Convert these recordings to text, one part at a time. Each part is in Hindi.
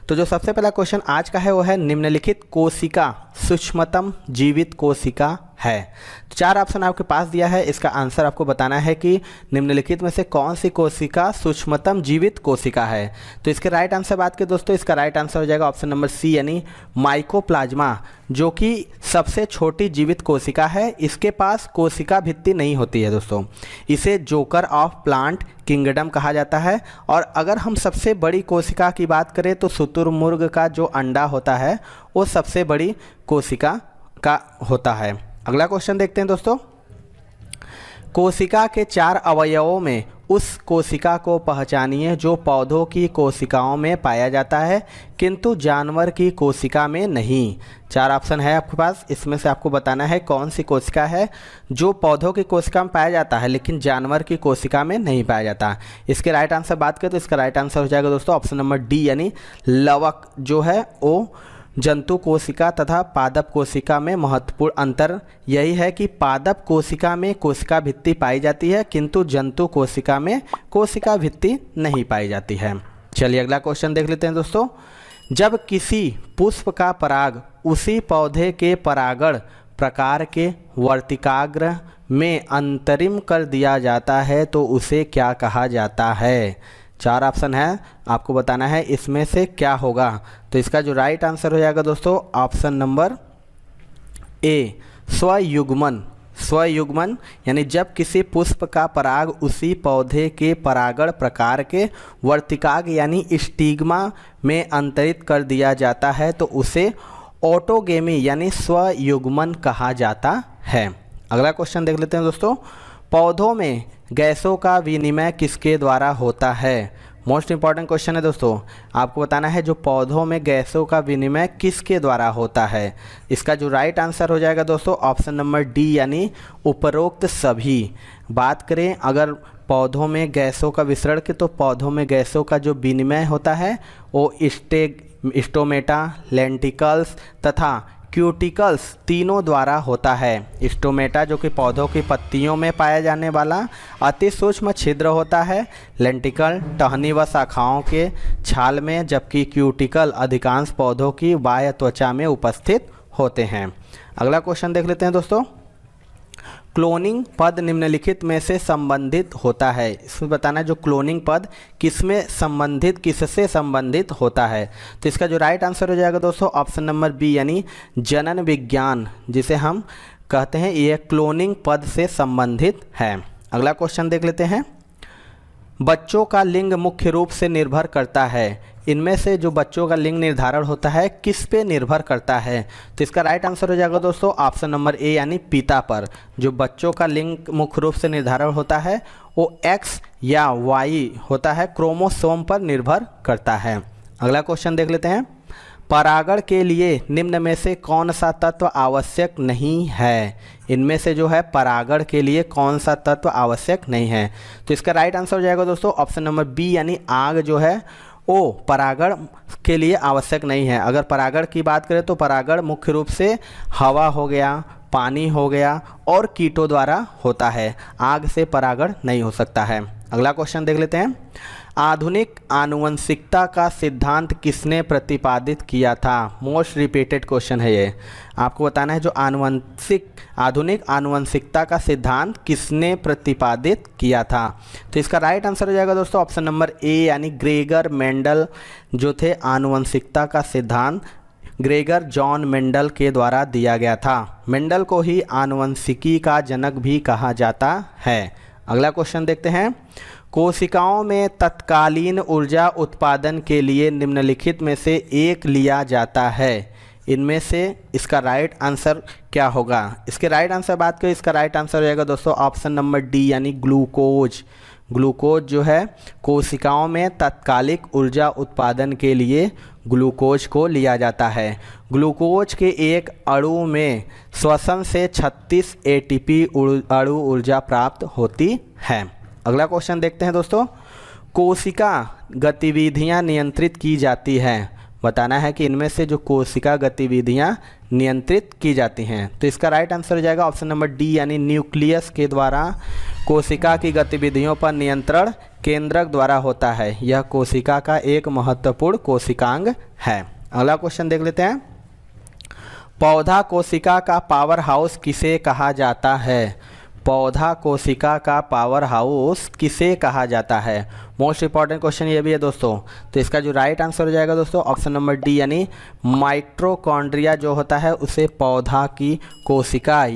तो जो सबसे पहला क्वेश्चन आज का है वो है निम्नलिखित कोशिका सूक्ष्मतम जीवित कोशिका है। तो 4 ऑप्शन आपके पास दिया है, इसका आंसर आपको बताना है कि निम्नलिखित में से कौन सी कोशिका सूक्ष्मतम जीवित कोशिका है। तो इसके राइट आंसर बात करें दोस्तों, इसका राइट आंसर हो जाएगा ऑप्शन नंबर सी यानी माइकोप्लाज्मा, जो कि सबसे छोटी जीवित कोशिका है। इसके पास कोशिका भित्ति नहीं होती है दोस्तों, इसे जोकर ऑफ प्लांट किंगडम कहा जाता है। और अगर हम सबसे बड़ी कोशिका की बात करें तो शुतुरमुर्ग का जो अंडा होता है वो सबसे बड़ी कोशिका का होता है। अगला क्वेश्चन देखते हैं दोस्तों, कोशिका के 4 अवयवों में उस कोशिका को पहचानिए जो पौधों की कोशिकाओं में पाया जाता है किंतु जानवर की कोशिका में नहीं। 4 ऑप्शन है आपके पास, इसमें से आपको बताना है कौन सी कोशिका है जो पौधों की कोशिका में पाया जाता है लेकिन जानवर की कोशिका में नहीं पाया जाता। इसके राइट आंसर बात करें तो इसका राइट आंसर हो जाएगा दोस्तों ऑप्शन नंबर डी यानी लवक जो है वो जंतु कोशिका तथा पादप कोशिका में महत्वपूर्ण अंतर यही है कि पादप कोशिका में कोशिका भित्ति पाई जाती है किंतु जंतु कोशिका में कोशिका भित्ति नहीं पाई जाती है। चलिए अगला क्वेश्चन देख लेते हैं दोस्तों, जब किसी पुष्प का पराग उसी पौधे के परागण प्रकार के वर्तिकाग्र में अंतरिम कर दिया जाता है तो उसे क्या कहा जाता है। 4 ऑप्शन है, आपको बताना है इसमें से क्या होगा। तो इसका जो राइट आंसर हो जाएगा दोस्तों ऑप्शन नंबर ए स्वयुग्मन। स्वयुग्मन यानी जब किसी पुष्प का पराग उसी पौधे के परागण प्रकार के वर्तिकाग्र यानी स्टिग्मा में अंतरित कर दिया जाता है तो उसे ऑटोगेमी यानी स्वयुग्मन कहा जाता है। अगला क्वेश्चन देख लेते हैं दोस्तों, पौधों में गैसों का विनिमय किसके द्वारा होता है। मोस्ट इंपॉर्टेंट क्वेश्चन है दोस्तों, आपको बताना है जो पौधों में गैसों का विनिमय किसके द्वारा होता है। इसका जो राइट आंसर हो जाएगा दोस्तों ऑप्शन नंबर डी यानी उपरोक्त सभी। बात करें अगर पौधों में गैसों का विसरण के तो पौधों में गैसों का जो विनिमय होता है वो स्टोमेटा, लेंटिकल्स तथा क्यूटिकल्स तीनों द्वारा होता है। स्टोमेटा जो कि पौधों की पत्तियों में पाया जाने वाला अति सूक्ष्म छिद्र होता है, लेंटिकल टहनी व शाखाओं के छाल में, जबकि क्यूटिकल अधिकांश पौधों की बाह्य त्वचा में उपस्थित होते हैं। अगला क्वेश्चन देख लेते हैं दोस्तों, क्लोनिंग पद निम्नलिखित में से संबंधित होता है। इसमें बताना है जो क्लोनिंग पद किससे संबंधित होता है। तो इसका जो राइट आंसर हो जाएगा दोस्तों ऑप्शन नंबर बी यानी जनन विज्ञान, जिसे हम कहते हैं ये क्लोनिंग पद से संबंधित है। अगला क्वेश्चन देख लेते हैं, बच्चों का लिंग मुख्य रूप से निर्भर करता है। इनमें से जो बच्चों का लिंग निर्धारण होता है किस पे निर्भर करता है। तो इसका राइट आंसर हो जाएगा दोस्तों ऑप्शन नंबर ए यानी पिता पर। जो बच्चों का लिंग मुख्य रूप से निर्धारण होता है वो एक्स या वाई होता है, क्रोमोसोम पर निर्भर करता है। अगला क्वेश्चन देख लेते हैं, परागण के लिए निम्न में से कौन सा तत्व आवश्यक नहीं है। इनमें से जो है परागण के लिए कौन सा तत्व आवश्यक नहीं है। तो इसका राइट आंसर हो जाएगा दोस्तों ऑप्शन नंबर बी यानी आग जो है वो परागण के लिए आवश्यक नहीं है। अगर परागण की बात करें तो परागण मुख्य रूप से हवा हो गया, पानी हो गया और कीटों द्वारा होता है, आग से परागण नहीं हो सकता है। अगला क्वेश्चन देख लेते हैं, आधुनिक आनुवंशिकता का सिद्धांत किसने प्रतिपादित किया था। मोस्ट रिपीटेड क्वेश्चन है ये, आपको बताना है जो आधुनिक आनुवंशिकता का सिद्धांत किसने प्रतिपादित किया था। तो इसका राइट आंसर हो जाएगा दोस्तों ऑप्शन नंबर ए यानी ग्रेगर मेंडल जो थे। आनुवंशिकता का सिद्धांत ग्रेगर जॉन मेंडल के द्वारा दिया गया था। मेंडल को ही आनुवंशिकी का जनक भी कहा जाता है। अगला क्वेश्चन देखते हैं, कोशिकाओं में तत्कालीन ऊर्जा उत्पादन के लिए निम्नलिखित में से एक लिया जाता है। इनमें से इसका राइट आंसर क्या होगा। इसके राइट आंसर बात करें, इसका राइट आंसर हो जाएगा दोस्तों ऑप्शन नंबर डी यानी ग्लूकोज। ग्लूकोज जो है कोशिकाओं में तात्कालिक ऊर्जा उत्पादन के लिए ग्लूकोज को लिया जाता है। ग्लूकोज के एक अणु में श्वसन से 36 एटीपी अणु ऊर्जा प्राप्त होती है। अगला क्वेश्चन देखते हैं दोस्तों, कोशिका गतिविधियां नियंत्रित की जाती हैं। बताना है कि इनमें से जो कोशिका गतिविधियां नियंत्रित की जाती हैं। तो इसका राइट आंसर हो जाएगा ऑप्शन नंबर डी यानी न्यूक्लियस के द्वारा कोशिका की गतिविधियों पर नियंत्रण केंद्रक द्वारा होता है। यह कोशिका का एक महत्वपूर्ण कोशिकांग है। अगला क्वेश्चन देख लेते हैं। पौधा कोशिका का पावर हाउस किसे कहा जाता है? पौधा कोशिका का पावर हाउस किसे कहा जाता है? मोस्ट इंपॉर्टेंट क्वेश्चन ये भी है दोस्तों। तो इसका जो राइट आंसर हो जाएगा दोस्तों ऑप्शन नंबर डी, यानी माइटोकॉन्ड्रिया जो होता है उसे पौधा की कोशिका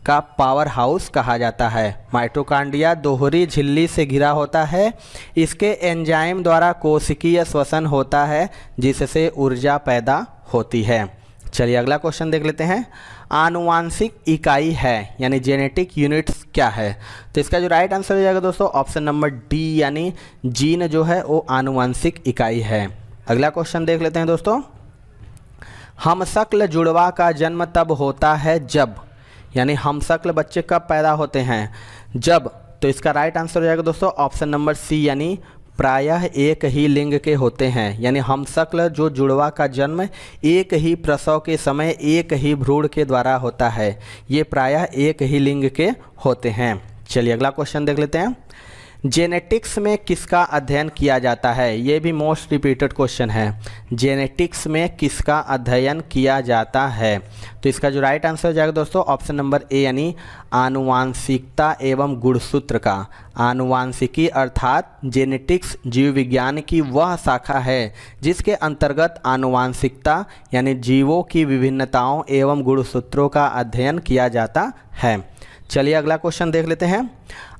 का पावर हाउस कहा जाता है। माइटोकॉन्ड्रिया दोहरी झिल्ली से घिरा होता है। इसके एंजाइम द्वारा कोशिकीय श्वसन होता है जिससे ऊर्जा पैदा होती है। चलिए अगला क्वेश्चन देख लेते हैं। आनुवांशिक इकाई है यानी जेनेटिक यूनिट्स क्या है? तो इसका जो राइट आंसर हो जाएगा दोस्तों ऑप्शन नंबर डी, यानी जीन जो है वो आनुवांशिक इकाई है। अगला क्वेश्चन देख लेते हैं दोस्तों। हमशक्ल जुड़वा का जन्म तब होता है जब, यानी हमशक्ल बच्चे कब पैदा होते हैं? जब। तो इसका राइट आंसर हो जाएगा दोस्तों ऑप्शन नंबर सी, यानी प्रायः एक ही लिंग के होते हैं। यानी हमशक्ल जो जुड़वा का जन्म एक ही प्रसव के समय एक ही भ्रूण के द्वारा होता है। ये प्रायः एक ही लिंग के होते हैं। चलिए अगला क्वेश्चन देख लेते हैं। जेनेटिक्स में किसका अध्ययन किया जाता है? ये भी मोस्ट रिपीटेड क्वेश्चन है। जेनेटिक्स में किसका अध्ययन किया जाता है? तो इसका जो राइट आंसर हो जाएगा दोस्तों ऑप्शन नंबर ए, यानी आनुवांशिकता एवं गुणसूत्र का। आनुवांशिकी अर्थात जेनेटिक्स जीव विज्ञान की वह शाखा है जिसके अंतर्गत आनुवांशिकता यानी जीवों की विभिन्नताओं एवं गुणसूत्रों का अध्ययन किया जाता है। चलिए अगला क्वेश्चन देख लेते हैं।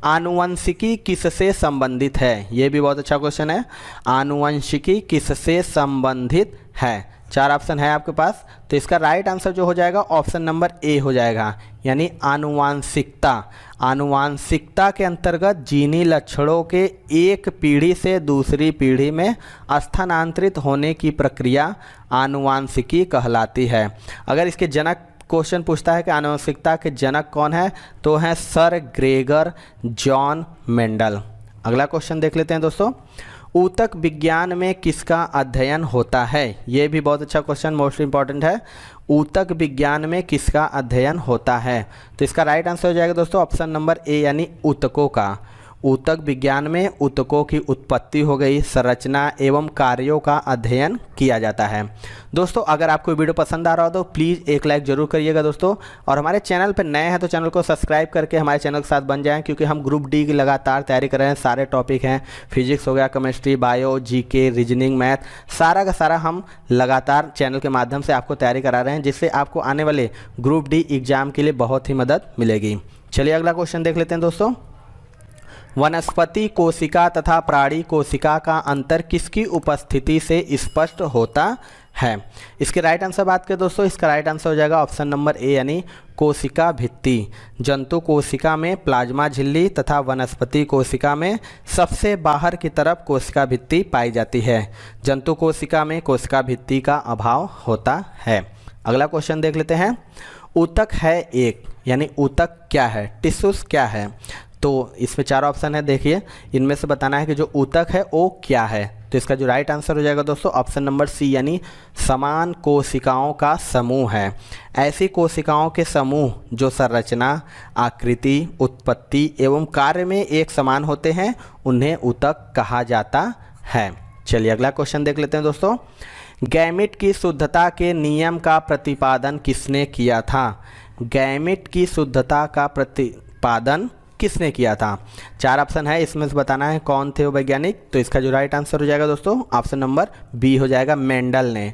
आनुवंशिकी किससे संबंधित है? ये भी बहुत अच्छा क्वेश्चन है। आनुवंशिकी किससे संबंधित है? 4 ऑप्शन है आपके पास। तो इसका राइट आंसर जो हो जाएगा ऑप्शन नंबर ए हो जाएगा, यानी आनुवांशिकता। आनुवांशिकता के अंतर्गत जीनी लक्षणों के एक पीढ़ी से दूसरी पीढ़ी में स्थानांतरित होने की प्रक्रिया आनुवांशिकी कहलाती है। अगर इसके जनक क्वेश्चन पूछता है कि आनुवंशिकता के जनक कौन है, तो हैं सर ग्रेगर जॉन मेंडल। अगला क्वेश्चन देख लेते हैं दोस्तों। ऊतक विज्ञान में किसका अध्ययन होता है? ये भी बहुत अच्छा क्वेश्चन, मोस्ट इंपॉर्टेंट है। ऊतक विज्ञान में किसका अध्ययन होता है? तो इसका राइट आंसर हो जाएगा दोस्तों ऑप्शन नंबर ए, यानी ऊतकों का। ऊतक विज्ञान में ऊतकों की उत्पत्ति हो गई, संरचना एवं कार्यों का अध्ययन किया जाता है। दोस्तों अगर आपको वीडियो पसंद आ रहा हो तो प्लीज़ एक लाइक ज़रूर करिएगा दोस्तों, और हमारे चैनल पर नए हैं तो चैनल को सब्सक्राइब करके हमारे चैनल के साथ बन जाएं, क्योंकि हम ग्रुप डी की लगातार तैयारी कर रहे हैं। सारे टॉपिक हैं, फिजिक्स हो गया, chemistry, bio, GK, reasoning, math, सारा का सारा हम लगातार चैनल के माध्यम से आपको तैयारी करा रहे हैं, जिससे आपको आने वाले ग्रुप डी एग्जाम के लिए बहुत ही मदद मिलेगी। चलिए अगला क्वेश्चन देख लेते हैं दोस्तों। वनस्पति कोशिका तथा प्राणी कोशिका का अंतर किसकी उपस्थिति से स्पष्ट होता है? इसके राइट आंसर बात करें दोस्तों, इसका राइट आंसर हो जाएगा ऑप्शन नंबर ए, यानी कोशिका भित्ति। जंतु कोशिका में प्लाज्मा झिल्ली तथा वनस्पति कोशिका में सबसे बाहर की तरफ कोशिका भित्ति पाई जाती है। जंतु कोशिका में कोशिका भित्ति का अभाव होता है। अगला क्वेश्चन देख लेते हैं। ऊतक है एक, यानी ऊतक क्या है? टिश्यूज क्या है? तो इसमें 4 ऑप्शन है, देखिए इनमें से बताना है कि जो ऊतक है वो क्या है। तो इसका जो राइट आंसर हो जाएगा दोस्तों ऑप्शन नंबर सी, यानी समान कोशिकाओं का समूह है। ऐसी कोशिकाओं के समूह जो संरचना, आकृति, उत्पत्ति एवं कार्य में एक समान होते हैं उन्हें ऊतक कहा जाता है। चलिए अगला क्वेश्चन देख लेते हैं दोस्तों। गैमीट की शुद्धता के नियम का प्रतिपादन किसने किया था? गैमीट की शुद्धता का प्रतिपादन किसने किया था? 4 ऑप्शन है, इसमें से बताना है कौन थे वो वैज्ञानिक। तो इसका जो राइट आंसर हो जाएगा दोस्तों ऑप्शन नंबर बी हो जाएगा, मेंडल ने।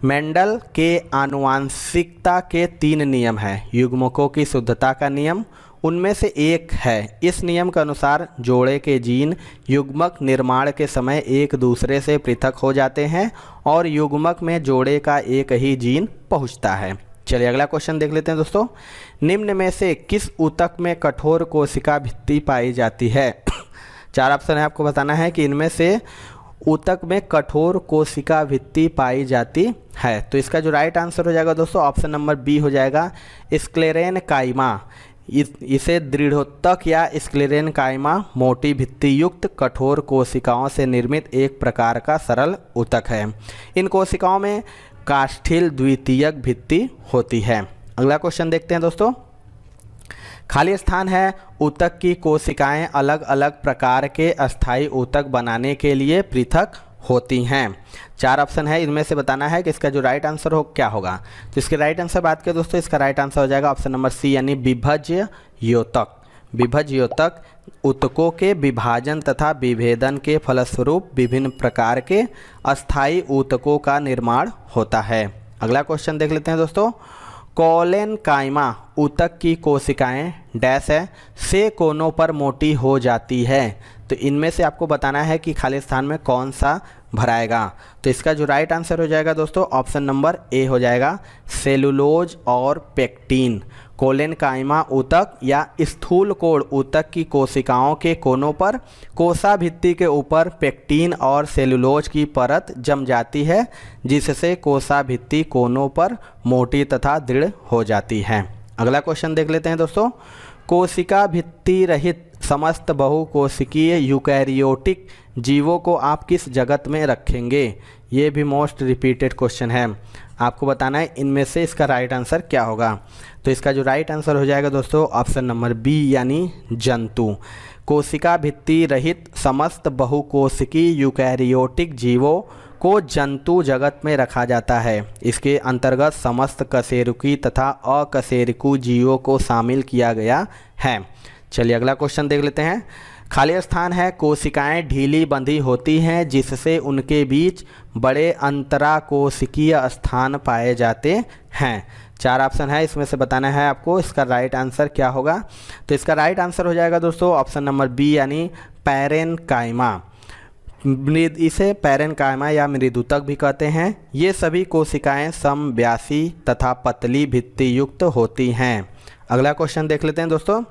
मेंडल के आनुवांशिकता के 3 नियम हैं। युग्मकों की शुद्धता का नियम उनमें से एक है। इस नियम के अनुसार जोड़े के जीन युग्मक निर्माण के समय एक दूसरे से पृथक हो जाते हैं और युग्मक में जोड़े का एक ही जीन पहुंचता है। चलिए अगला क्वेश्चन देख लेते हैं दोस्तों। निम्न में से किस ऊतक में कठोर कोशिका भित्ति पाई जाती है? 4 ऑप्शन है, आपको बताना है कि इनमें से ऊतक में कठोर कोशिका भित्ति पाई जाती है। तो इसका जो राइट आंसर हो जाएगा दोस्तों ऑप्शन नंबर बी हो जाएगा, स्क्लेरेनकाइमा। इसे दृढ़ोतक या स्क्लेरेनकाइमा मोटी भित्ति युक्त कठोर कोशिकाओं से निर्मित एक प्रकार का सरल ऊतक है। इन कोशिकाओं में काष्ठिल द्वितीयक भित्ति होती है। अगला क्वेश्चन देखते हैं दोस्तों। खाली स्थान है ऊतक की कोशिकाएं अलग अलग प्रकार के अस्थायी ऊतक बनाने के लिए पृथक होती हैं। 4 ऑप्शन है, इनमें से बताना है कि इसका जो राइट आंसर हो क्या होगा। तो इसके राइट आंसर बात करें दोस्तों, इसका राइट आंसर हो जाएगा ऑप्शन नंबर सी यानी विभज्य योतक। विभज्य योतक ऊतकों के विभाजन तथा विभेदन के फलस्वरूप विभिन्न प्रकार के अस्थायी ऊतकों का निर्माण होता है। अगला क्वेश्चन देख लेते हैं दोस्तों। कोलेनकाइमा ऊतक की कोशिकाएं डैश है से कोनों पर मोटी हो जाती है। तो इनमें से आपको बताना है कि खाली स्थान में कौन सा भराएगा। तो इसका जो राइट आंसर हो जाएगा दोस्तों ऑप्शन नंबर ए हो जाएगा, सेलुलोज और पेक्टिन। कोलेनकाइमा ऊतक या स्थूल कोण ऊतक की कोशिकाओं के कोनों पर कोसा भित्ति के ऊपर पेक्टिन और सेलुलोज की परत जम जाती है, जिससे कोसा भित्ति कोनों पर मोटी तथा दृढ़ हो जाती है। अगला क्वेश्चन देख लेते हैं दोस्तों। कोशिका भित्ति रहित समस्त बहुकोशिकीय यूकैरियोटिक जीवों को आप किस जगत में रखेंगे? ये भी मोस्ट रिपीटेड क्वेश्चन है। आपको बताना है इनमें से इसका राइट आंसर क्या होगा। तो इसका जो राइट आंसर हो जाएगा दोस्तों ऑप्शन नंबर बी यानी जंतु। कोशिका भित्ति रहित समस्त बहुकोशिकीय यूकैरियोटिक जीवों को जंतु जगत में रखा जाता है। इसके अंतर्गत समस्त कशेरुकी तथा अकशेरुकी जीवों को शामिल किया गया है। चलिए अगला क्वेश्चन देख लेते हैं। खाली स्थान है कोशिकाएं ढीली बंधी होती हैं, जिससे उनके बीच बड़े अंतराकोशिकीय स्थान पाए जाते हैं। 4 ऑप्शन है, इसमें से बताना है आपको इसका राइट आंसर क्या होगा। तो इसका राइट आंसर हो जाएगा दोस्तों ऑप्शन नंबर बी यानी पैरेनकाइमा। इसे पैरेनकाइमा या मृदुतक भी कहते हैं। ये सभी कोशिकाएं समव्यासी तथा पतली भित्ति युक्त होती हैं। अगला क्वेश्चन देख लेते हैं दोस्तों।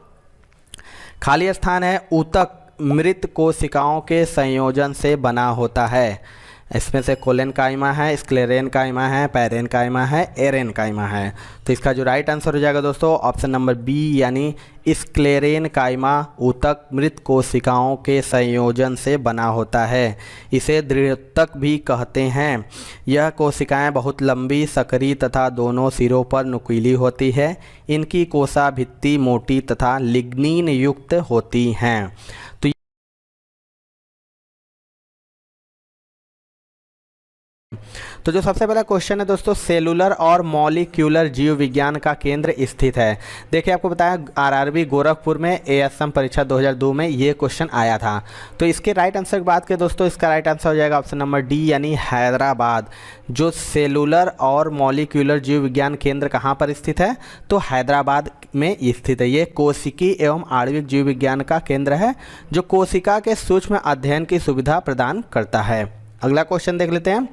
खाली स्थान है ऊतक मृत कोशिकाओं के संयोजन से बना होता है। इसमें से कोलेनकाइमा है, स्क्लेरेनकाइमा है, पैरेनकाइमा है, एरेनकाइमा है। तो इसका जो राइट आंसर हो जाएगा दोस्तों ऑप्शन नंबर बी यानी स्क्लेरेनकाइमा ऊतक मृत कोशिकाओं के संयोजन से बना होता है। इसे दृढ़ोतक भी कहते हैं। यह कोशिकाएं बहुत लंबी, सकरी तथा दोनों सिरों पर नुकीली होती है। इनकी कोसा भित्ति मोटी तथा लिग्निन युक्त होती हैं। तो जो सबसे पहला क्वेश्चन है दोस्तों, सेलुलर और मॉलिक्यूलर जीव विज्ञान का केंद्र स्थित है। देखिए आपको बताया आरआरबी गोरखपुर में एएसएम परीक्षा 2002 में ये क्वेश्चन आया था। तो इसके राइट आंसर की बात करें दोस्तों, इसका राइट आंसर हो जाएगा ऑप्शन नंबर डी यानी हैदराबाद। जो सेलुलर और मॉलिक्यूलर जीव विज्ञान केंद्र कहाँ पर स्थित है? तो हैदराबाद में स्थित है। ये कोशिकी एवं आणविक जीव विज्ञान का केंद्र है, जो कोशिका के सूक्ष्म अध्ययन की सुविधा प्रदान करता है। अगला क्वेश्चन देख लेते हैं।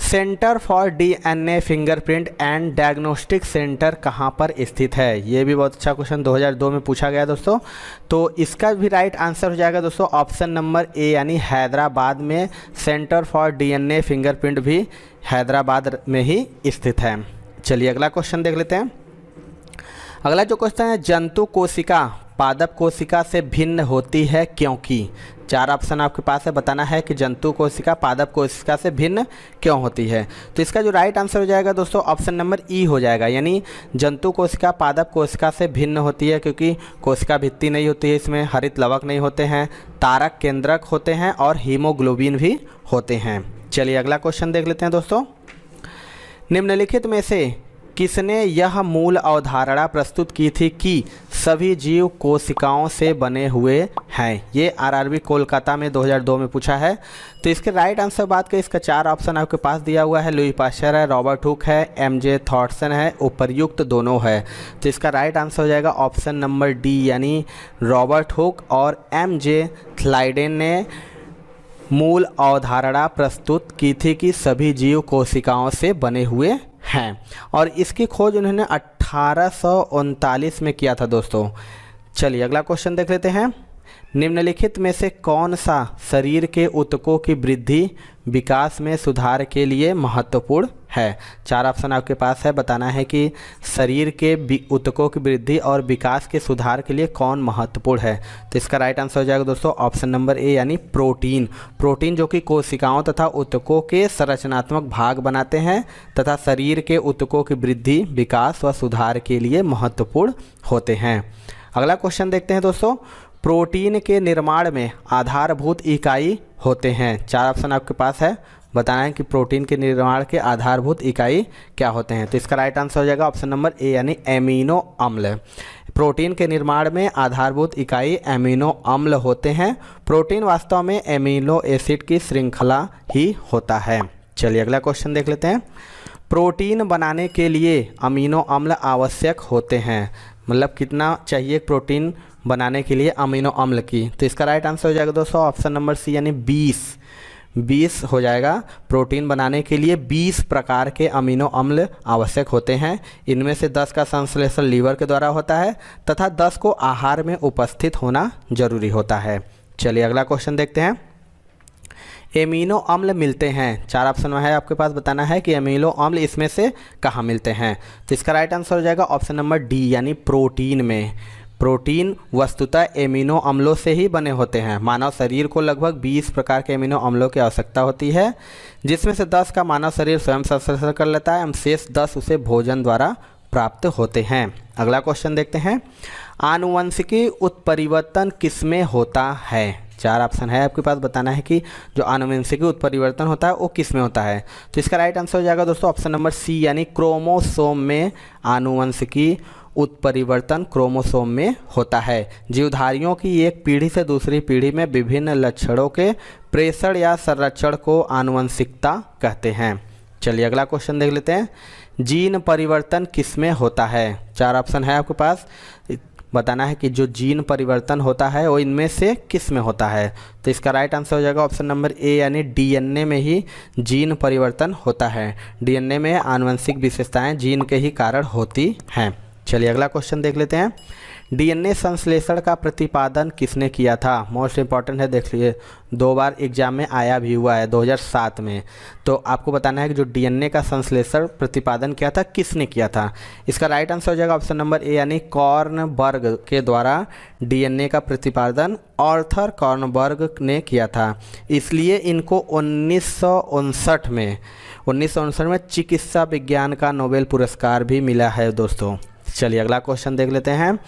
Centre for DNA fingerprint and diagnostic centre कहाँ पर स्थित है? ये भी बहुत अच्छा क्वेश्चन 2002 में पूछा गया दोस्तों। तो इसका भी राइट आंसर हो जाएगा दोस्तों ऑप्शन नंबर ए यानी हैदराबाद में। सेंटर फॉर डीएनए फिंगरप्रिंट भी हैदराबाद में ही स्थित है। चलिए अगला क्वेश्चन देख लेते हैं। अगला जो क्वेश्चन है, जंतु कोशिका पादप कोशिका से भिन्न होती है क्योंकि? 4 ऑप्शन आपके पास है, बताना है कि जंतु कोशिका पादप कोशिका से भिन्न क्यों होती है। तो इसका जो राइट आंसर हो जाएगा दोस्तों ऑप्शन नंबर ई हो जाएगा, यानी जंतु कोशिका पादप कोशिका से भिन्न होती है क्योंकि कोशिका भित्ति नहीं होती है, इसमें हरित लवक नहीं होते हैं, तारक केंद्रक होते हैं और हीमोग्लोबिन भी होते हैं। चलिए अगला क्वेश्चन देख लेते हैं दोस्तों। निम्नलिखित में से किसने यह मूल अवधारणा प्रस्तुत की थी कि सभी जीव कोशिकाओं से बने हुए हैं? ये आरआरबी कोलकाता में 2002 में पूछा है। तो इसके राइट आंसर बात करें, इसका 4 ऑप्शन आपके पास दिया हुआ है। लुई पाश्चर है, रॉबर्ट हुक है, एमजे थॉम्सन है, उपर्युक्त दोनों है। तो इसका राइट आंसर हो जाएगा ऑप्शन नंबर डी यानी रॉबर्ट हुक और एमजे थॉम्सन ने मूल अवधारणा प्रस्तुत की थी कि सभी जीव कोशिकाओं से बने हुए हैं, और इसकी खोज उन्होंने 1839 में किया था दोस्तों। चलिए अगला क्वेश्चन देख लेते हैं। निम्नलिखित में से कौन सा शरीर के ऊतकों की वृद्धि विकास में सुधार के लिए महत्वपूर्ण है? 4 ऑप्शन आपके पास है। बताना है कि शरीर के ऊतकों की वृद्धि और विकास के सुधार के लिए कौन महत्वपूर्ण है। तो इसका राइट आंसर हो जाएगा दोस्तों ऑप्शन नंबर ए यानी प्रोटीन। प्रोटीन जो कि कोशिकाओं तथा ऊतकों के संरचनात्मक भाग बनाते हैं तथा शरीर के ऊतकों की वृद्धि विकास व सुधार के लिए महत्वपूर्ण होते हैं। अगला क्वेश्चन देखते हैं दोस्तों, प्रोटीन के निर्माण में आधारभूत इकाई होते हैं। 4 ऑप्शन आपके पास है। बताना है कि प्रोटीन के निर्माण के आधारभूत इकाई क्या होते हैं। तो इसका राइट आंसर हो जाएगा ऑप्शन नंबर ए यानी एमिनो अम्ल। प्रोटीन के निर्माण में आधारभूत इकाई एमिनो अम्ल होते हैं। प्रोटीन वास्तव में एमिनो एसिड की श्रृंखला ही होता है। चलिए अगला क्वेश्चन देख लेते हैं। प्रोटीन बनाने के लिए अमीनो अम्ल आवश्यक होते हैं, मतलब कितना चाहिए प्रोटीन बनाने के लिए अमीनो अम्ल की। तो इसका राइट आंसर हो जाएगा दोस्तों ऑप्शन नंबर सी यानी 20 हो जाएगा। प्रोटीन बनाने के लिए 20 प्रकार के अमीनो अम्ल आवश्यक होते हैं। इनमें से 10 का संश्लेषण लीवर के द्वारा होता है तथा 10 को आहार में उपस्थित होना जरूरी होता है। चलिए अगला क्वेश्चन देखते हैं। एमिनो अम्ल मिलते हैं, 4 ऑप्शन में है आपके पास। बताना है कि एमिनो अम्ल इसमें से कहाँ मिलते हैं। तो इसका राइट आंसर हो जाएगा ऑप्शन नंबर डी यानी प्रोटीन में। प्रोटीन वस्तुतः एमिनो अम्लों से ही बने होते हैं। मानव शरीर को लगभग 20 प्रकार के एमिनो अम्लों की आवश्यकता होती है, जिसमें से 10 का मानव शरीर स्वयं संश्लेषण कर लेता है, शेष 10 उसे भोजन द्वारा प्राप्त होते हैं। अगला क्वेश्चन देखते हैं। आनुवंशिकी उत्परिवर्तन किसमें होता है? 4 ऑप्शन है आपके पास। बताना है कि जो आनुवंशिकी उत्परिवर्तन होता है वो किस में होता है। तो इसका राइट आंसर हो जाएगा दोस्तों ऑप्शन नंबर सी यानी क्रोमोसोम में आनुवंशिकी उत्परिवर्तन क्रोमोसोम में होता है। जीवधारियों की एक पीढ़ी से दूसरी पीढ़ी में विभिन्न लक्षणों के प्रेषण या संरक्षण को आनुवंशिकता कहते हैं। चलिए अगला क्वेश्चन देख लेते हैं। जीन परिवर्तन किसमें होता है? 4 ऑप्शन है आपके पास। बताना है कि जो जीन परिवर्तन होता है वो इनमें से किस में होता है। तो इसका राइट आंसर हो जाएगा ऑप्शन नंबर ए यानी डीएनए में ही जीन परिवर्तन होता है। डीएनए में आनुवंशिक विशेषताएं जीन के ही कारण होती हैं। चलिए अगला क्वेश्चन देख लेते हैं। डीएनए संश्लेषण का प्रतिपादन किसने किया था? मोस्ट इंपॉर्टेंट है, देख लीजिए 2 बार एग्जाम में आया भी हुआ है 2007 में। तो आपको बताना है कि जो डीएनए का संश्लेषण प्रतिपादन किया था किसने किया था। इसका राइट आंसर हो जाएगा ऑप्शन नंबर ए यानी कॉर्नबर्ग के द्वारा डीएनए का प्रतिपादन आर्थर कॉर्नबर्ग ने किया था। इसलिए इनको 1959 में चिकित्सा विज्ञान का नोबेल पुरस्कार भी मिला है दोस्तों। चलिए अगला क्वेश्चन देख लेते हैं।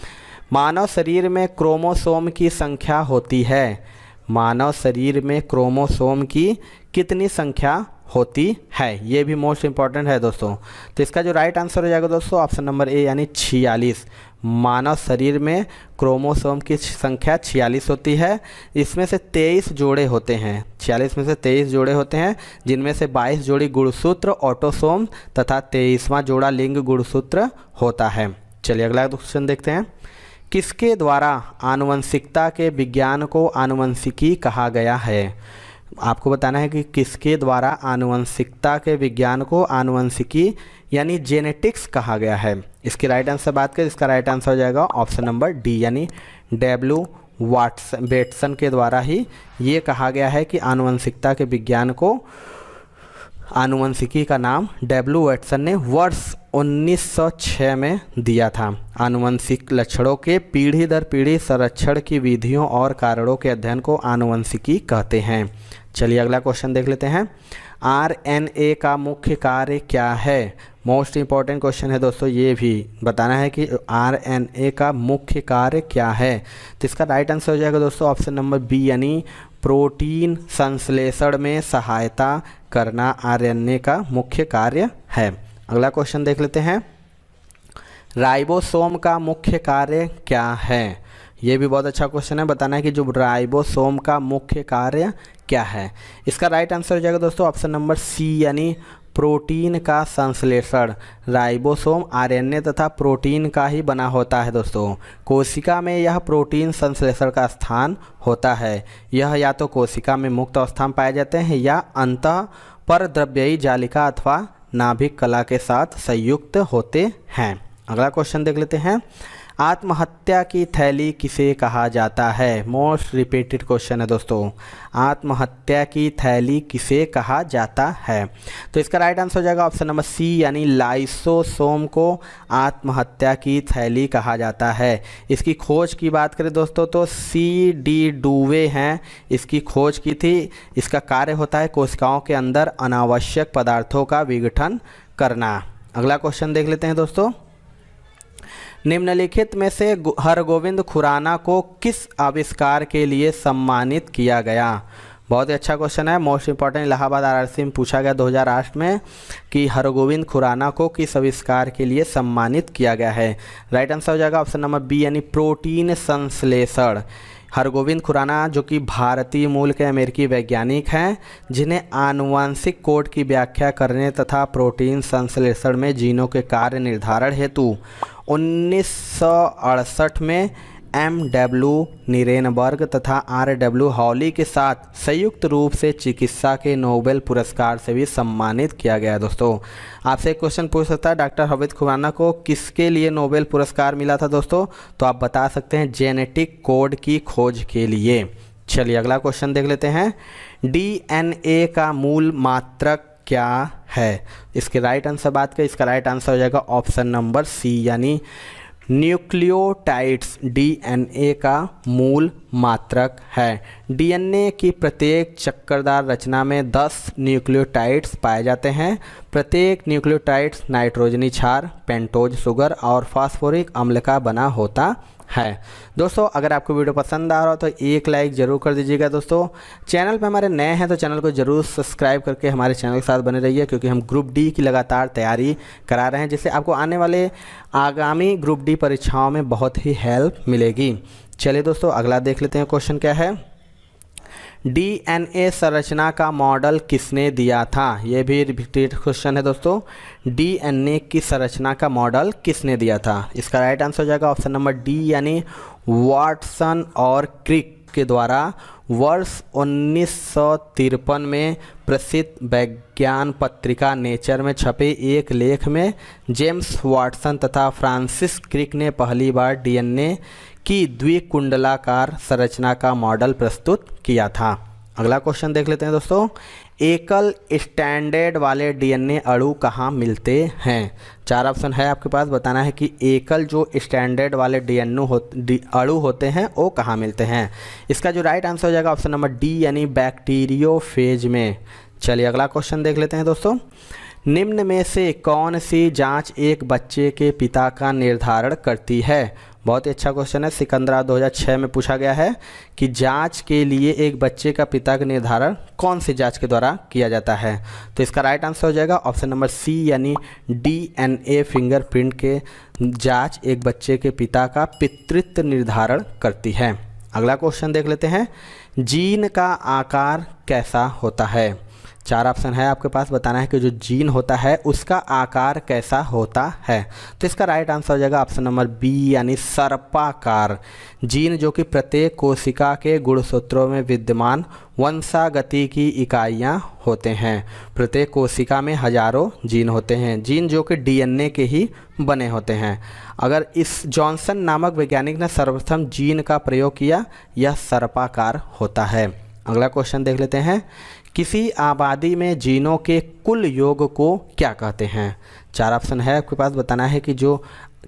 मानव शरीर में क्रोमोसोम की संख्या होती है। मानव शरीर में क्रोमोसोम की कितनी संख्या होती है? ये भी मोस्ट इंपॉर्टेंट है दोस्तों। तो इसका जो राइट आंसर हो जाएगा दोस्तों ऑप्शन नंबर ए यानी 46। मानव शरीर में क्रोमोसोम की संख्या 46 होती है। इसमें से 23 जोड़े होते हैं। 46 में से 23 जोड़े होते हैं, जिनमें से 22 जोड़ी गुणसूत्र ऑटोसोम तथा 23वां जोड़ा लिंग गुणसूत्र होता है। चलिए अगला क्वेश्चन देखते हैं। किसके द्वारा आनुवंशिकता के विज्ञान को आनुवंशिकी कहा गया है? आपको बताना है कि किसके द्वारा आनुवंशिकता के विज्ञान को आनुवंशिकी यानी जेनेटिक्स कहा गया है। इसकी राइट आंसर बात करें, इसका राइट आंसर हो जाएगा ऑप्शन नंबर डी यानी डब्ल्यू वाटसन के द्वारा ही ये कहा गया है कि आनुवंशिकता के विज्ञान को आनुवंशिकी का नाम डब्ल्यू वाटसन ने वर्ष 1906 में दिया था। आनुवंशिक लक्षणों के पीढ़ी दर पीढ़ी संरक्षण की विधियों और कारणों के अध्ययन को आनुवंशिकी कहते हैं। चलिए अगला क्वेश्चन देख लेते हैं। आरएनए का मुख्य कार्य क्या है? मोस्ट इंपॉर्टेंट क्वेश्चन है दोस्तों। ये भी बताना है कि आरएनए का मुख्य कार्य क्या है। तो इसका राइट आंसर हो जाएगा दोस्तों ऑप्शन नंबर बी यानी प्रोटीन संश्लेषण में सहायता करना आरएनए का मुख्य कार्य है। अगला क्वेश्चन देख लेते हैं। राइबोसोम का मुख्य कार्य क्या है? ये भी बहुत अच्छा क्वेश्चन है। बताना है कि जो राइबोसोम का मुख्य कार्य क्या है। इसका राइट आंसर हो जाएगा दोस्तों ऑप्शन नंबर सी यानी प्रोटीन का संश्लेषण। राइबोसोम आरएनए तथा प्रोटीन का ही बना होता है दोस्तों। कोशिका में यह प्रोटीन संश्लेषण का स्थान होता है। यह या तो कोशिका में मुक्त अवस्था में पाए जाते हैं या अंतः परद्रव्यी जालिका अथवा नाभिक कला के साथ संयुक्त होते हैं। अगला क्वेश्चन देख लेते हैं। आत्महत्या की थैली किसे कहा जाता है? मोस्ट रिपीटेड क्वेश्चन है दोस्तों, आत्महत्या की थैली किसे कहा जाता है? तो इसका राइट आंसर हो जाएगा ऑप्शन नंबर सी, यानी लाइसोसोम को आत्महत्या की थैली कहा जाता है। इसकी खोज की बात करें दोस्तों तो C.D. डुवे हैं, इसकी खोज की थी। इसका कार्य होता है कोशिकाओं के अंदर अनावश्यक पदार्थों का विघटन करना। अगला क्वेश्चन देख लेते हैं दोस्तों। निम्नलिखित में से हरगोविंद खुराना को किस आविष्कार के लिए सम्मानित किया गया? बहुत ही अच्छा क्वेश्चन है, मोस्ट इंपॉर्टेंट। इलाहाबाद RRC में पूछा गया 2008 में कि हरगोविंद खुराना को किस आविष्कार के लिए सम्मानित किया गया है? राइट आंसर हो जाएगा ऑप्शन नंबर बी, यानी प्रोटीन संश्लेषण। हरगोविंद खुराना जो कि भारतीय मूल के अमेरिकी वैज्ञानिक हैं, जिन्हें आनुवंशिक कोड की व्याख्या करने तथा प्रोटीन संश्लेषण में जीनों के कार्य निर्धारण हेतु 1968 में M.W. नीरेनबर्ग तथा R.W. हॉली के साथ संयुक्त रूप से चिकित्सा के नोबेल पुरस्कार से भी सम्मानित किया गया है। दोस्तों आपसे एक क्वेश्चन पूछ सकता है, डॉक्टर हरगोविंद खुराना को किसके लिए नोबेल पुरस्कार मिला था दोस्तों? तो आप बता सकते हैं जेनेटिक कोड की खोज के लिए। चलिए अगला क्वेश्चन देख लेते हैं। DNA का मूल मात्रक क्या है? इसके राइट आंसर बात करें, इसका राइट आंसर हो जाएगा ऑप्शन नंबर सी, यानी न्यूक्लियोटाइड्स DNA का मूल मात्रक है। DNA की प्रत्येक चक्करदार रचना में 10 न्यूक्लियोटाइड्स पाए जाते हैं। प्रत्येक न्यूक्लियोटाइड्स नाइट्रोजनी क्षार, पेंटोज शुगर और फास्फोरिक अम्ल का बना होता है। दोस्तों अगर आपको वीडियो पसंद आ रहा हो तो एक लाइक ज़रूर कर दीजिएगा। दोस्तों चैनल पे हमारे नए हैं तो चैनल को ज़रूर सब्सक्राइब करके हमारे चैनल के साथ बने रहिए, क्योंकि हम ग्रुप डी की लगातार तैयारी करा रहे हैं, जिससे आपको आने वाले आगामी ग्रुप डी परीक्षाओं में बहुत ही हेल्प मिलेगी। चलिए दोस्तों अगला देख लेते हैं क्वेश्चन क्या है। DNA संरचना का मॉडल किसने दिया था? ये भी रिपीटेड क्वेश्चन है दोस्तों। DNA की संरचना का मॉडल किसने दिया था? इसका राइट आंसर हो जाएगा ऑप्शन नंबर डी, यानी वाटसन और क्रिक के द्वारा वर्ष 1953 में प्रसिद्ध विज्ञान पत्रिका नेचर में छपे एक लेख में जेम्स वाटसन तथा फ्रांसिस क्रिक ने पहली बार DNA की द्विकुंडलाकार संरचना का मॉडल प्रस्तुत किया था। अगला क्वेश्चन देख लेते हैं दोस्तों। एकल स्टैंडर्ड वाले DNA अणु कहाँ मिलते हैं? 4 ऑप्शन है आपके पास, बताना है कि एकल जो स्टैंडर्ड वाले अणु होते हैं वो कहाँ मिलते हैं। इसका जो राइट आंसर हो जाएगा ऑप्शन नंबर डी, यानी बैक्टीरियोफेज में। चलिए अगला क्वेश्चन देख लेते हैं दोस्तों। निम्न में से कौन सी जांच एक बच्चे के पिता का निर्धारण करती है? बहुत ही अच्छा क्वेश्चन है, सिकंदरा 2006 में पूछा गया है कि जांच के लिए एक बच्चे का पिता का निर्धारण कौन सी जांच के द्वारा किया जाता है? तो इसका राइट आंसर हो जाएगा ऑप्शन नंबर सी, यानी DNA फिंगरप्रिंट के जांच एक बच्चे के पिता का पितृत्व निर्धारण करती है। अगला क्वेश्चन देख लेते हैं। जीन का आकार कैसा होता है? 4 ऑप्शन है आपके पास, बताना है कि जो जीन होता है उसका आकार कैसा होता है। तो इसका राइट आंसर हो जाएगा ऑप्शन नंबर बी, यानी सर्पाकार। जीन जो कि प्रत्येक कोशिका के गुणसूत्रों में विद्यमान वंशागति की इकाइयां होते हैं। प्रत्येक कोशिका में हजारों जीन होते हैं, जीन जो कि DNA के ही बने होते हैं। अगर इस जॉनसन नामक वैज्ञानिक ने सर्वप्रथम जीन का प्रयोग किया, यह सर्पाकार होता है। अगला क्वेश्चन देख लेते हैं। किसी आबादी में जीनों के कुल योग को क्या कहते हैं? 4 ऑप्शन है आपके पास, बताना है कि जो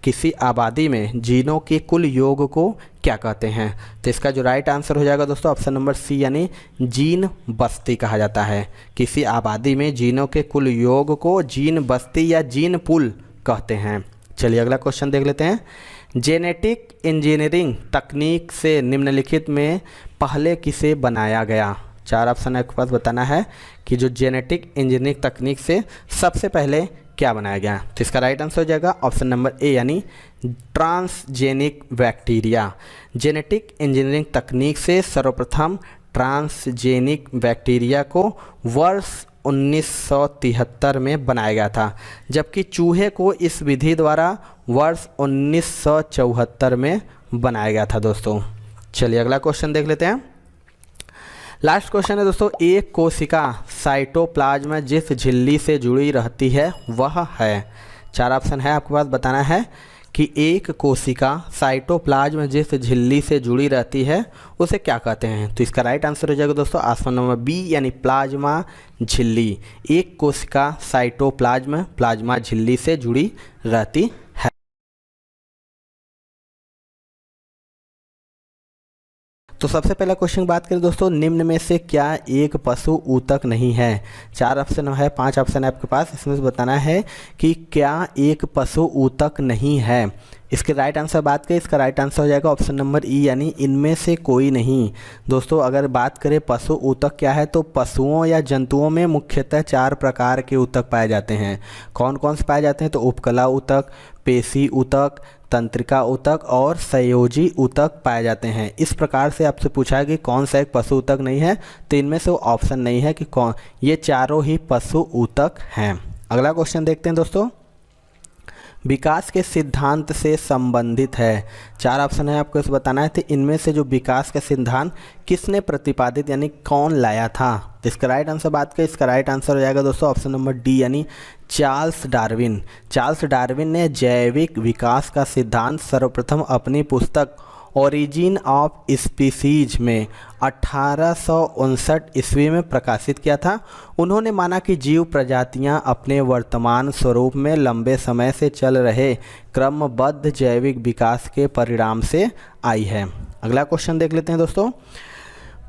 किसी आबादी में जीनों के कुल योग को क्या कहते हैं। तो इसका जो राइट आंसर हो जाएगा दोस्तों ऑप्शन नंबर सी, यानी जीन बस्ती कहा जाता है। किसी आबादी में जीनों के कुल योग को जीन बस्ती या जीन पूल कहते हैं। चलिए अगला क्वेश्चन देख लेते हैं। जेनेटिक इंजीनियरिंग तकनीक से निम्नलिखित में पहले किसे बनाया गया? 4 ऑप्शन आपके पास, बताना है कि जो जेनेटिक इंजीनियरिंग तकनीक से सबसे पहले क्या बनाया गया। तो इसका राइट आंसर हो जाएगा ऑप्शन नंबर ए, यानी ट्रांसजेनिक बैक्टीरिया। जेनेटिक इंजीनियरिंग तकनीक से सर्वप्रथम ट्रांसजेनिक बैक्टीरिया को वर्ष 1973 में बनाया गया था, जबकि चूहे को इस विधि द्वारा वर्ष 1974 में बनाया गया था दोस्तों। चलिए अगला क्वेश्चन देख लेते हैं। लास्ट क्वेश्चन है दोस्तों। एक कोशिका साइटोप्लाज्म जिस झिल्ली से जुड़ी रहती है वह है। 4 ऑप्शन है आपके पास, बताना है कि एक कोशिका साइटोप्लाज्म जिस झिल्ली से जुड़ी रहती है उसे क्या कहते हैं? तो इसका राइट आंसर हो जाएगा दोस्तों ऑप्शन नंबर बी यानी प्लाज्मा झिल्ली। एक कोशिका साइटोप्लाज्म प्लाज्मा झिल्ली से जुड़ी रहती है। तो सबसे पहला क्वेश्चन बात करें दोस्तों, निम्न में से क्या एक पशु ऊतक नहीं है? 4 ऑप्शन है, 5 ऑप्शन है आपके पास, इसमें से बताना है कि क्या एक पशु ऊतक नहीं है। इसके राइट आंसर बात करें, इसका राइट आंसर हो जाएगा ऑप्शन नंबर ई यानी इनमें से कोई नहीं। दोस्तों अगर बात करें पशु ऊतक क्या है, तो पशुओं या जंतुओं में मुख्यतः 4 प्रकार के ऊतक पाए जाते हैं। कौन कौन से पाए जाते हैं? तो उपकला ऊतक, पेशी ऊतक, तंत्रिका ऊतक और संयोजी ऊतक पाए जाते हैं। इस प्रकार से आपसे पूछा है कि कौन सा एक पशु ऊतक नहीं है, तो इनमें से वो ऑप्शन नहीं है कि कौन, ये चारों ही पशु ऊतक हैं। अगला क्वेश्चन देखते हैं दोस्तों, विकास के सिद्धांत से संबंधित है। 4 ऑप्शन है, आपको इसे बताना है। तो इनमें से जो विकास का सिद्धांत किसने प्रतिपादित यानी कौन लाया था? तो इसका राइट आंसर बात करें, इसका राइट आंसर हो जाएगा दोस्तों ऑप्शन नंबर डी यानी चार्ल्स डार्विन। चार्ल्स डार्विन ने जैविक विकास का सिद्धांत सर्वप्रथम अपनी पुस्तक ओरिजिन ऑफ स्पीसीज में 1859 ईस्वी में प्रकाशित किया था। उन्होंने माना कि जीव प्रजातियां अपने वर्तमान स्वरूप में लंबे समय से चल रहे क्रमबद्ध जैविक विकास के परिणाम से आई है। अगला क्वेश्चन देख लेते हैं दोस्तों,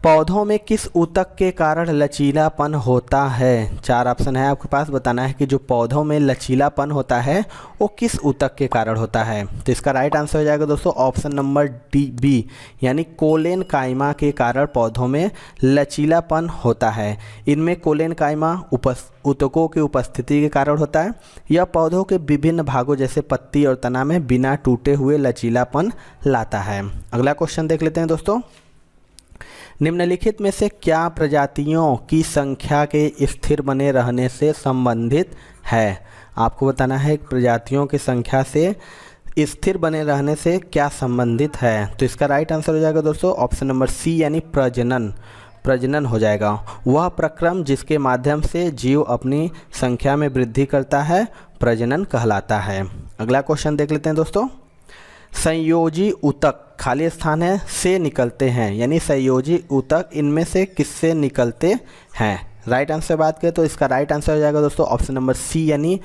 पौधों में किस ऊतक के कारण लचीलापन होता है? 4 ऑप्शन है आपके पास, बताना है कि जो पौधों में लचीलापन होता है वो किस ऊतक के कारण होता है। तो इसका राइट आंसर हो जाएगा दोस्तों ऑप्शन नंबर डी बी यानी कोलेन काइमा के कारण पौधों में लचीलापन होता है। इनमें कोलेन काइमा ऊतकों की उपस्थिति के कारण होता है। यह पौधों के विभिन्न भागों जैसे पत्ती और तना में बिना टूटे हुए लचीलापन लाता है। अगला क्वेश्चन देख लेते हैं दोस्तों, निम्नलिखित में से क्या प्रजातियों की संख्या के स्थिर बने रहने से संबंधित है? आपको बताना है प्रजातियों की संख्या से स्थिर बने रहने से क्या संबंधित है। तो इसका राइट आंसर हो जाएगा दोस्तों ऑप्शन नंबर सी यानी प्रजनन हो जाएगा। वह प्रक्रम जिसके माध्यम से जीव अपनी संख्या में वृद्धि करता है प्रजनन कहलाता है। अगला क्वेश्चन देख लेते हैं दोस्तों, संयोजी ऊतक खाली स्थान है से निकलते हैं यानी संयोजी ऊतक इनमें से किससे निकलते हैं? राइट आंसर बात करें तो इसका राइट आंसर हो जाएगा दोस्तों ऑप्शन नंबर सी यानी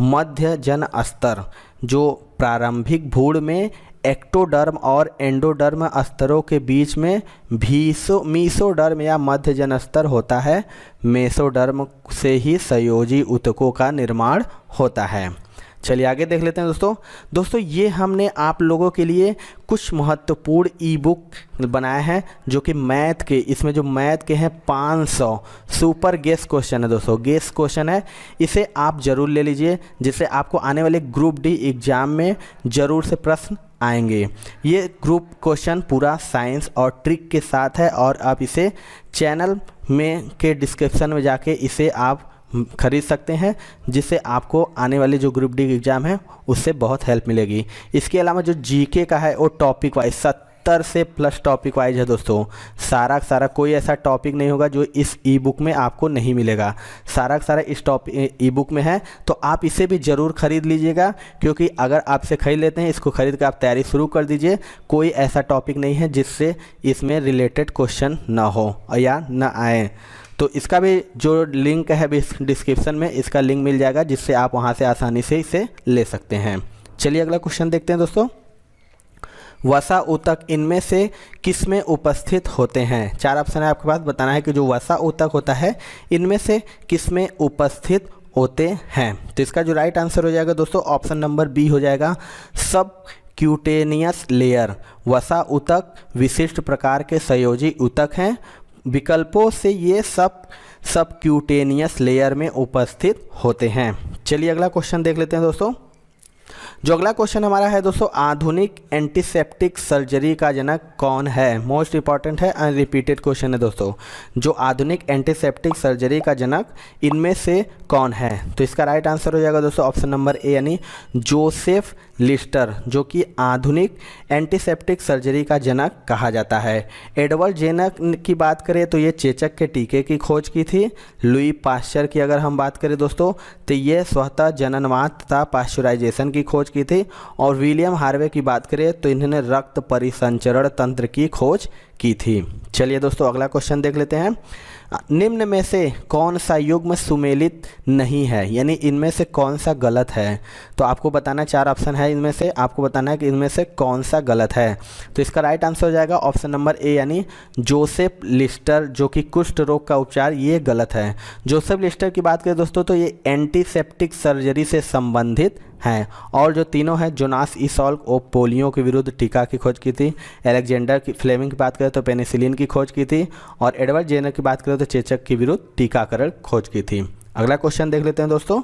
मध्य जन स्तर। जो प्रारंभिक भ्रूण में एक्टोडर्म और एंडोडर्म स्तरों के बीच में मीसोडर्म या मध्य जन स्तर होता है, मेसोडर्म से ही संयोजी ऊतकों का निर्माण होता है। चलिए आगे देख लेते हैं दोस्तों ये हमने आप लोगों के लिए कुछ महत्वपूर्ण ई बुक बनाए हैं जो कि मैथ के, इसमें जो मैथ के हैं 500 सुपर गेस क्वेश्चन है दोस्तों, गेस क्वेश्चन है। इसे आप ज़रूर ले लीजिए जिससे आपको आने वाले ग्रुप डी एग्ज़ाम में ज़रूर से प्रश्न आएंगे। ये ग्रुप क्वेश्चन पूरा साइंस और ट्रिक के साथ है और आप इसे चैनल में के डिस्क्रिप्शन में जाके इसे आप खरीद सकते हैं, जिससे आपको आने वाले जो ग्रुप डी एग्ज़ाम है उससे बहुत हेल्प मिलेगी। इसके अलावा जो जीके का है वो टॉपिक वाइज 70 से प्लस टॉपिक वाइज है दोस्तों। सारा कोई ऐसा टॉपिक नहीं होगा जो इस ई बुक में आपको नहीं मिलेगा, सारा इस टॉपिक ई बुक में है। तो आप इसे भी ज़रूर ख़रीद लीजिएगा, क्योंकि अगर आपसे खरीद लेते हैं इसको खरीद कर आप तैयारी शुरू कर दीजिए। कोई ऐसा टॉपिक नहीं है जिससे इसमें रिलेटेड क्वेश्चन ना हो या ना आए। तो इसका भी जो लिंक है डिस्क्रिप्शन में, इसका लिंक मिल जाएगा जिससे आप वहां से आसानी से इसे ले सकते हैं। चलिए अगला क्वेश्चन देखते हैं दोस्तों, वसा ऊतक इनमें से किस में उपस्थित होते हैं? 4 ऑप्शन है आपके पास, बताना है कि जो वसा ऊतक होता है इनमें से किस में उपस्थित होते हैं। तो इसका जो राइट आंसर हो जाएगा दोस्तों ऑप्शन नंबर बी हो जाएगा सब क्यूटेनियस लेयर। वसा ऊतक विशिष्ट प्रकार के संयोजी ऊतक हैं, विकल्पों से ये सब क्यूटेनियस लेयर में उपस्थित होते हैं। चलिए अगला क्वेश्चन देख लेते हैं दोस्तों, जो अगला क्वेश्चन हमारा है दोस्तों, आधुनिक एंटीसेप्टिक सर्जरी का जनक कौन है? मोस्ट इंपॉर्टेंट है, अनरिपीटेड क्वेश्चन है दोस्तों। जो आधुनिक एंटीसेप्टिक सर्जरी का जनक इनमें से कौन है? तो इसका राइट आंसर हो जाएगा दोस्तों ऑप्शन नंबर ए यानी जोसेफ लिस्टर जो कि आधुनिक एंटीसेप्टिक सर्जरी का जनक कहा जाता है। एडवर्ड जेनर की बात करें तो ये चेचक के टीके की खोज की थी। लुई पाश्चर की अगर हम बात करें दोस्तों तो ये स्वतः जननवाद तथा पाश्चराइजेशन की खोज की थी। और विलियम हार्वे की बात करें तो इन्होंने रक्त परिसंचरण तंत्र की खोज की थी। चलिए दोस्तों अगला क्वेश्चन देख लेते हैं। निम्न में से कौन सा युग्म सुमेलित नहीं है, यानी इनमें से कौन सा गलत है। तो आपको बताना, 4 ऑप्शन है इनमें से, आपको बताना है कि इनमें से कौन सा गलत है। तो इसका राइट आंसर हो जाएगा ऑप्शन नंबर ए, यानी जोसेफ लिस्टर जो कि कुष्ठ रोग का उपचार, ये गलत है। जोसेफ लिस्टर की बात करें दोस्तों तो ये एंटीसेप्टिक सर्जरी से संबंधित हैं। और जो तीनों हैं, जोनास ई सॉल्क वो पोलियो के विरुद्ध टीका की खोज की थी। अलेक्जेंडर की फ्लेमिंग की बात करें तो पेनिसिलिन की खोज की थी। और एडवर्ड जेनर की बात करें तो चेचक के विरुद्ध टीकाकरण खोज की थी। अगला क्वेश्चन देख लेते हैं दोस्तों।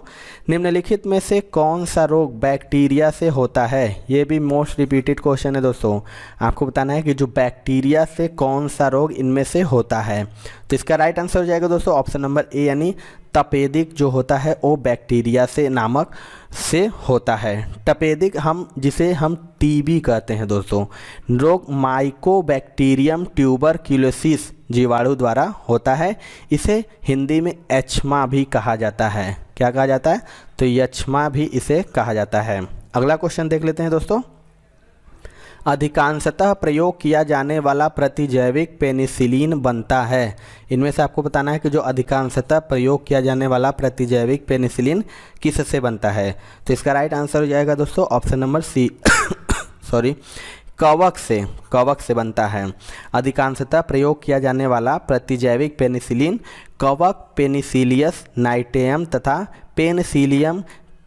निम्नलिखित में से कौन सा रोग बैक्टीरिया से होता है। ये भी मोस्ट रिपीटेड क्वेश्चन है दोस्तों। आपको बताना है कि जो बैक्टीरिया से कौन सा रोग इनमें से होता है। तो इसका राइट आंसर हो जाएगा दोस्तों ऑप्शन नंबर ए, यानी तपेदिक जो होता है वो बैक्टीरिया से नामक से होता है। तपेदिक जिसे हम टीबी कहते हैं दोस्तों। रोग माइकोबैक्टीरियम ट्यूबरक्यूलोसिस जीवाणु द्वारा होता है। इसे हिंदी में एचमा भी कहा जाता है। क्या कहा जाता है? तो यचमा भी इसे कहा जाता है। अगला क्वेश्चन देख लेते हैं दोस्तों। अधिकांशतः प्रयोग किया जाने वाला प्रतिजैविक पेनिसिलिन बनता है। इनमें से आपको बताना है कि जो अधिकांशतः प्रयोग किया जाने वाला प्रतिजैविक पेनिसिलिन किससे बनता है। तो इसका राइट आंसर हो जाएगा दोस्तों ऑप्शन नंबर सी सॉरी कवक से बनता है। अधिकांशतः प्रयोग किया जाने वाला प्रतिजैविक पेनिसिलिन कवक पेनिसिलियस नाइटेम तथा पेनिसिलियम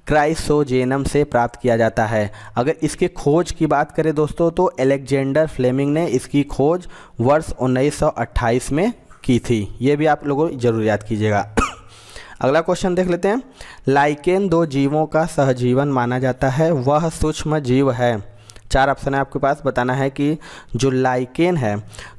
क्राइसोजेनम से प्राप्त किया जाता है। अगर इसके खोज की बात करें दोस्तों तो अलेक्जेंडर फ्लेमिंग ने इसकी खोज वर्ष 1928 में की थी। ये भी आप लोगों जरूर याद कीजिएगा। अगला क्वेश्चन देख लेते हैं। लाइकेन 2 जीवों का सहजीवन माना जाता है, वह सूक्ष्म जीव है। 4 ऑप्शन है आपके पास। बताना है कि जो लाइकेन है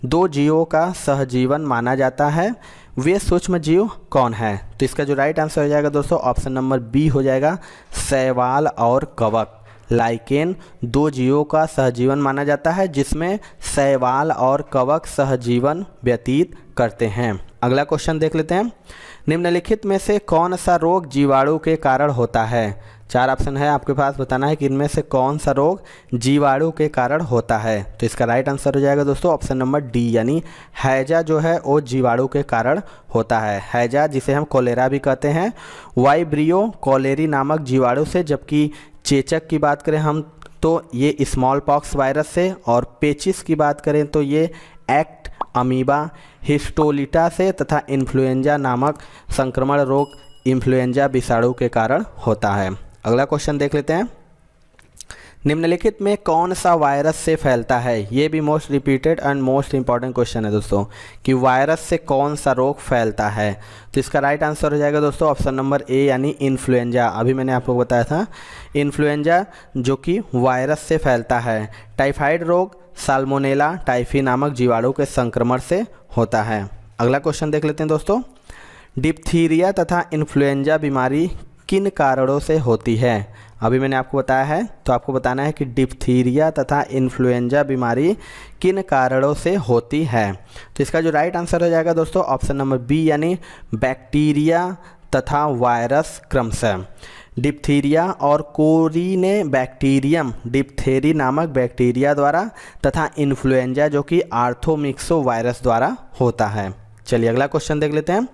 2 जीवों का सहजीवन माना जाता है, वे सूक्ष्म जीव कौन है। तो इसका जो राइट आंसर हो जाएगा दोस्तों ऑप्शन नंबर बी हो जाएगा, शैवाल और कवक। लाइकेन 2 जीवों का सहजीवन माना जाता है जिसमें शैवाल और कवक सहजीवन व्यतीत करते हैं। अगला क्वेश्चन देख लेते हैं। निम्नलिखित में से कौन सा रोग जीवाणु के कारण होता है। 4 ऑप्शन है आपके पास। बताना है कि इनमें से कौन सा रोग जीवाणु के कारण होता है। तो इसका राइट आंसर हो जाएगा दोस्तों ऑप्शन नंबर डी, यानी हैजा जो है वो जीवाणु के कारण होता है। हैजा जिसे हम कोलेरा भी कहते हैं, वाइब्रियो कोलेरी नामक जीवाणु से, जबकि चेचक की बात करें हम तो ये स्मॉल पॉक्स वायरस से, और पेचिस की बात करें तो ये एक्ट अमीबा हिस्टोलिटा से, तथा इन्फ्लुएंजा नामक संक्रमण रोग इन्फ्लुएंजा विषाणु के कारण होता है। अगला क्वेश्चन देख लेते हैं। निम्नलिखित में कौन सा वायरस से फैलता है। ये भी most repeated and most important question है दोस्तों कि वायरस से कौन सा रोग फैलता है। तो इसका राइट आंसर हो जाएगा दोस्तों ऑप्शन नंबर ए, यानी इन्फ्लुएंजा। अभी मैंने आपको बताया था इन्फ्लुएंजा जो कि वायरस से फैलता है। टाइफाइड रोग साल्मोनेला टाइफी नामक जीवाणु के संक्रमण से होता है। अगला क्वेश्चन देख लेते हैं दोस्तों। डिप्थीरिया तथा इन्फ्लुएंजा बीमारी किन कारणों से होती है। अभी मैंने आपको बताया है, तो आपको बताना है कि डिप्थीरिया तथा इन्फ्लुएंजा बीमारी किन कारणों से होती है। तो इसका जो राइट आंसर हो जाएगा दोस्तों ऑप्शन नंबर बी, यानी बैक्टीरिया तथा वायरस क्रमशः। डिप्थीरिया और कोरिने बैक्टीरियम डिप्थेरी नामक बैक्टीरिया द्वारा तथा इन्फ्लुएंजा जो कि आर्थोमिक्सो वायरस द्वारा होता है। चलिए अगला क्वेश्चन देख लेते हैं।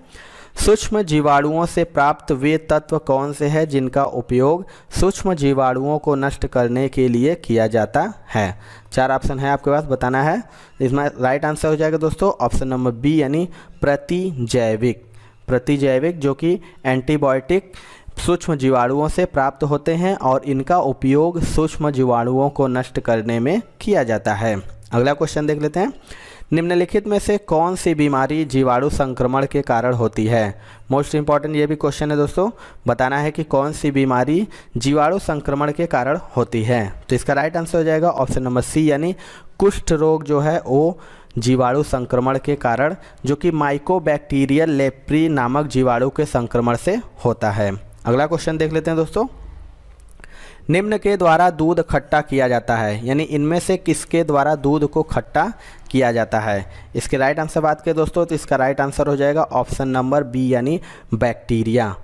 सूक्ष्म जीवाणुओं से प्राप्त वे तत्व कौन से हैं जिनका उपयोग सूक्ष्म जीवाणुओं को नष्ट करने के लिए किया जाता है। 4 ऑप्शन है आपके पास। बताना है, इसमें राइट आंसर हो जाएगा दोस्तों ऑप्शन नंबर बी, यानी प्रतिजैविक जो कि एंटीबायोटिक सूक्ष्म जीवाणुओं से प्राप्त होते हैं और इनका उपयोग सूक्ष्म जीवाणुओं को नष्ट करने में किया जाता है। अगला क्वेश्चन देख लेते हैं। निम्नलिखित में से कौन सी बीमारी जीवाणु संक्रमण के कारण होती है। मोस्ट इंपॉर्टेंट ये भी क्वेश्चन है दोस्तों। बताना है कि कौन सी बीमारी जीवाणु संक्रमण के कारण होती है। तो इसका राइट आंसर हो जाएगा ऑप्शन नंबर सी, यानी कुष्ठ रोग जो है वो जीवाणु संक्रमण के कारण जो कि माइकोबैक्टीरियल लेप्री नामक जीवाणु के संक्रमण से होता है। अगला क्वेश्चन देख लेते हैं दोस्तों। निम्न के द्वारा दूध खट्टा किया जाता है, यानी इनमें से किसके द्वारा दूध को खट्टा किया जाता है। इसके राइट आंसर बात करें दोस्तों तो इसका राइट आंसर हो जाएगा ऑप्शन नंबर बी यानी बैक्टीरिया।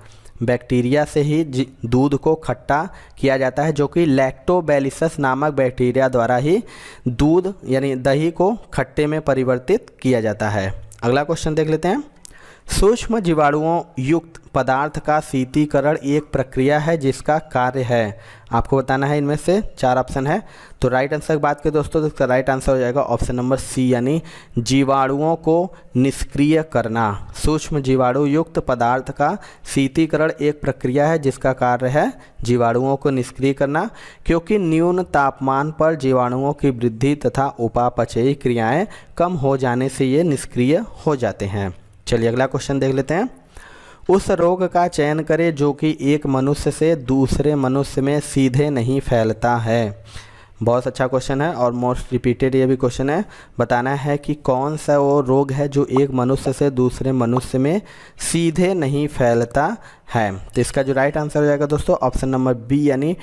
बैक्टीरिया से ही दूध को खट्टा किया जाता है, जो कि लैक्टोबैसिलस नामक बैक्टीरिया द्वारा ही दूध यानी दही को खट्टे में परिवर्तित किया जाता है। अगला क्वेश्चन देख लेते हैं। सूक्ष्म जीवाणुओं युक्त पदार्थ का शीतीकरण एक प्रक्रिया है जिसका कार्य है, आपको बताना है। इनमें से 4 ऑप्शन है, तो राइट आंसर की बात करें दोस्तों तो इसका राइट आंसर हो जाएगा ऑप्शन नंबर सी यानी जीवाणुओं को निष्क्रिय करना। सूक्ष्म जीवाणु युक्त पदार्थ का शीतीकरण एक प्रक्रिया है जिसका कार्य है जीवाणुओं को निष्क्रिय करना, क्योंकि न्यून तापमान पर जीवाणुओं की वृद्धि तथा उपापचयी क्रियाएँ कम हो जाने से ये निष्क्रिय हो जाते हैं। चलिए अगला क्वेश्चन देख लेते हैं। उस रोग का चयन करें जो कि एक मनुष्य से दूसरे मनुष्य में सीधे नहीं फैलता है। बहुत अच्छा क्वेश्चन है और मोस्ट रिपीटेड ये भी क्वेश्चन है। बताना है कि कौन सा वो रोग है जो एक मनुष्य से दूसरे मनुष्य में सीधे नहीं फैलता है। तो इसका जो राइट आंसर हो जाएगा दोस्तों ऑप्शन नंबर बी यानी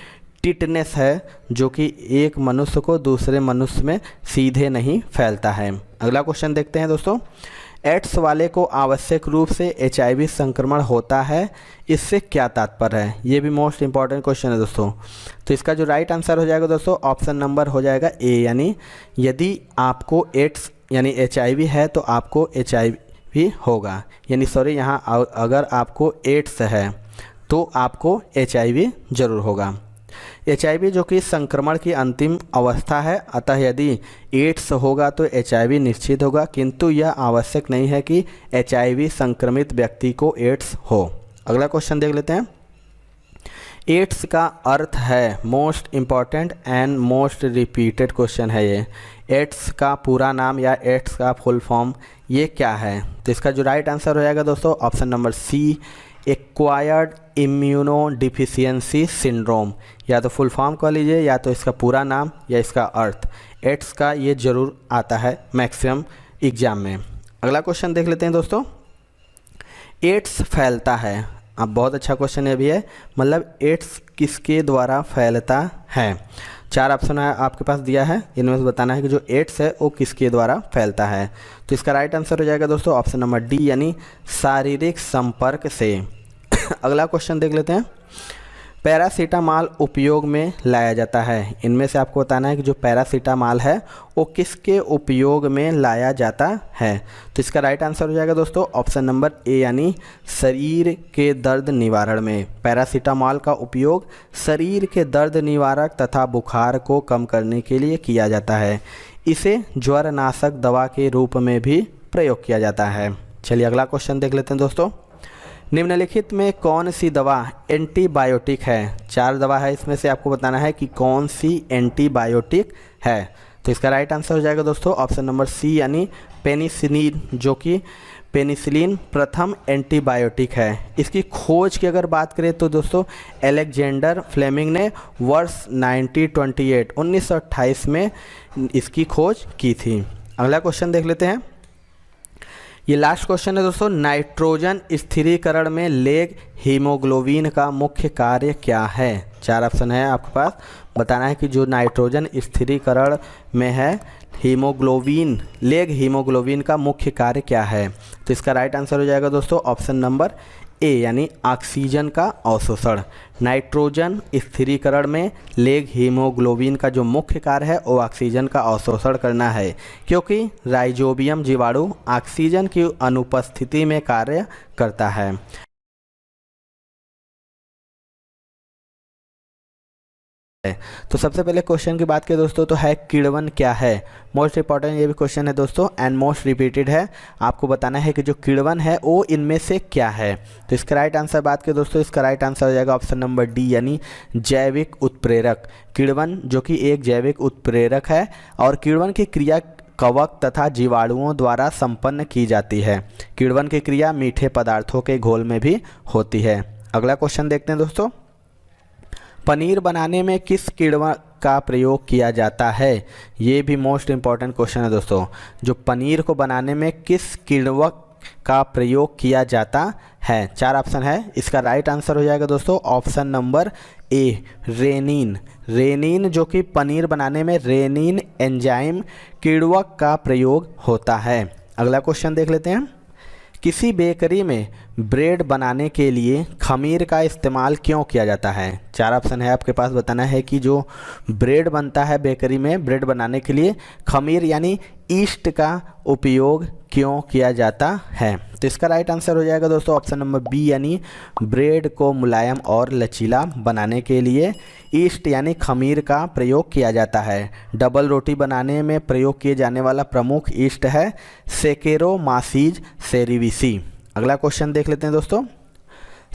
टिटनेस है, जो कि एक मनुष्य को दूसरे मनुष्य में सीधे नहीं फैलता है। अगला क्वेश्चन देखते हैं दोस्तों। एड्स वाले को आवश्यक रूप से HIV संक्रमण होता है, इससे क्या तात्पर्य है। ये भी मोस्ट इंपॉर्टेंट क्वेश्चन है दोस्तों। तो इसका जो राइट आंसर हो जाएगा दोस्तों ऑप्शन नंबर हो जाएगा ए यानी यदि आपको एड्स यानी HIV है तो आपको HIV होगा, यानी सॉरी यहाँ अगर आपको एड्स है तो आपको HIV जरूर होगा। HIV जो कि संक्रमण की अंतिम अवस्था है, अतः यदि एड्स होगा तो HIV निश्चित होगा, किंतु यह आवश्यक नहीं है कि HIV संक्रमित व्यक्ति को एड्स हो। अगला क्वेश्चन देख लेते हैं। एड्स का अर्थ है most important and most repeated question है ये। एड्स का पूरा नाम या एड्स का फुल फॉर्म ये क्या है। तो इसका जो राइट आंसर हो जाएगा दोस्तों option number C acquired immuno deficiency syndrome. या तो फुल फॉर्म कह लीजिए या तो इसका पूरा नाम या इसका अर्थ। एड्स का ये जरूर आता है मैक्सिमम एग्जाम में। अगला क्वेश्चन देख लेते हैं दोस्तों। एड्स फैलता है, अब बहुत अच्छा क्वेश्चन ये भी है, मतलब एड्स किसके द्वारा फैलता है। 4 ऑप्शन आपके पास दिया है, इनमें से बताना है कि जो एड्स है वो किसके द्वारा फैलता है। तो इसका राइट आंसर हो जाएगा दोस्तों ऑप्शन नंबर डी यानी शारीरिक संपर्क से। अगला क्वेश्चन देख लेते हैं। पैरासीटामॉल उपयोग में लाया जाता है, इनमें से आपको बताना है कि जो पैरासीटामॉल है वो किसके उपयोग में लाया जाता है। तो इसका राइट आंसर हो जाएगा दोस्तों ऑप्शन नंबर ए यानी शरीर के दर्द निवारण में। पैरासीटामॉल का उपयोग शरीर के दर्द निवारक तथा बुखार को कम करने के लिए किया जाता है। इसे ज्वरनाशक दवा के रूप में भी प्रयोग किया जाता है। चलिए अगला क्वेश्चन देख लेते हैं दोस्तों। निम्नलिखित में कौन सी दवा एंटीबायोटिक है। 4 दवा है, इसमें से आपको बताना है कि कौन सी एंटीबायोटिक है। तो इसका राइट आंसर हो जाएगा दोस्तों ऑप्शन नंबर सी यानी पेनिसिलिन, जो कि पेनिसिलिन प्रथम एंटीबायोटिक है। इसकी खोज की अगर बात करें तो दोस्तों अलेक्जेंडर फ्लेमिंग ने वर्ष 1928 में इसकी खोज की थी। अगला क्वेश्चन देख लेते हैं। ये लास्ट क्वेश्चन है दोस्तों। नाइट्रोजन स्थिरीकरण में लेग हीमोग्लोबिन का मुख्य कार्य क्या है। 4 ऑप्शन है आपके पास, बताना है कि जो नाइट्रोजन स्थिरीकरण में है हीमोग्लोबिन लेग हीमोग्लोबिन का मुख्य कार्य क्या है। तो इसका राइट आंसर हो जाएगा दोस्तों ऑप्शन नंबर ए यानी ऑक्सीजन का अवशोषण। नाइट्रोजन स्थिरीकरण में लेग हीमोग्लोबिन का जो मुख्य कार्य है वो ऑक्सीजन का अवशोषण करना है, क्योंकि राइजोबियम जीवाणु ऑक्सीजन की अनुपस्थिति में कार्य करता है। तो सबसे पहले क्वेश्चन की बात करें दोस्तों तो है किण्वन क्या है। मोस्ट इंपॉर्टेंट ये भी क्वेश्चन है दोस्तों एंड मोस्ट रिपीटेड है। आपको बताना है कि जो किण्वन है वो इनमें से क्या है। तो इसका राइट आंसर बात करें दोस्तों, इसका राइट आंसर हो जाएगा ऑप्शन नंबर डी यानी जैविक उत्प्रेरक। किण्वन जो कि एक जैविक उत्प्रेरक है और किण्वन की क्रिया कवक तथा जीवाणुओं द्वारा संपन्न की जाती है। किण्वन की क्रिया मीठे पदार्थों के घोल में भी होती है। अगला क्वेश्चन देखते हैं दोस्तों। पनीर बनाने में किस किण्वन का प्रयोग किया जाता है। ये भी मोस्ट इम्पॉर्टेंट क्वेश्चन है दोस्तों। जो पनीर को बनाने में किस किण्वक का प्रयोग किया जाता है। 4 ऑप्शन है, इसका राइट आंसर हो जाएगा दोस्तों option number A rennin. Rennin जो कि पनीर बनाने में रेनिन एंजाइम किण्वक का प्रयोग होता है। अगला क्वेश्चन देख लेते हैं, किसी बेकरी में ब्रेड बनाने के लिए खमीर का इस्तेमाल क्यों किया जाता है। 4 ऑप्शन है आपके पास, बताना है कि जो ब्रेड बनता है बेकरी में ब्रेड बनाने के लिए खमीर यानी ईस्ट का उपयोग क्यों किया जाता है। तो इसका राइट आंसर हो जाएगा दोस्तों ऑप्शन नंबर बी यानी ब्रेड को मुलायम और लचीला बनाने के लिए ईस्ट यानी खमीर का प्रयोग किया जाता है। डबल रोटी बनाने में प्रयोग किए जाने वाला प्रमुख ईस्ट है सेकेरोमाइसीज सेरेविसी। अगला क्वेश्चन देख लेते हैं दोस्तों,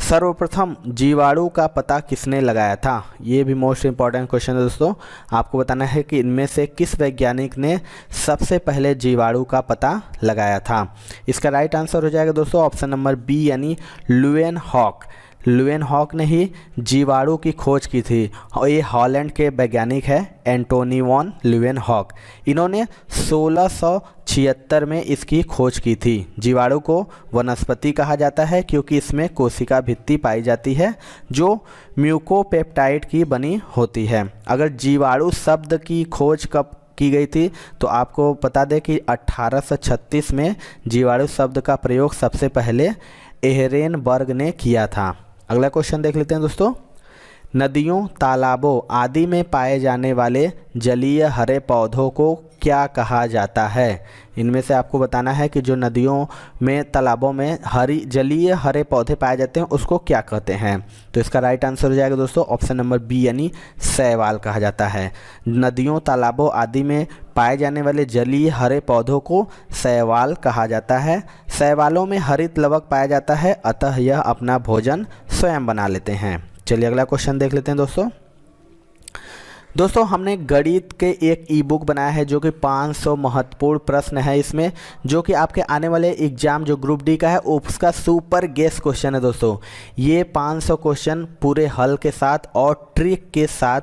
सर्वप्रथम जीवाणु का पता किसने लगाया था। ये भी मोस्ट इंपॉर्टेंट क्वेश्चन है दोस्तों, आपको बताना है कि इनमें से किस वैज्ञानिक ने सबसे पहले जीवाणु का पता लगाया था। इसका राइट आंसर हो जाएगा दोस्तों ऑप्शन नंबर बी यानी लुएनहॉक। लुएनहॉक ने ही जीवाणु की खोज की थी और ये हॉलैंड के वैज्ञानिक है एंटोनी वॉन लुएनहॉक। इन्होंने 1676 में इसकी खोज की थी। जीवाणु को वनस्पति कहा जाता है क्योंकि इसमें कोशिका भित्ति पाई जाती है जो म्यूकोपेप्टाइड की बनी होती है। अगर जीवाणु शब्द की खोज कब की गई थी तो आपको बता दें कि 1836 में जीवाणु शब्द का प्रयोग सबसे पहले एहरेनबर्ग ने किया था। अगला क्वेश्चन देख लेते हैं दोस्तों, नदियों तालाबों आदि में पाए जाने वाले जलीय हरे पौधों को क्या कहा जाता है। इनमें से आपको बताना है कि जो नदियों में तालाबों में जलीय हरे पौधे पाए जाते हैं उसको क्या कहते हैं। तो इसका राइट आंसर हो जाएगा दोस्तों ऑप्शन नंबर बी यानी शैवाल कहा जाता है। नदियों तालाबों आदि में पाए जाने वाले जलीय हरे पौधों को शैवाल कहा जाता है। शैवालों में हरित लवक पाया जाता है, अतः यह अपना भोजन स्वयं बना लेते हैं। चलिए अगला क्वेश्चन देख लेते हैं दोस्तों हमने गणित के एक ई बुक बनाया है जो कि 500 महत्वपूर्ण प्रश्न है इसमें, जो कि आपके आने वाले एग्जाम जो ग्रुप डी का है उसका सुपर गेस क्वेश्चन है दोस्तों। ये 500 क्वेश्चन पूरे हल के साथ और ट्रिक के साथ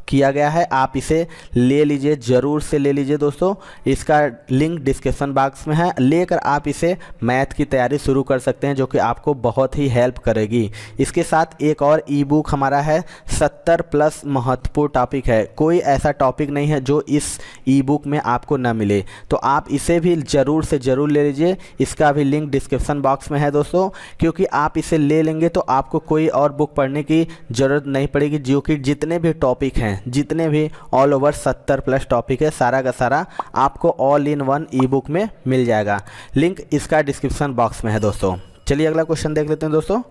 किया गया है। आप इसे ले लीजिए, ज़रूर से ले लीजिए दोस्तों। इसका लिंक डिस्क्रिप्शन बॉक्स में है, लेकर आप इसे मैथ की तैयारी शुरू कर सकते हैं जो कि आपको बहुत ही हेल्प करेगी। इसके साथ एक और ई बुक हमारा है 70+ महत्वपूर्ण टॉपिक है। कोई ऐसा टॉपिक नहीं है जो इस ई बुक में आपको ना मिले, तो आप इसे भी ज़रूर से ज़रूर ले लीजिए। इसका भी लिंक डिस्क्रिप्शन बॉक्स में है दोस्तों, क्योंकि आप इसे ले लेंगे तो आपको कोई और बुक पढ़ने की ज़रूरत नहीं पड़ेगी, जो कि जितने भी टॉपिक हैं, जितने भी ऑल ओवर 70+ टॉपिक है, सारा का सारा आपको all in one E book में मिल जाएगा। लिंक इसका डिस्क्रिप्शन बॉक्स में है दोस्तों। चलिए अगला क्वेश्चन देख लेते हैं दोस्तों,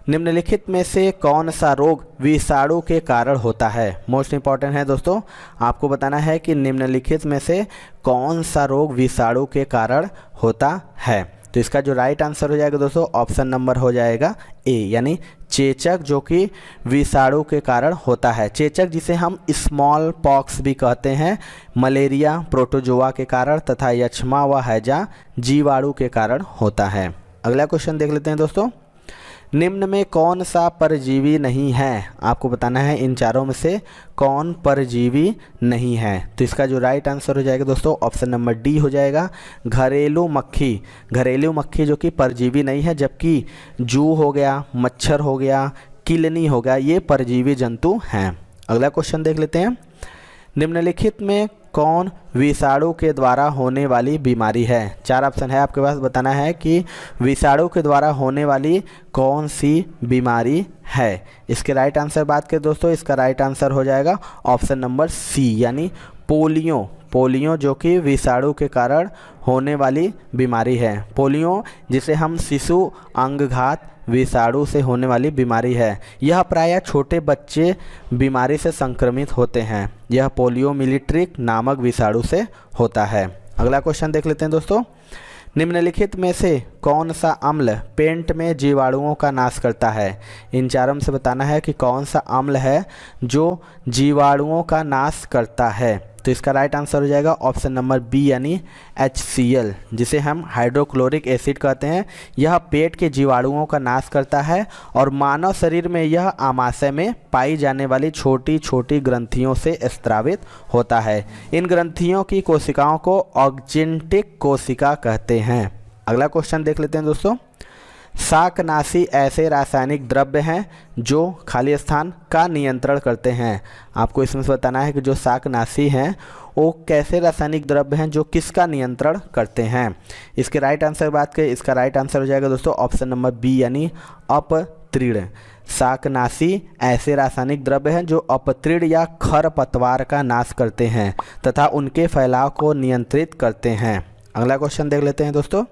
निम्नलिखित में से कौन सा रोग विषाणु के कारण होता है। मोस्ट इंपॉर्टेंट है दोस्तों, आपको बताना है कि निम्नलिखित में से कौन सा रोग विषाणु के कारण होता है। तो इसका जो राइट आंसर हो जाएगा दोस्तों ऑप्शन नंबर हो जाएगा ए यानी चेचक, जो कि विषाणु के कारण होता है। चेचक जिसे हम स्मॉल पॉक्स भी कहते हैं, मलेरिया प्रोटोजोआ के कारण तथा यक्ष्मा व हैजा जीवाणु के कारण होता है। अगला क्वेश्चन देख लेते हैं दोस्तों, निम्न में कौन सा परजीवी नहीं है। आपको बताना है इन चारों में से कौन परजीवी नहीं है। तो इसका जो राइट आंसर हो जाएगा दोस्तों ऑप्शन नंबर डी हो जाएगा घरेलू मक्खी। घरेलू मक्खी जो कि परजीवी नहीं है, जबकि जू हो गया, मच्छर हो गया, किलनी हो गया, ये परजीवी जंतु हैं। अगला क्वेश्चन देख लेते हैं, निम्नलिखित में कौन विषाणु के द्वारा होने वाली बीमारी है। 4 ऑप्शन है आपके पास, बताना है कि विषाणु के द्वारा होने वाली कौन सी बीमारी है। इसके राइट आंसर बात करें दोस्तों, इसका राइट आंसर हो जाएगा ऑप्शन नंबर सी यानी पोलियो। पोलियो जो कि विषाणु के कारण होने वाली बीमारी है। पोलियो जिसे हम शिशु अंगघात विषाणु से होने वाली बीमारी है। यह प्रायः छोटे बच्चे बीमारी से संक्रमित होते हैं। यह पोलियोमिलिट्रिक नामक विषाणु से होता है। अगला क्वेश्चन देख लेते हैं दोस्तों, निम्नलिखित में से कौन सा अम्ल पेट में जीवाणुओं का नाश करता है। इन चारों में से बताना है कि कौन सा अम्ल है जो जीवाणुओं का नाश करता है। तो इसका राइट आंसर हो जाएगा ऑप्शन नंबर बी यानी HCl, जिसे हम हाइड्रोक्लोरिक एसिड कहते हैं। यह पेट के जीवाणुओं का नाश करता है और मानव शरीर में यह आमाशय में पाई जाने वाली छोटी छोटी ग्रंथियों से स्रावित होता है। इन ग्रंथियों की कोशिकाओं को ऑक्जेंटिक कोशिका कहते हैं। अगला क्वेश्चन देख लेते हैं दोस्तों। शाकनाशी ऐसे रासायनिक द्रव्य हैं जो खाली स्थान का नियंत्रण करते हैं। आपको इसमें से बताना है कि जो शाकनाशी हैं वो कैसे रासायनिक द्रव्य हैं जो किसका नियंत्रण करते हैं। इसके राइट आंसर बात करें, इसका राइट आंसर हो जाएगा दोस्तों ऑप्शन नंबर बी यानी अपतृण। शाकनाशी ऐसे रासायनिक द्रव्य हैं जो अपतृण या खरपतवार का नाश करते हैं तथा उनके फैलाव को नियंत्रित करते हैं। अगला क्वेश्चन देख लेते हैं दोस्तों।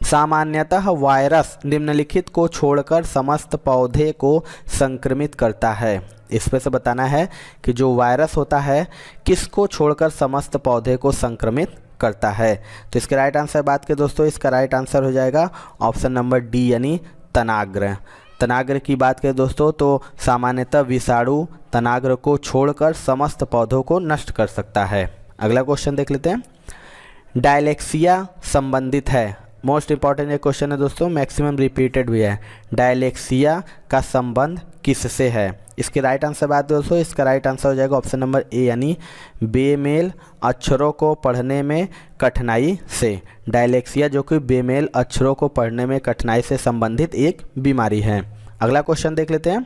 सामान्यतः वायरस निम्नलिखित को छोड़कर समस्त पौधे को संक्रमित करता है। इस पे से बताना है कि जो वायरस होता है किसको छोड़कर समस्त पौधे को संक्रमित करता है। तो इसके राइट आंसर बात करें दोस्तों, इसका राइट आंसर हो जाएगा ऑप्शन नंबर डी यानी तनाग्र। तनाग्र की बात करें दोस्तों तो सामान्यतः विषाणु तनाग्र को छोड़कर समस्त पौधों को नष्ट कर सकता है। अगला क्वेश्चन देख लेते हैं। डायलेक्सिया संबंधित है, मोस्ट इंपॉर्टेंट ये क्वेश्चन है दोस्तों, मैक्सिमम रिपीटेड भी है। डायलेक्सिया का संबंध किससे है? इसके राइट आंसर बात दोस्तों, इसका राइट आंसर हो जाएगा ऑप्शन नंबर ए यानी बेमेल अक्षरों को पढ़ने में कठिनाई से। डायलेक्सिया जो कि बेमेल अक्षरों को पढ़ने में कठिनाई से संबंधित एक बीमारी है। अगला क्वेश्चन देख लेते हैं।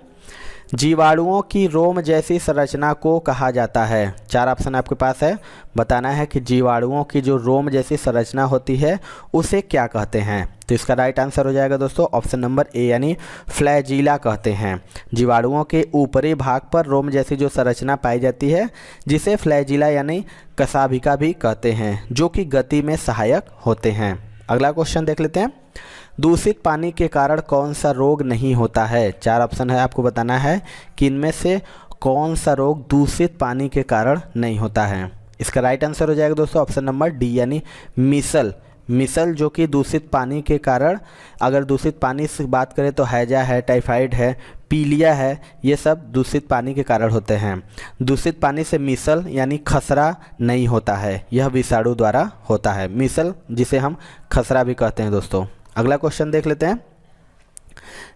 जीवाणुओं की रोम जैसी संरचना को कहा जाता है। 4 ऑप्शन आपके पास है, बताना है कि जीवाणुओं की जो रोम जैसी संरचना होती है उसे क्या कहते हैं। तो इसका राइट आंसर हो जाएगा दोस्तों ऑप्शन नंबर ए यानी फ्लैजिला कहते हैं। जीवाणुओं के ऊपरी भाग पर रोम जैसी जो संरचना पाई जाती है जिसे फ्लैजिला यानी कशाभिका भी कहते हैं, जो कि गति में सहायक होते हैं। अगला क्वेश्चन देख लेते हैं। दूषित पानी के कारण कौन सा रोग नहीं होता है? 4 ऑप्शन है, आपको बताना है कि इनमें से कौन सा रोग दूषित पानी के कारण नहीं होता है। इसका राइट आंसर हो जाएगा दोस्तों ऑप्शन नंबर डी यानी मीसल। मीसल जो कि दूषित पानी के कारण, अगर दूषित पानी से बात करें तो हैजा है, टाइफाइड है, पीलिया है, ये सब दूषित पानी के कारण होते हैं। दूषित पानी से मीसल यानी खसरा नहीं होता है, यह विषाणु द्वारा होता है। मीसल जिसे हम खसरा भी कहते हैं दोस्तों। अगला क्वेश्चन देख लेते हैं।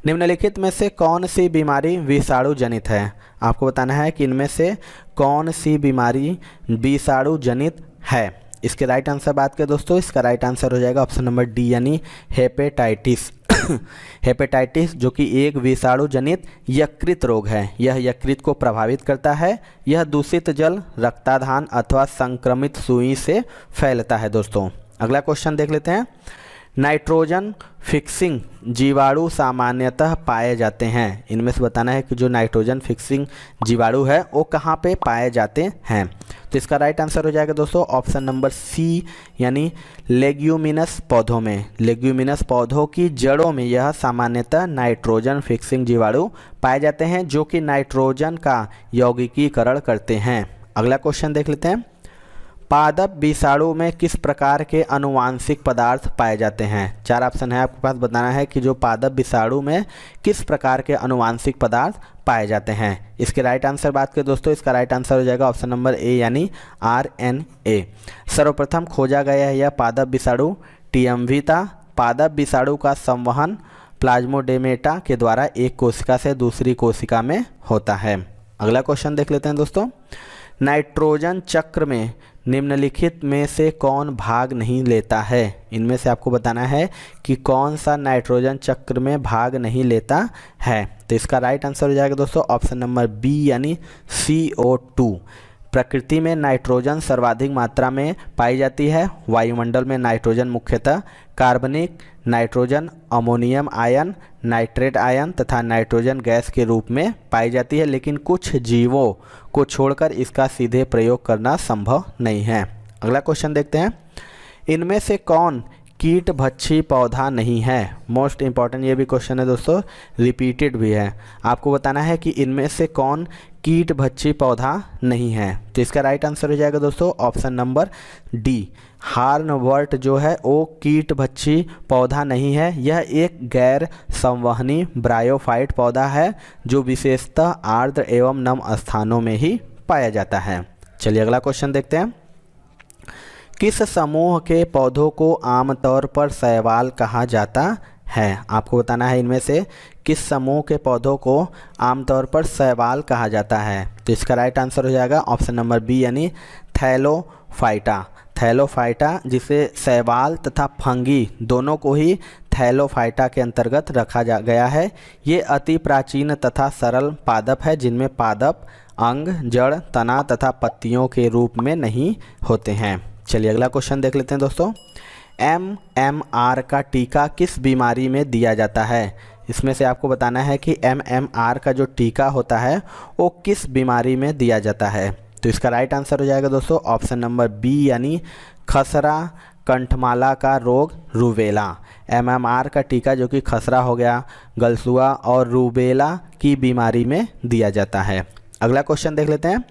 निम्नलिखित में से कौन सी बीमारी विषाणु जनित है? आपको बताना है कि इनमें से कौन सी बीमारी विषाणु जनित है। इसके राइट आंसर बात करें दोस्तों, इसका राइट आंसर हो जाएगा ऑप्शन नंबर डी यानी हेपेटाइटिस। हेपेटाइटिस जो कि एक विषाणु जनित यकृत रोग है, यह यकृत को प्रभावित करता है। यह दूषित जल, रक्ताधान अथवा संक्रमित सुई से फैलता है दोस्तों। अगला क्वेश्चन देख लेते हैं। नाइट्रोजन फिक्सिंग जीवाणु सामान्यतः पाए जाते हैं। इनमें से बताना है कि जो नाइट्रोजन फिक्सिंग जीवाणु है वो कहाँ पे पाए जाते हैं। तो इसका राइट आंसर हो जाएगा दोस्तों ऑप्शन नंबर सी यानी लेग्यूमिनस पौधों में। लेग्यूमिनस पौधों की जड़ों में यह सामान्यतः नाइट्रोजन फिक्सिंग जीवाणु पाए जाते हैं जो कि नाइट्रोजन का यौगिकीकरण करते हैं। अगला क्वेश्चन देख लेते हैं। पादप विषाणु में किस प्रकार के आनुवांशिक पदार्थ पाए जाते हैं? 4 ऑप्शन है, आपके पास बताना है कि जो पादप विषाणु में किस प्रकार के आनुवांशिक पदार्थ पाए जाते हैं। इसके राइट आंसर बात करें दोस्तों, इसका राइट आंसर हो जाएगा ऑप्शन नंबर ए यानी RNA। सर्वप्रथम खोजा गया यह पादप विषाणु TMV था। पादप विषाणु का संवहन प्लाज्मोडेमेटा के द्वारा एक कोशिका से दूसरी कोशिका में होता है। अगला क्वेश्चन देख लेते हैं दोस्तों। नाइट्रोजन चक्र में निम्नलिखित में से कौन भाग नहीं लेता है? इनमें से आपको बताना है कि कौन सा नाइट्रोजन चक्र में भाग नहीं लेता है। तो इसका राइट आंसर हो जाएगा दोस्तों ऑप्शन नंबर बी यानी CO2। प्रकृति में नाइट्रोजन सर्वाधिक मात्रा में पाई जाती है। वायुमंडल में नाइट्रोजन मुख्यतः कार्बनिक nitrogen, ammonium ion, nitrate ion तथा नाइट्रोजन गैस के रूप में पाई जाती है, लेकिन कुछ जीवों को छोड़कर इसका सीधे प्रयोग करना संभव नहीं है। अगला क्वेश्चन देखते हैं। इनमें से कौन कीट भक्षी पौधा नहीं है? मोस्ट इंपॉर्टेंट ये भी क्वेश्चन है दोस्तों, रिपीटेड भी है। आपको बताना है कि इनमें से कौन कीट भक्षी पौधा नहीं है। तो इसका राइट आंसर हो जाएगा दोस्तों ऑप्शन नंबर डी। हार्नवर्ट जो है वो कीट भक्षी पौधा नहीं है, यह एक गैर संवहनी ब्रायोफाइट पौधा है जो विशेषतः आर्द्र एवं नम स्थानों में ही पाया जाता है। चलिए अगला क्वेश्चन देखते हैं। किस समूह के पौधों को आमतौर पर शैवाल कहा जाता है? आपको बताना है इनमें से किस समूह के पौधों को आमतौर पर शैवाल कहा जाता है। तो इसका राइट आंसर हो जाएगा ऑप्शन नंबर बी यानी थैलोफाइटा। थैलोफाइटा, जिसे शैवाल तथा फंगी दोनों को ही थैलोफाइटा के अंतर्गत रखा गया है। ये अति प्राचीन तथा सरल पादप है जिनमें पादप अंग, जड़, तना तथा पत्तियों के रूप में नहीं होते हैं। चलिए अगला क्वेश्चन देख लेते हैं दोस्तों। MMR का टीका किस बीमारी में दिया जाता है? इसमें से आपको बताना है कि MMR का जो टीका होता है वो किस बीमारी में दिया जाता है। तो इसका राइट आंसर हो जाएगा दोस्तों ऑप्शन नंबर बी, यानी खसरा कंठमाला का रोग रूबेला। MMR का टीका जो कि खसरा हो गया, गलसुआ और रूबेला की बीमारी में दिया जाता है। अगला क्वेश्चन देख लेते हैं।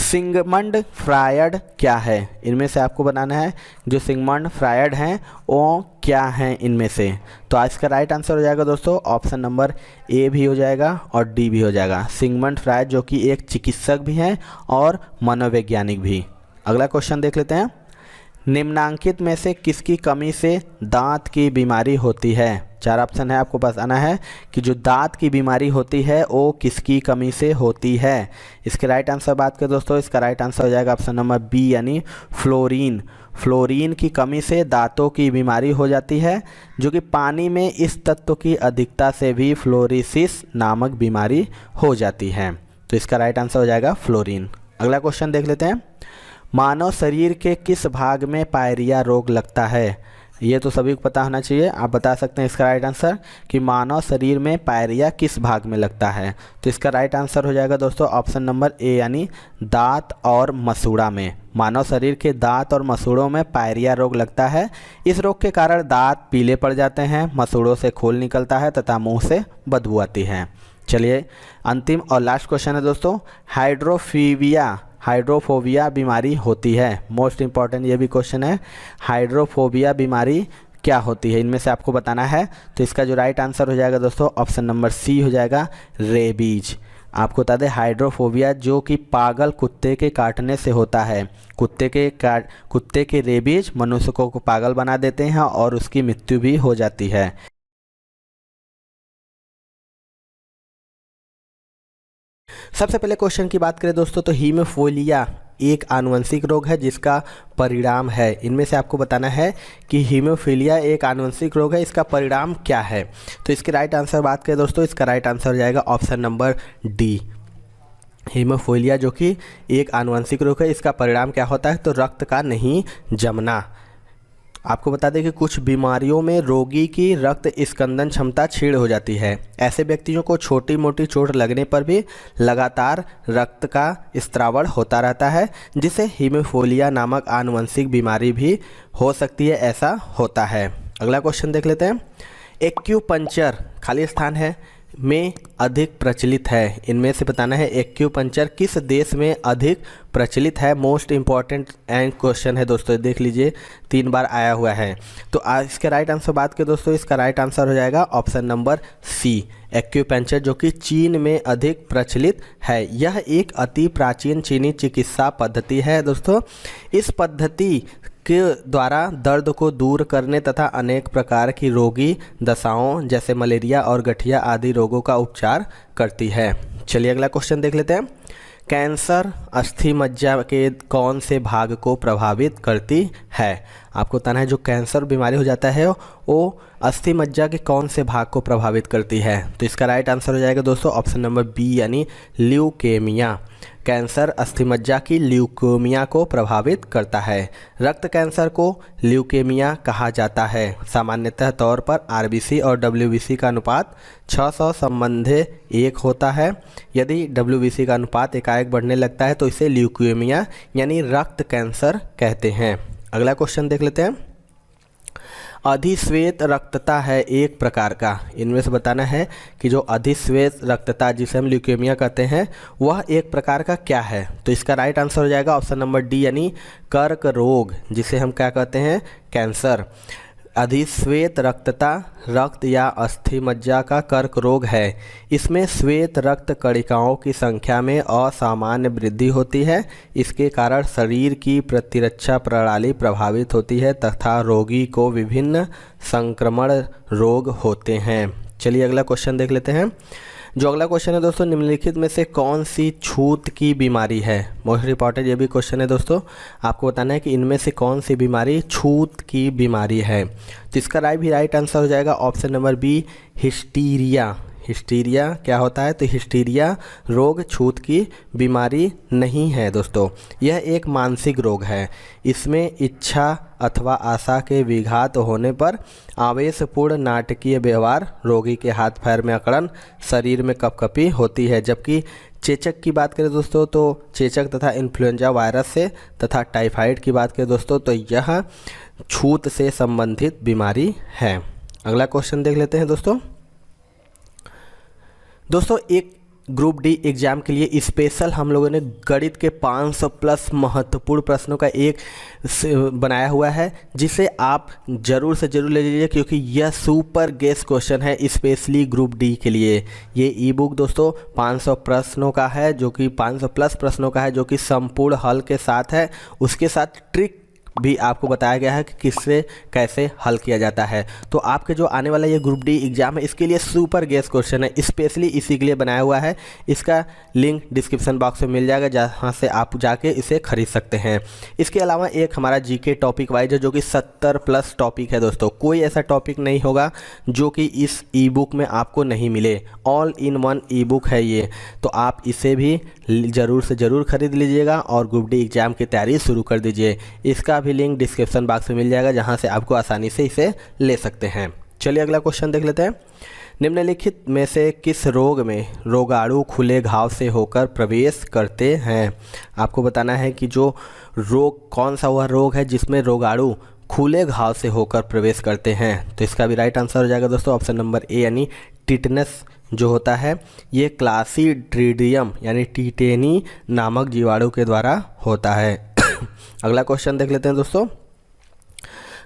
सिगमंड फ्रायड क्या है? इनमें से आपको बताना है जो सिगमंड फ्रायड हैं वो क्या हैं इनमें से। तो आज का राइट आंसर हो जाएगा दोस्तों ऑप्शन नंबर ए भी हो जाएगा और डी भी हो जाएगा। सिगमंड फ्रायड जो कि एक चिकित्सक भी हैं और मनोवैज्ञानिक भी। अगला क्वेश्चन देख लेते हैं। निम्नांकित में से किसकी कमी से दांत की बीमारी होती है? 4 ऑप्शन है, आपको बताना है कि जो दांत की बीमारी होती है वो किसकी कमी से होती है। इसके राइट आंसर बात करें दोस्तों, इसका राइट आंसर हो जाएगा ऑप्शन नंबर बी, यानी फ्लोरीन। फ्लोरीन की कमी से दांतों की बीमारी हो जाती है, जो कि पानी में इस तत्व की अधिकता से भी फ्लोरोसिस नामक बीमारी हो जाती है। तो इसका राइट आंसर हो जाएगा फ्लोरीन। अगला क्वेश्चन देख लेते हैं। मानव शरीर के किस भाग में पायरिया रोग लगता है? ये तो सभी को पता होना चाहिए, आप बता सकते हैं इसका राइट आंसर कि मानव शरीर में पायरिया किस भाग में लगता है। तो इसका राइट आंसर हो जाएगा दोस्तों ऑप्शन नंबर ए, यानी दांत और मसूड़ा में। मानव शरीर के दांत और मसूड़ों में पायरिया रोग लगता है। इस रोग के कारण दांत पीले पड़ जाते हैं, मसूड़ों से खोल निकलता है तथा मुँह से बदबू आती है। चलिए अंतिम और लास्ट क्वेश्चन है दोस्तों। हाइड्रोफोबिया बीमारी होती है। मोस्ट इंपॉर्टेंट ये भी क्वेश्चन है। हाइड्रोफोबिया बीमारी क्या होती है, इनमें से आपको बताना है। तो इसका जो राइट आंसर हो जाएगा दोस्तों ऑप्शन नंबर सी हो जाएगा, रेबीज। आपको बता दें हाइड्रोफोबिया जो कि पागल कुत्ते के काटने से होता है। कुत्ते के रेबीज मनुष्य को पागल बना देते हैं और उसकी मृत्यु भी हो जाती है। सबसे पहले क्वेश्चन की बात करें दोस्तों तो हीमोफिलिया एक आनुवंशिक रोग है जिसका परिणाम है। इनमें से आपको बताना है कि हीमोफिलिया एक आनुवंशिक रोग है, इसका परिणाम क्या है। तो इसके राइट आंसर बात करें दोस्तों, इसका राइट आंसर हो जाएगा ऑप्शन नंबर डी। हीमोफिलिया जो कि एक आनुवंशिक रोग है, इसका परिणाम क्या होता है तो रक्त का नहीं जमना। आपको बता दें कि कुछ बीमारियों में रोगी की रक्त स्कंदन क्षमता क्षीण हो जाती है। ऐसे व्यक्तियों को छोटी मोटी चोट लगने पर भी लगातार रक्त का स्त्रावण होता रहता है, जिसे हीमोफिलिया नामक आनुवंशिक बीमारी भी हो सकती है, ऐसा होता है। अगला क्वेश्चन देख लेते हैं। एक्यूपंक्चर खाली स्थान है में अधिक प्रचलित है। इनमें से बताना है एक्यूपंक्चर किस देश में अधिक प्रचलित है। मोस्ट इंपॉर्टेंट एंड क्वेश्चन है दोस्तों, देख लीजिए 3 बार आया हुआ है। तो आज इसके राइट आंसर बात करें दोस्तों, इसका राइट आंसर हो जाएगा ऑप्शन नंबर सी, एक्यूपंक्चर जो कि चीन में अधिक प्रचलित है। यह एक अति प्राचीन चीनी चिकित्सा पद्धति है दोस्तों। इस पद्धति के द्वारा दर्द को दूर करने तथा अनेक प्रकार की रोगी दशाओं जैसे मलेरिया और गठिया आदि रोगों का उपचार करती है। चलिए अगला क्वेश्चन देख लेते हैं। कैंसर अस्थि मज्जा के कौन से भाग को प्रभावित करती है? आपको बताना है जो कैंसर बीमारी हो जाता है वो अस्थि मज्जा के कौन से भाग को प्रभावित करती है। तो इसका राइट आंसर हो जाएगा दोस्तों ऑप्शन नंबर बी, यानी ल्यूकेमिया। कैंसर अस्थि मज्जा की ल्यूकेमिया को प्रभावित करता है। रक्त कैंसर को ल्यूकेमिया कहा जाता है। सामान्यतः तौर पर आरबीसी और डब्ल्यूबीसी का अनुपात 600 संबंधे 1 होता है। यदि डब्ल्यूबीसी का अनुपात एकाएक बढ़ने लगता है तो इसे ल्यूकेमिया यानी रक्त कैंसर कहते हैं। अगला क्वेश्चन देख लेते हैं। अधिश्वेत रक्तता है एक प्रकार का। इनमें से बताना है कि जो अधिश्वेत रक्तता जिसे हम ल्यूकेमिया कहते हैं वह एक प्रकार का क्या है। तो इसका राइट आंसर हो जाएगा ऑप्शन नंबर डी, यानी कर्क रोग, जिसे हम क्या कहते हैं कैंसर। अधिश्वेत रक्तता रक्त या अस्थि मज्जा का कर्क रोग है। इसमें श्वेत रक्त कणिकाओं की संख्या में असामान्य वृद्धि होती है। इसके कारण शरीर की प्रतिरक्षा प्रणाली प्रभावित होती है तथा रोगी को विभिन्न संक्रमण रोग होते हैं। चलिए अगला क्वेश्चन देख लेते हैं। जो अगला क्वेश्चन है दोस्तों, निम्नलिखित में से कौन सी छूत की बीमारी है। मोस्ट इंपॉर्टेंट ये भी क्वेश्चन है दोस्तों, आपको बताना है कि इनमें से कौन सी बीमारी छूत की बीमारी है। तो इसका राइट आंसर हो जाएगा option number B, hysteria. Hysteria क्या होता है, तो हिस्टीरिया रोग छूत की बीमारी नहीं है दोस्तों, यह एक मानसिक रोग है। इसमें इच्छा अथवा आशा के विघात होने पर आवेशपूर्ण नाटकीय व्यवहार, रोगी के हाथ पैर में अकड़न, शरीर में कपकपी होती है। जबकि चेचक की बात करें दोस्तों, तो चेचक तथा इन्फ्लुएंजा वायरस से तथा टाइफाइड की बात करें दोस्तों, तो यह छूत से संबंधित बीमारी है। अगला क्वेश्चन देख लेते हैं दोस्तों एक ग्रुप डी एग्ज़ाम के लिए स्पेशल हम लोगों ने गणित के 500 प्लस महत्वपूर्ण प्रश्नों का एक बनाया हुआ है, जिसे आप ज़रूर से ज़रूर ले लीजिए, क्योंकि यह सुपर गेस क्वेश्चन है स्पेशली ग्रुप डी के लिए। ये ई बुक दोस्तों 500 प्रश्नों का है, जो कि 500 प्लस प्रश्नों का है, जो कि संपूर्ण हल के साथ है। उसके साथ ट्रिक भी आपको बताया गया है कि किससे कैसे हल किया जाता है। तो आपके जो आने वाला ये ग्रुप डी एग्ज़ाम है, इसके लिए सुपर गेस क्वेश्चन है, स्पेशली इसी के लिए बनाया हुआ है। इसका लिंक डिस्क्रिप्शन बॉक्स में मिल जाएगा, जहाँ से आप जाके इसे खरीद सकते हैं। इसके अलावा एक हमारा जीके टॉपिक वाइज है, जो कि 70 प्लस टॉपिक है दोस्तों। कोई ऐसा टॉपिक नहीं होगा जो कि इस ई बुक में आपको नहीं मिले, all in one E book है ये। तो आप इसे भी ज़रूर से ज़रूर खरीद लीजिएगा और ग्रुप डी एग्ज़ाम की तैयारी शुरू कर दीजिए। इसका भी लिंक डिस्क्रिप्शन बॉक्स में मिल जाएगा, जहां से आपको आसानी से इसे ले सकते हैं। चलिए अगला क्वेश्चन देख लेते हैं। निम्नलिखित में से किस रोग में रोगाणु खुले घाव से होकर प्रवेश करते हैं। आपको बताना है कि जो रोग कौन सा वह रोग है जिसमें रोगाणु खुले घाव से होकर प्रवेश करते हैं। तो इसका भी राइट आंसर हो जाएगा दोस्तों ऑप्शन नंबर ए, यानी टिटनस जो होता है ये क्लास्ट्रीडियम यानी टिटेनी नामक जीवाणु के द्वारा होता है। अगला क्वेश्चन देख लेते हैं दोस्तों।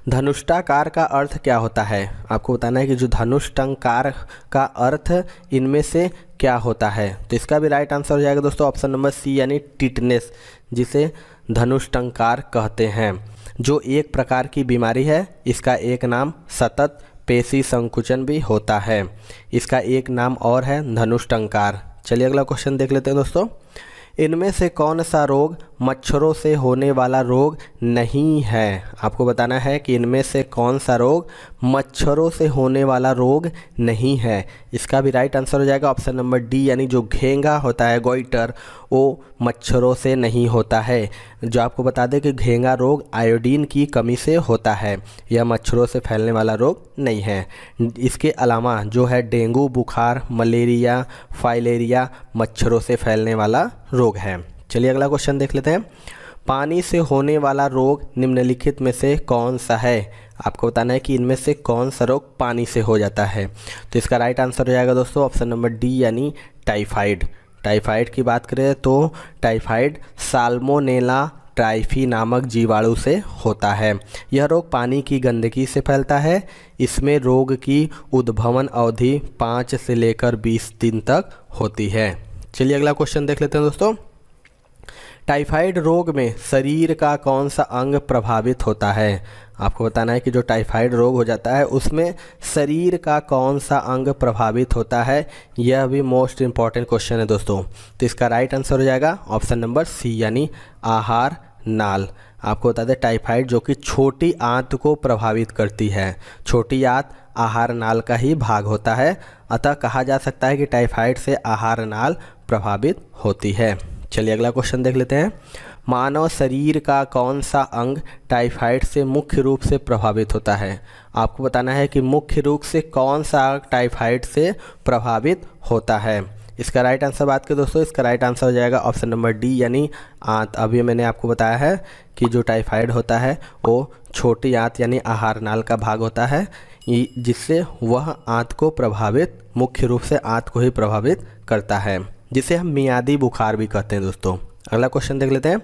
धनुष्टाकार का अर्थ क्या होता है। आपको बताना है कि जो धनुष्टंकार का अर्थ इनमें से क्या होता है। तो इसका भी राइट आंसर हो जाएगा दोस्तों ऑप्शन नंबर सी, यानी टिटनेस, जिसे धनुष्टंकार कहते हैं, जो एक प्रकार की बीमारी है। इसका एक नाम सतत पेशी संकुचन भी होता है। इसका एक नाम और है धनुष्टंकार। चलिए अगला क्वेश्चन देख लेते हैं दोस्तों। इनमें से कौन सा रोग मच्छरों से होने वाला रोग नहीं है। आपको बताना है कि इनमें से कौन सा रोग मच्छरों से होने वाला रोग नहीं है। इसका भी राइट आंसर हो जाएगा ऑप्शन नंबर डी, यानी जो घेंगा होता है गोइटर, वो मच्छरों से नहीं होता है। जो आपको बता दें कि घेंगा रोग आयोडीन की कमी से होता है, यह मच्छरों से फैलने वाला रोग नहीं है। इसके अलावा जो है डेंगू बुखार, मलेरिया, फाइलेरिया मच्छरों से फैलने वाला रोग है। चलिए अगला क्वेश्चन देख लेते हैं। पानी से होने वाला रोग निम्नलिखित में से कौन सा है। आपको बताना है कि इनमें से कौन सा रोग पानी से हो जाता है। तो इसका राइट आंसर हो जाएगा दोस्तों ऑप्शन नंबर डी, यानी टाइफाइड। टाइफाइड की बात करें तो टाइफाइड साल्मोनेला टाइफी नामक जीवाणु से होता है। यह रोग पानी की गंदगी से फैलता है। इसमें रोग की उद्भवन अवधि 5 से लेकर 20 दिन तक होती है। चलिए अगला क्वेश्चन देख लेते हैं दोस्तों। टाइफाइड रोग में शरीर का कौन सा अंग प्रभावित होता है। आपको बताना है कि जो टाइफाइड रोग हो जाता है उसमें शरीर का कौन सा अंग प्रभावित होता है। यह भी मोस्ट इम्पॉर्टेंट क्वेश्चन है दोस्तों। तो इसका राइट आंसर हो जाएगा ऑप्शन नंबर सी, यानी आहार नाल। आपको बता दें टाइफाइड जो कि छोटी आंत को प्रभावित करती है। छोटी आंत आहार नाल का ही भाग होता है, अतः कहा जा सकता है कि टाइफाइड से आहार नाल प्रभावित होती है। चलिए अगला क्वेश्चन देख लेते हैं। मानव शरीर का कौन सा अंग टाइफाइड से मुख्य रूप से प्रभावित होता है। आपको बताना है कि मुख्य रूप से कौन सा अंग टाइफाइड से प्रभावित होता है। इसका राइट आंसर बात करें दोस्तों, इसका राइट आंसर हो जाएगा ऑप्शन नंबर डी, यानी आंत। अभी मैंने आपको बताया है कि जो टाइफाइड होता है वो छोटी आंत यानी आहार नाल का भाग होता है, जिससे वह आंत को प्रभावित, मुख्य रूप से आंत को ही प्रभावित करता है, जिसे हम मियादी बुखार भी कहते हैं दोस्तों। अगला क्वेश्चन देख लेते हैं।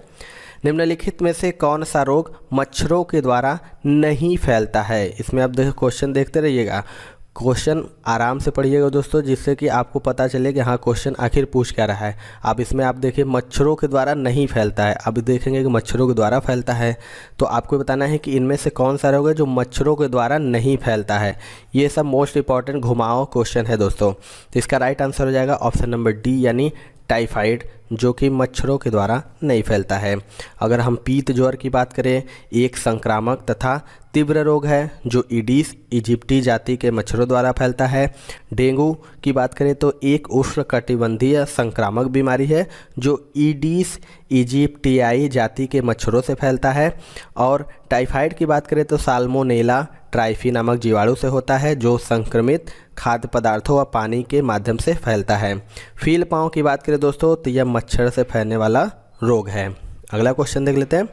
निम्नलिखित में से कौन सा रोग मच्छरों के द्वारा नहीं फैलता है। इसमें आप क्वेश्चन देखते रहिएगा। क्वेश्चन आराम से पढ़िएगा दोस्तों, जिससे कि आपको पता चले कि हाँ क्वेश्चन आखिर पूछ क्या रहा है। अब इसमें आप देखिए मच्छरों के द्वारा नहीं फैलता है, अब देखेंगे कि मच्छरों के द्वारा फैलता है, तो आपको बताना है कि इनमें से कौन सा रोग है जो मच्छरों के द्वारा नहीं फैलता है। ये सब मोस्ट इंपॉर्टेंट घुमाओ क्वेश्चन है दोस्तों। तो इसका राइट आंसर हो जाएगा ऑप्शन नंबर डी यानी टाइफाइड, जो कि मच्छरों के द्वारा नहीं फैलता है। अगर हम पीत ज्वर की बात करें, एक संक्रामक तथा तीव्र रोग है जो ईडीस इजिप्टी जाति के मच्छरों द्वारा फैलता है। डेंगू की बात करें तो एक उष्णकटिबंधीय संक्रामक बीमारी है जो ईडीस इजिप्टियाई जाति के मच्छरों से फैलता है। और टाइफाइड की बात करें तो साल्मोनेला ट्राइफी नामक जीवाणु से होता है जो संक्रमित खाद्य पदार्थों व पानी के माध्यम से फैलता है। फील पाँव की बात करें दोस्तों तो यह मच्छर से फैलने वाला रोग है। अगला क्वेश्चन देख लेते हैं।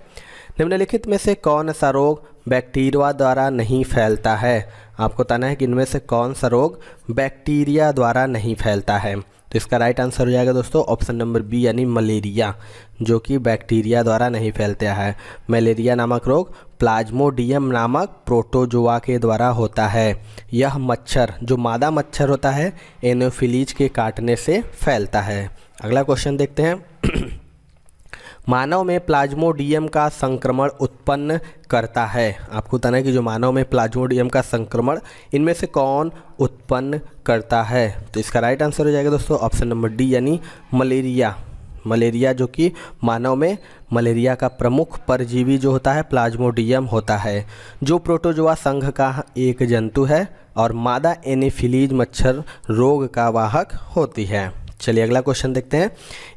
निम्नलिखित में से कौन सा रोग बैक्टीरिया द्वारा नहीं फैलता है? आपको बताना है कि इनमें से कौन सा रोग बैक्टीरिया द्वारा नहीं फैलता है। तो इसका राइट आंसर हो जाएगा दोस्तों ऑप्शन नंबर बी यानी मलेरिया, जो कि बैक्टीरिया द्वारा नहीं फैलता है। मलेरिया नामक रोग प्लाज्मोडियम नामक प्रोटोजोआ के द्वारा होता है। यह मच्छर जो मादा मच्छर होता है एनोफिलीज के काटने से फैलता है। अगला क्वेश्चन देखते हैं। मानव में प्लाज्मोडियम का संक्रमण उत्पन्न करता है। आपको बताना है कि जो मानव में प्लाज्मोडियम का संक्रमण इनमें से कौन उत्पन्न करता है। तो इसका राइट आंसर हो जाएगा दोस्तों ऑप्शन नंबर डी यानी मलेरिया। मलेरिया जो कि मानव में मलेरिया का प्रमुख परजीवी जो होता है प्लाज्मोडियम होता है, जो प्रोटोजोआ संघ का एक जंतु है और मादा एनोफिलीज मच्छर रोग का वाहक होती है। चलिए अगला क्वेश्चन देखते हैं।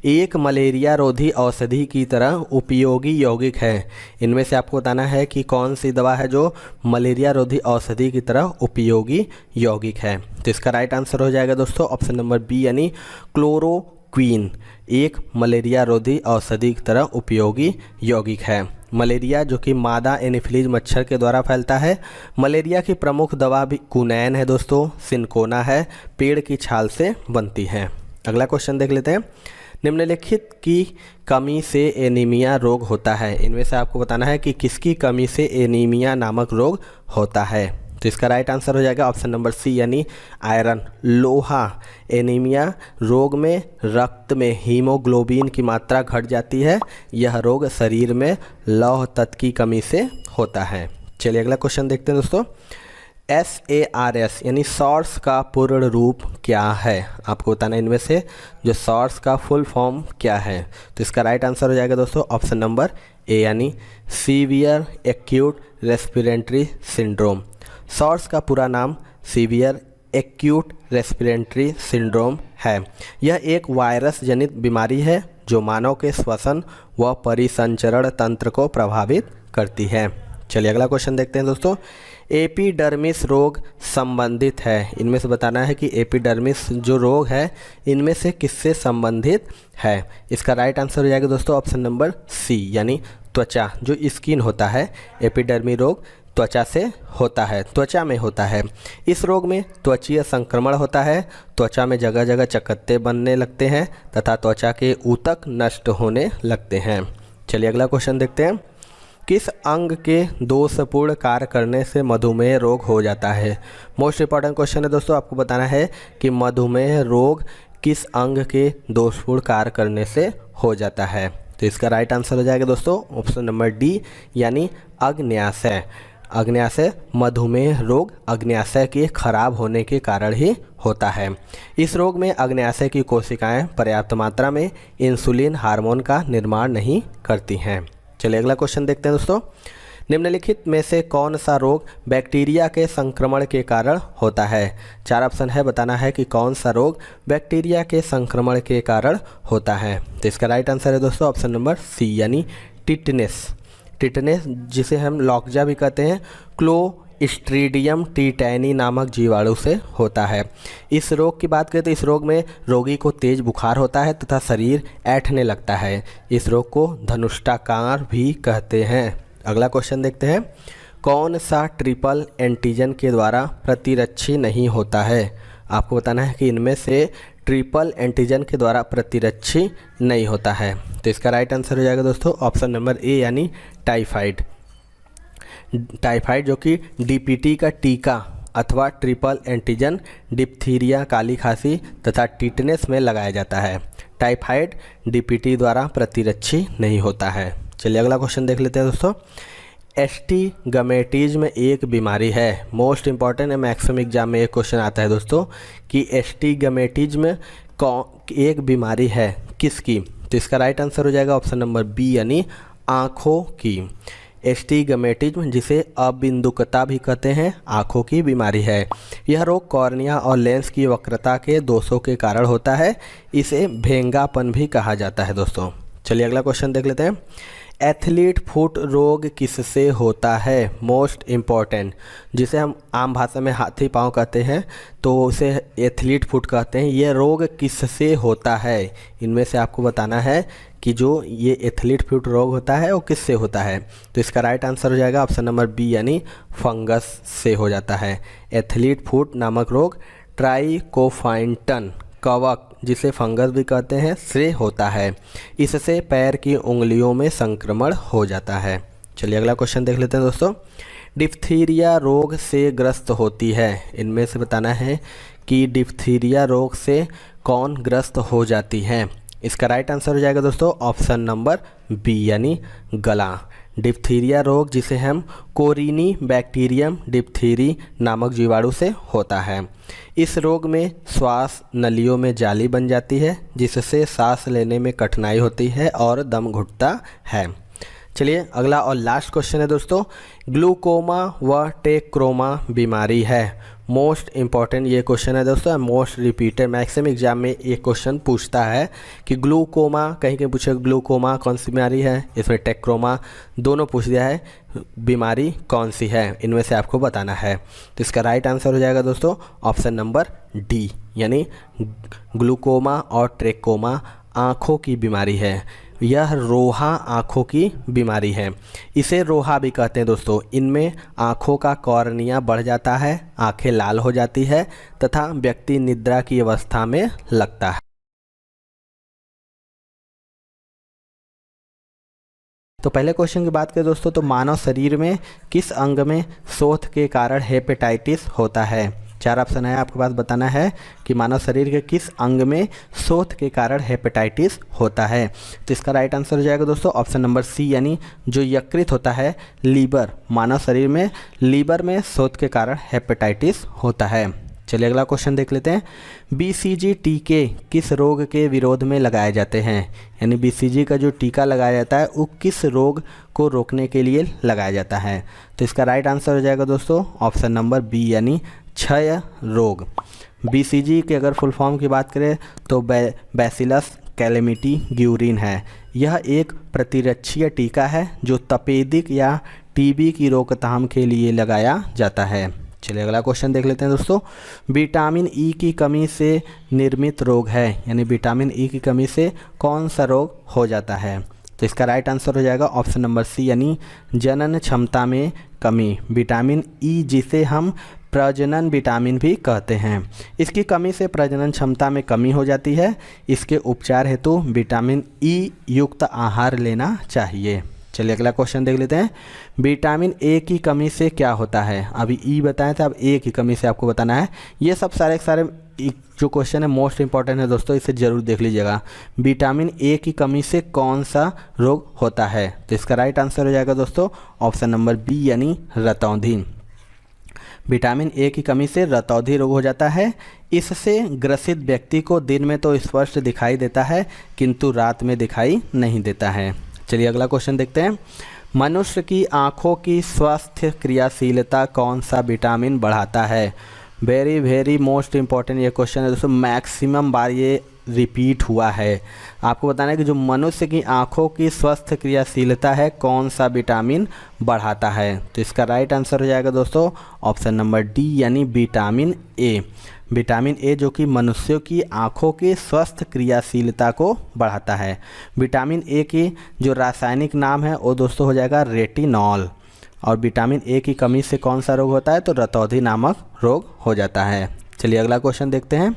एक मलेरिया रोधी औषधि की तरह उपयोगी यौगिक है। इनमें से आपको बताना है कि कौन सी दवा है जो मलेरिया रोधी औषधि की तरह उपयोगी यौगिक है। तो इसका राइट आंसर हो जाएगा दोस्तों ऑप्शन नंबर बी यानी क्लोरोक्वीन, एक मलेरिया रोधी औषधि की तरह उपयोगी यौगिक है। मलेरिया जो कि मादा एनोफिलीज मच्छर के द्वारा फैलता है। मलेरिया की प्रमुख दवा भी कुनैन है दोस्तों, सिनकोना है, पेड़ की छाल से बनती है। अगला क्वेश्चन देख लेते हैं। निम्नलिखित की कमी से एनीमिया रोग होता है। इनमें से आपको बताना है कि किसकी कमी से एनीमिया नामक रोग होता है। तो इसका राइट आंसर हो जाएगा ऑप्शन नंबर सी यानी आयरन, लोहा। एनीमिया रोग में रक्त में हीमोग्लोबिन की मात्रा घट जाती है। यह रोग शरीर में लौह तत्व की कमी से होता है। चलिए अगला क्वेश्चन देखते हैं दोस्तों। SARS यानी सॉर्स का पूर्ण रूप क्या है? आपको बताना है इनमें से जो सॉर्स का फुल फॉर्म क्या है। तो इसका राइट आंसर हो जाएगा दोस्तों ऑप्शन नंबर ए यानी severe acute respiratory syndrome. Swords का पूरा नाम सीवियर एक्यूट रेस्पिरेटरी सिंड्रोम है। यह एक वायरस जनित बीमारी है जो मानव के श्वसन व परिसंचरण तंत्र को प्रभावित करती है। चलिए अगला क्वेश्चन देखते हैं दोस्तों। एपिडर्मिस रोग संबंधित है। इनमें से बताना है कि एपिडर्मिस जो रोग है इनमें से किससे संबंधित है। इसका राइट आंसर हो जाएगा दोस्तों ऑप्शन नंबर सी यानी त्वचा, जो स्किन होता है। एपिडर्मी रोग त्वचा से होता है, त्वचा में होता है। इस रोग में त्वचीय संक्रमण होता है, त्वचा में जगह जगह चकत्ते बनने लगते हैं तथा त्वचा के ऊतक नष्ट होने लगते हैं। चलिए अगला क्वेश्चन देखते हैं। किस अंग के दोषपूर्ण कार्य करने से मधुमेह रोग हो जाता है? मोस्ट इंपॉर्टेंट क्वेश्चन है दोस्तों। आपको बताना है कि मधुमेह रोग किस अंग के दोषपूर्ण कार्य करने से हो जाता है। तो इसका राइट आंसर हो जाएगा दोस्तों ऑप्शन नंबर डी यानी अग्न्याशय। अग्न्याशय मधुमेह रोग अग्न्याशय के खराब होने के कारण ही होता है। इस रोग में अग्न्याशय की कोशिकाएं पर्याप्त मात्रा में इंसुलिन हार्मोन का निर्माण नहीं करती हैं। चलिए अगला क्वेश्चन देखते हैं दोस्तों। निम्नलिखित में से कौन सा रोग बैक्टीरिया के संक्रमण के कारण होता है? 4 ऑप्शन है, बताना है कि कौन सा रोग बैक्टीरिया के संक्रमण के कारण होता है। तो इसका राइट आंसर है दोस्तों ऑप्शन नंबर सी यानी टिटनेस। टिटनेस जिसे हम लॉकजा भी कहते हैं, क्लोस्ट्रीडियम टिटैनी नामक जीवाणु से होता है। इस रोग की बात करें तो इस रोग में रोगी को तेज बुखार होता है तथा शरीर ऐंठने लगता है। इस रोग को धनुष्टाकार भी कहते हैं। अगला क्वेश्चन देखते हैं। कौन सा ट्रिपल एंटीजन के द्वारा प्रतिरक्षी नहीं होता है? आपको बताना है कि इनमें से ट्रिपल एंटीजन के द्वारा प्रतिरक्षी नहीं होता है। तो इसका राइट आंसर हो जाएगा दोस्तों ऑप्शन नंबर ए यानी टाइफाइड। टाइफाइड जो कि डीपीटी का टीका अथवा ट्रिपल एंटीजन डिप्थीरिया, काली खांसी तथा टिटनेस में लगाया जाता है। टाइफाइड डीपीटी द्वारा प्रतिरक्षी नहीं होता है। चलिए अगला क्वेश्चन देख लेते हैं दोस्तों। एस्टिगमेटिज्म एक बीमारी है। मोस्ट इंपॉर्टेंट है, मैक्सिमम एग्जाम में एक क्वेश्चन आता है दोस्तों कि एस्टिगमेटिज्म एक बीमारी है किसकी। तो इसका राइट आंसर हो जाएगा ऑप्शन नंबर बी यानी आँखों की। एस्टिगमेटिज्म जिसे अबिंदुकता भी कहते हैं, आँखों की बीमारी है। यह रोग कॉर्निया और लेंस की वक्रता के दोषों के कारण होता है। इसे भेंगापन भी कहा जाता है दोस्तों। चलिए अगला क्वेश्चन देख लेते हैं। एथलीट फुट रोग किससे होता है। मोस्ट इम्पॉर्टेंट, जिसे हम आम भाषा में हाथी पाँव कहते हैं तो उसे एथलीट फुट कहते हैं। यह रोग किससे होता है, इनमें से आपको बताना है कि जो ये एथलीट फुट रोग होता है वो किससे होता है। तो इसका राइट आंसर हो जाएगा ऑप्शन नंबर बी यानी फंगस से हो जाता है। एथलीट फुट नामक रोग ट्राइकोफाइटन कवक, जिसे फंगस भी कहते हैं, से होता है। इससे पैर की उंगलियों में संक्रमण हो जाता है। चलिए अगला क्वेश्चन देख लेते हैं दोस्तों। डिप्थीरिया रोग से ग्रस्त होती है। इनमें से बताना है कि डिप्थीरिया रोग से कौन ग्रस्त हो जाती है। इसका राइट आंसर हो जाएगा दोस्तों ऑप्शन नंबर बी यानी गला। डिप्थीरिया रोग जिसे हम कोरिनी बैक्टीरियम डिप्थीरी नामक जीवाणु से होता है। इस रोग में श्वास नलियों में जाली बन जाती है, जिससे सांस लेने में कठिनाई होती है और दम घुटता है। चलिए अगला और लास्ट क्वेश्चन है दोस्तों। ग्लूकोमा व टेक्रोमा बीमारी है। मोस्ट इंपॉर्टेंट ये क्वेश्चन है दोस्तों, मोस्ट रिपीटेड, मैक्सिमम एग्जाम में ये क्वेश्चन पूछता है कि ग्लूकोमा, कहीं कहीं पूछे ग्लूकोमा कौन सी बीमारी है, इसमें टेक्रोमा दोनों पूछ दिया है, बीमारी कौन सी है, इनमें से आपको बताना है। तो इसका राइट आंसर हो जाएगा दोस्तों ऑप्शन नंबर डी यानी ग्लूकोमा और ट्रेकोमा आँखों की बीमारी है। यह रोहा आँखों की बीमारी है। इसे रोहा भी कहते हैं दोस्तों। इनमें आँखों का कॉर्निया बढ़ जाता है, आँखें लाल हो जाती है तथा व्यक्ति निद्रा की अवस्था में लगता है। तो पहले क्वेश्चन की बात करें दोस्तों तो मानव शरीर में किस अंग में शोथ के कारण हेपेटाइटिस होता है। चार ऑप्शन है, आपके पास बताना है कि मानव शरीर के किस अंग में शोथ के कारण हेपेटाइटिस होता है। तो इसका राइट आंसर हो जाएगा दोस्तों ऑप्शन नंबर सी यानी जो यकृत होता है, लीवर। मानव शरीर में लीवर में शोथ के कारण हेपेटाइटिस होता है। चलिए अगला क्वेश्चन देख लेते हैं। बीसीजी टीके किस रोग के विरोध में लगाए जाते हैं। यानी बीसीजी का जो टीका लगाया जाता है वो किस रोग को रोकने के लिए लगाया जाता है। तो इसका राइट आंसर हो जाएगा दोस्तों ऑप्शन नंबर बी यानी क्षय रोग। बीसीजी के अगर फुल फॉर्म की बात करें तो बैसिलस कैलेमिटी ग्यूरिन है। यह एक प्रतिरक्षीय टीका है जो तपेदिक या टीबी की रोकथाम के लिए लगाया जाता है। चलिए अगला क्वेश्चन देख लेते हैं दोस्तों। विटामिन ई की कमी से निर्मित रोग है। यानी विटामिन ई की कमी से कौन सा रोग हो जाता है। तो इसका राइट आंसर हो जाएगा ऑप्शन नंबर सी यानी जनन क्षमता में कमी। विटामिन ई जिसे हम प्रजनन विटामिन भी कहते हैं, इसकी कमी से प्रजनन क्षमता में कमी हो जाती है। इसके उपचार हेतु विटामिन ई युक्त आहार लेना चाहिए। चलिए अगला क्वेश्चन देख लेते हैं। विटामिन ए की कमी से क्या होता है। अभी ई बताया था, अब ए की कमी से आपको बताना है। ये सब सारे जो क्वेश्चन है मोस्ट इंपॉर्टेंट है दोस्तों, इसे जरूर देख लीजिएगा। विटामिन ए की कमी से कौन सा रोग होता है। तो इसका राइट आंसर हो जाएगा दोस्तों ऑप्शन नंबर बी यानी रतौंधी। विटामिन ए की कमी से रतौंधी रोग हो जाता है। इससे ग्रसित व्यक्ति को दिन में तो स्पष्ट दिखाई देता है किंतु रात में दिखाई नहीं देता है। चलिए अगला क्वेश्चन देखते हैं। मनुष्य की आँखों की स्वास्थ्य क्रियाशीलता कौन सा विटामिन बढ़ाता है। वेरी वेरी मोस्ट इंपॉर्टेंट ये क्वेश्चन है दोस्तों, मैक्सिमम बार ये रिपीट हुआ है। आपको बताना है कि जो मनुष्य की आँखों की स्वस्थ क्रियाशीलता है कौन सा विटामिन बढ़ाता है। तो इसका राइट आंसर हो जाएगा दोस्तों ऑप्शन नंबर डी यानी विटामिन ए। विटामिन ए जो कि मनुष्यों की आँखों की स्वस्थ क्रियाशीलता को बढ़ाता है। विटामिन ए की जो रासायनिक नाम है वो दोस्तों हो जाएगा रेटिनॉल। और विटामिन ए की कमी से कौन सा रोग होता है तो रतौंधी नामक रोग हो जाता है। चलिए अगला क्वेश्चन देखते हैं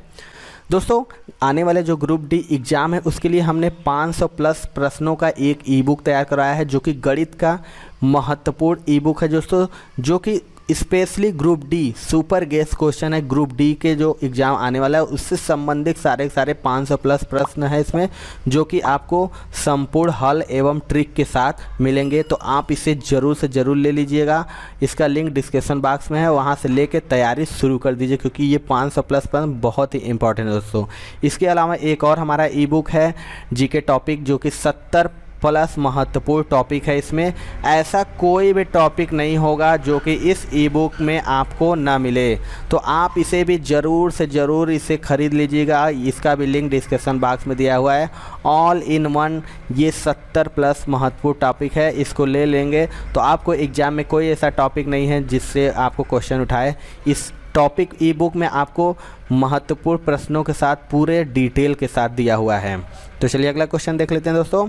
दोस्तों। आने वाले जो ग्रुप डी एग्ज़ाम है उसके लिए हमने 500 प्लस प्रश्नों का एक ई बुक तैयार कराया है जो कि गणित का महत्वपूर्ण ई बुक है दोस्तों, जो कि specially group D super guest question है। ग्रुप डी के जो एग्ज़ाम आने वाला है उससे संबंधित सारे 500 प्लस प्रश्न है इसमें, जो कि आपको संपूर्ण हल एवं ट्रिक के साथ मिलेंगे। तो आप इसे ज़रूर से ज़रूर ले लीजिएगा। इसका लिंक डिस्क्रिप्शन बॉक्स में है, वहाँ से लेकर तैयारी शुरू कर दीजिए, क्योंकि ये 500 प्लस प्रश्न बहुत ही इंपॉर्टेंट है दोस्तों। इसके अलावा एक और हमारा ई बुक है जीके टॉपिक, जो कि 70 प्लस महत्वपूर्ण टॉपिक है। इसमें ऐसा कोई भी टॉपिक नहीं होगा जो कि इस ई बुक में आपको ना मिले। तो आप इसे भी ज़रूर से ज़रूर इसे ख़रीद लीजिएगा। इसका भी लिंक डिस्क्रिप्शन बॉक्स में दिया हुआ है। ऑल इन वन ये 70 प्लस महत्वपूर्ण टॉपिक है, इसको ले लेंगे तो आपको एग्ज़ाम में कोई ऐसा टॉपिक नहीं है जिससे आपको क्वेश्चन उठाए। इस टॉपिक ई बुक में आपको महत्वपूर्ण प्रश्नों के साथ पूरे डिटेल के साथ दिया हुआ है। तो चलिए अगला क्वेश्चन देख लेते हैं दोस्तों।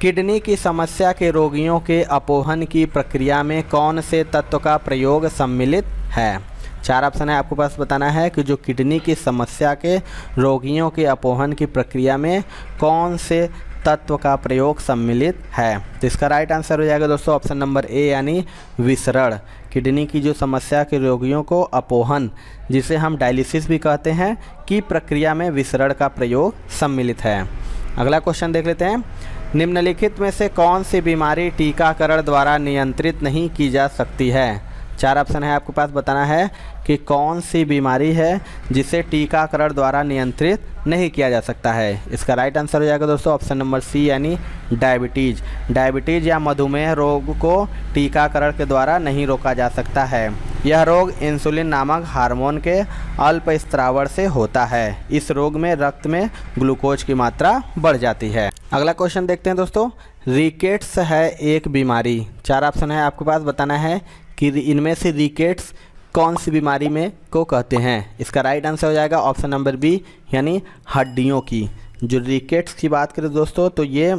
किडनी की समस्या के रोगियों के अपोहन की प्रक्रिया में कौन से तत्व का प्रयोग सम्मिलित है? 4 ऑप्शन है, आपको पास बताना है कि जो किडनी की समस्या के रोगियों के अपोहन की प्रक्रिया में कौन से तत्व का प्रयोग सम्मिलित है। तो इसका राइट आंसर हो जाएगा दोस्तों ऑप्शन नंबर ए, यानी विसरण। किडनी की जो समस्या के रोगियों को अपोहन, जिसे हम डायलिसिस भी कहते हैं, की प्रक्रिया में विसरण का प्रयोग सम्मिलित है। अगला क्वेश्चन देख लेते हैं। निम्नलिखित में से कौन सी बीमारी टीकाकरण द्वारा नियंत्रित नहीं की जा सकती है? 4 ऑप्शन है, आपके पास बताना है कि कौन सी बीमारी है जिसे टीकाकरण द्वारा नियंत्रित नहीं किया जा सकता है। इसका राइट आंसर हो जाएगा दोस्तों ऑप्शन नंबर सी, यानी डायबिटीज़। डायबिटीज़ या मधुमेह रोग को टीकाकरण के द्वारा नहीं रोका जा सकता है। यह रोग इंसुलिन नामक हार्मोन के अल्प स्त्रावण से होता है। इस रोग में रक्त में ग्लूकोज की मात्रा बढ़ जाती है। अगला क्वेश्चन देखते हैं दोस्तों। रिकेट्स है एक बीमारी। 4 ऑप्शन है, आपके पास बताना है कि इनमें से रिकेट्स कौन सी बीमारी में को कहते हैं। इसका राइट आंसर हो जाएगा ऑप्शन नंबर बी, यानी हड्डियों की। जो रिकेट्स की बात करें दोस्तों, तो ये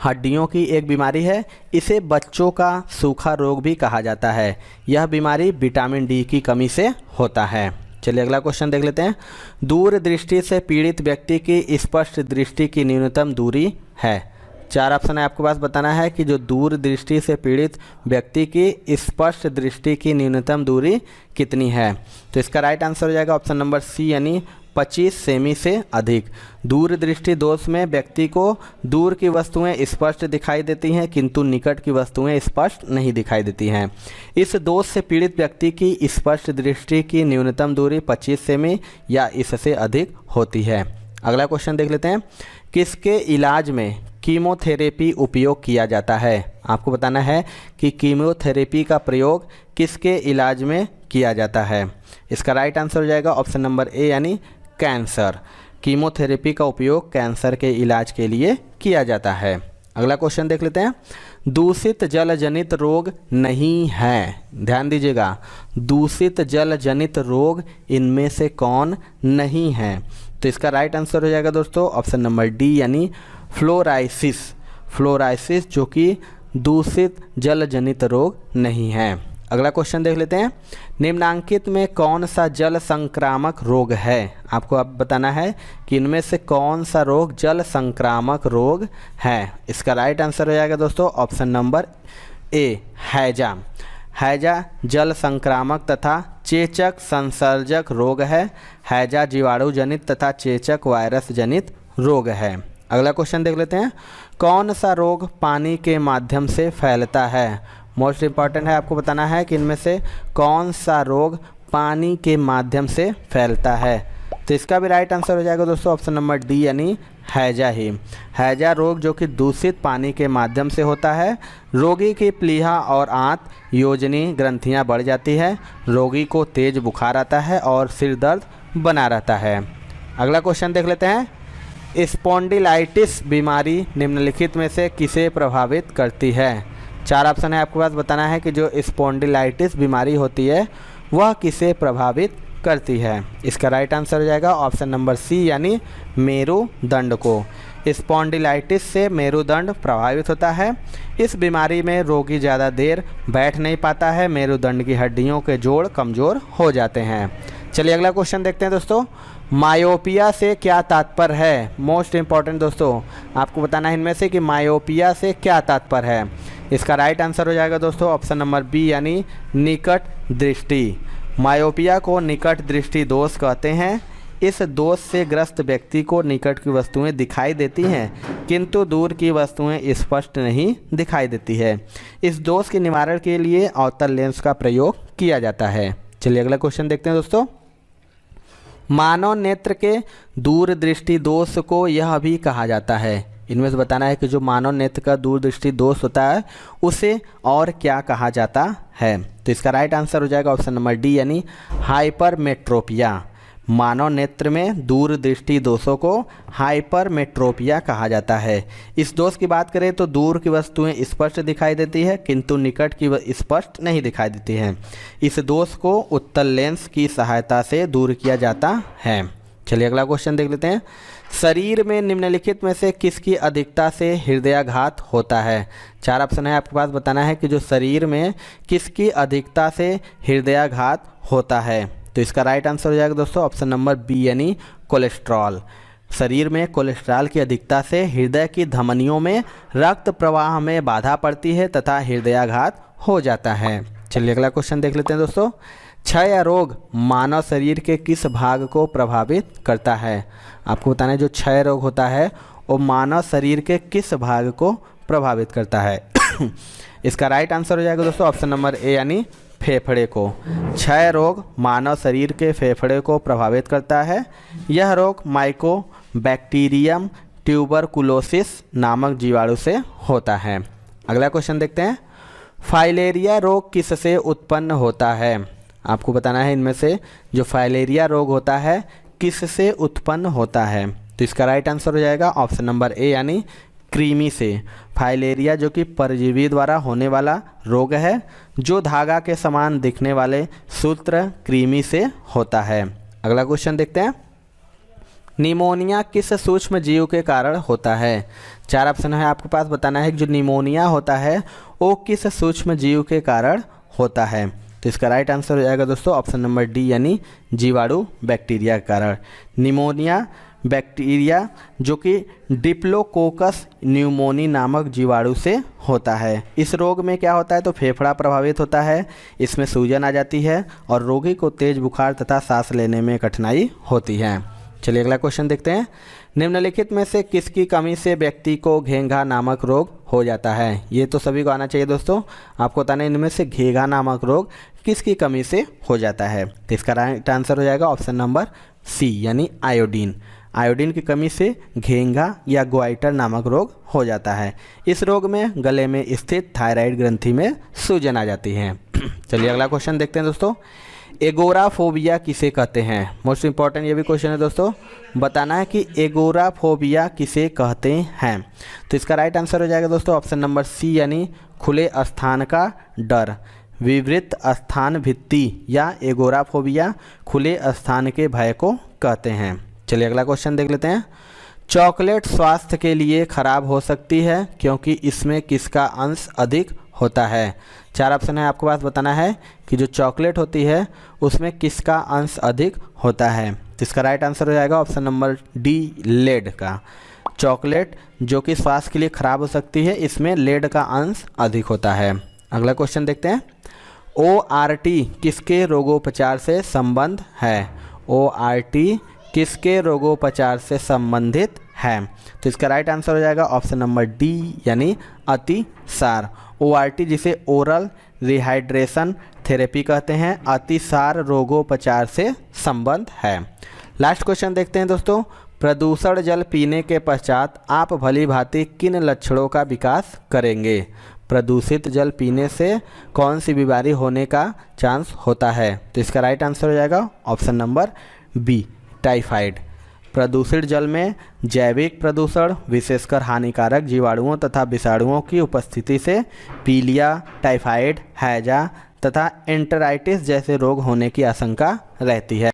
हड्डियों की एक बीमारी है। इसे बच्चों का सूखा रोग भी कहा जाता है। यह बीमारी विटामिन डी की कमी से होता है। चलिए अगला क्वेश्चन देख लेते हैं। दूर दृष्टि से पीड़ित व्यक्ति की स्पष्ट दृष्टि की न्यूनतम दूरी है। 4 ऑप्शन है, आपके पास बताना है कि जो दूर दृष्टि से पीड़ित व्यक्ति की स्पष्ट दृष्टि की न्यूनतम दूरी कितनी है। तो इसका राइट आंसर हो जाएगा ऑप्शन नंबर सी, यानी 25 सेमी से अधिक। दूर दृष्टि दोष में व्यक्ति को दूर की वस्तुएं स्पष्ट दिखाई देती हैं, किंतु निकट की वस्तुएं स्पष्ट नहीं दिखाई देती हैं। इस दोष से पीड़ित व्यक्ति की स्पष्ट दृष्टि की न्यूनतम दूरी 25 सेमी या इससे अधिक होती है। अगला क्वेश्चन देख लेते हैं। किसके इलाज में कीमोथेरेपी उपयोग किया जाता है? आपको बताना है कि कीमोथेरेपी का प्रयोग किसके इलाज में किया जाता है। इसका राइट आंसर हो जाएगा ऑप्शन नंबर ए, यानी कैंसर। कीमोथेरेपी का उपयोग कैंसर के इलाज के लिए किया जाता है। अगला क्वेश्चन देख लेते हैं। दूषित जल जनित रोग नहीं है। ध्यान दीजिएगा, दूषित जल जनित रोग इनमें से कौन नहीं है? तो इसका राइट आंसर हो जाएगा दोस्तों ऑप्शन नंबर डी, यानी फ्लोराइसिस। फ्लोराइसिस जो कि दूषित जल जनित रोग नहीं है। अगला क्वेश्चन देख लेते हैं। निम्नांकित में कौन सा जल संक्रामक रोग है? आपको अब बताना है कि इनमें से कौन सा रोग जल संक्रामक रोग है। इसका राइट आंसर हो जाएगा दोस्तों ऑप्शन नंबर ए, हैजा। हैजा जल संक्रामक तथा चेचक संसर्जक रोग है। हैजा जीवाणु जनित तथा चेचक वायरस जनित रोग है। अगला क्वेश्चन देख लेते हैं। कौन सा रोग पानी के माध्यम से फैलता है? मोस्ट इम्पॉर्टेंट है, आपको बताना है कि इनमें से कौन सा रोग पानी के माध्यम से फैलता है। तो इसका भी राइट आंसर हो जाएगा दोस्तों ऑप्शन नंबर डी, यानी हैजा ही। हैजा रोग जो कि दूषित पानी के माध्यम से होता है। रोगी की प्लीहा और आंत योजनी ग्रंथियां बढ़ जाती है। रोगी को तेज बुखार आता है और सिर दर्द बना रहता है। अगला क्वेश्चन देख लेते हैं। स्पॉन्डिलाइटिस बीमारी निम्नलिखित में से किसे प्रभावित करती है? 4 ऑप्शन है, आपके पास बताना है कि जो स्पॉन्डिलाइटिस बीमारी होती है वह किसे प्रभावित करती है। इसका राइट आंसर हो जाएगा ऑप्शन नंबर सी, यानी मेरुदंड को। स्पॉन्डिलाइटिस से मेरुदंड प्रभावित होता है। इस बीमारी में रोगी ज़्यादा देर बैठ नहीं पाता है। मेरुदंड की हड्डियों के जोड़ कमज़ोर हो जाते हैं। चलिए अगला क्वेश्चन देखते हैं दोस्तों। मायोपिया से क्या तात्पर्य है? मोस्ट इम्पॉर्टेंट दोस्तों, आपको बताना है इनमें से कि मायोपिया से क्या तात्पर्य है। इसका राइट आंसर हो जाएगा दोस्तों ऑप्शन नंबर बी यानी निकट दृष्टि। मायोपिया को निकट दृष्टि दोष कहते हैं। इस दोष से ग्रस्त व्यक्ति को निकट की वस्तुएं दिखाई देती हैं किंतु दूर की वस्तुएं स्पष्ट नहीं दिखाई देती है। इस दोष के निवारण के लिए अवतल लेंस का प्रयोग किया जाता है। चलिए अगला क्वेश्चन देखते हैं दोस्तों। मानव नेत्र के दूरदृष्टि दोष को यह भी कहा जाता है। इनमें से बताना है कि जो मानव नेत्र का दूरदृष्टि दोष होता है उसे और क्या कहा जाता है। तो इसका राइट आंसर हो जाएगा ऑप्शन नंबर डी यानी हाइपरमेट्रोपिया। मानव नेत्र में दूरदृष्टि दोषों को हाइपरमेट्रोपिया कहा जाता है। इस दोष की बात करें तो दूर की वस्तुएं स्पष्ट दिखाई देती है किंतु निकट की स्पष्ट नहीं दिखाई देती हैं। इस दोष को उत्तल लेंस की सहायता से दूर किया जाता है। चलिए अगला क्वेश्चन देख लेते हैं। शरीर में निम्नलिखित में से किसकी अधिकता से हृदयाघात होता है। 4 ऑप्शन है आपके पास। बताना है कि जो शरीर में किसकी अधिकता से हृदयाघात होता है। तो इसका राइट आंसर हो जाएगा दोस्तों ऑप्शन नंबर बी यानी कोलेस्ट्रॉल। शरीर में कोलेस्ट्रॉल की अधिकता से हृदय की धमनियों में रक्त प्रवाह में बाधा पड़ती है तथा हृदयाघात हो जाता है। चलिए अगला क्वेश्चन देख लेते हैं दोस्तों। क्षय रोग मानव शरीर के किस भाग को प्रभावित करता है। आपको बताना है जो क्षय रोग होता है वो मानव शरीर के किस भाग को प्रभावित करता है। इसका राइट आंसर हो जाएगा दोस्तों ऑप्शन नंबर ए यानी फेफड़े को। क्षय रोग मानव शरीर के फेफड़े को प्रभावित करता है। यह रोग माइकोबैक्टीरियम ट्यूबरकुलोसिस नामक जीवाणु से होता है। अगला क्वेश्चन देखते हैं। फाइलेरिया रोग किससे उत्पन्न होता है। आपको बताना है इनमें से जो फाइलेरिया रोग होता है किससे उत्पन्न होता है। तो इसका राइट आंसर हो जाएगा ऑप्शन नंबर ए यानी कृमि से। फाइलेरिया जो कि परजीवी द्वारा होने वाला रोग है जो धागा के समान दिखने वाले सूत्र कृमि से होता है। अगला क्वेश्चन देखते हैं। निमोनिया किस सूक्ष्म जीव के कारण होता है। 4 ऑप्शन है आपके पास। बताना है कि जो निमोनिया होता है वो किस सूक्ष्म जीव के कारण होता है। तो इसका राइट आंसर हो जाएगा दोस्तों ऑप्शन नंबर डी यानी जीवाणु बैक्टीरिया के कारण। निमोनिया बैक्टीरिया जो कि डिप्लोकोकस न्यूमोनी नामक जीवाणु से होता है। इस रोग में क्या होता है तो फेफड़ा प्रभावित होता है, इसमें सूजन आ जाती है और रोगी को तेज बुखार तथा सांस लेने में कठिनाई होती है। चलिए अगला क्वेश्चन देखते हैं। निम्नलिखित में से किसकी कमी से व्यक्ति को घेंघा नामक रोग हो जाता है। ये तो सभी को आना चाहिए दोस्तों। आपको बताना है इनमें से घेंघा नामक रोग किसकी कमी से हो जाता है। तो इसका राइट आंसर हो जाएगा ऑप्शन नंबर सी यानी आयोडीन। आयोडीन की कमी से घेंघा या ग्वाइटर नामक रोग हो जाता है। इस रोग में गले में स्थित थायराइड ग्रंथि में सूजन आ जाती है। चलिए अगला क्वेश्चन देखते हैं दोस्तों। एगोराफोबिया किसे कहते हैं। मोस्ट इंपॉर्टेंट ये भी क्वेश्चन है दोस्तों। बताना है कि एगोराफोबिया किसे कहते हैं। तो इसका राइट आंसर हो जाएगा दोस्तों ऑप्शन नंबर सी यानी खुले स्थान का डर। विवृत स्थान भित्ति या एगोराफोबिया खुले स्थान के भय को कहते हैं। चलिए अगला क्वेश्चन देख लेते हैं। चॉकलेट स्वास्थ्य के लिए खराब हो सकती है क्योंकि इसमें किसका अंश अधिक होता है। 4 ऑप्शन है आपके पास। बताना है कि जो चॉकलेट होती है उसमें किसका अंश अधिक होता है। तो इसका राइट आंसर हो जाएगा ऑप्शन नंबर डी लेड का। चॉकलेट जो कि स्वास्थ्य के लिए खराब हो सकती है इसमें लेड का अंश अधिक होता है। अगला क्वेश्चन देखते हैं। ORT किसके रोगोपचार से संबंध है। ORT किसके रोगोपचार से संबंधित है। तो इसका राइट आंसर हो जाएगा ऑप्शन नंबर डी यानी अतिसार। ORT जिसे ओरल रिहाइड्रेशन थेरेपी कहते हैं अतिसार रोगोपचार से संबंध है। लास्ट क्वेश्चन देखते हैं दोस्तों। प्रदूषण जल पीने के पश्चात आप भली भांति किन लक्षणों का विकास करेंगे। प्रदूषित जल पीने से कौन सी बीमारी होने का चांस होता है। तो इसका राइट आंसर हो जाएगा ऑप्शन नंबर बी टाइफाइड। प्रदूषित जल में जैविक प्रदूषण विशेषकर हानिकारक जीवाणुओं तथा विषाणुओं की उपस्थिति से पीलिया, टाइफाइड, हैजा तथा एंटेराइटिस जैसे रोग होने की आशंका रहती है।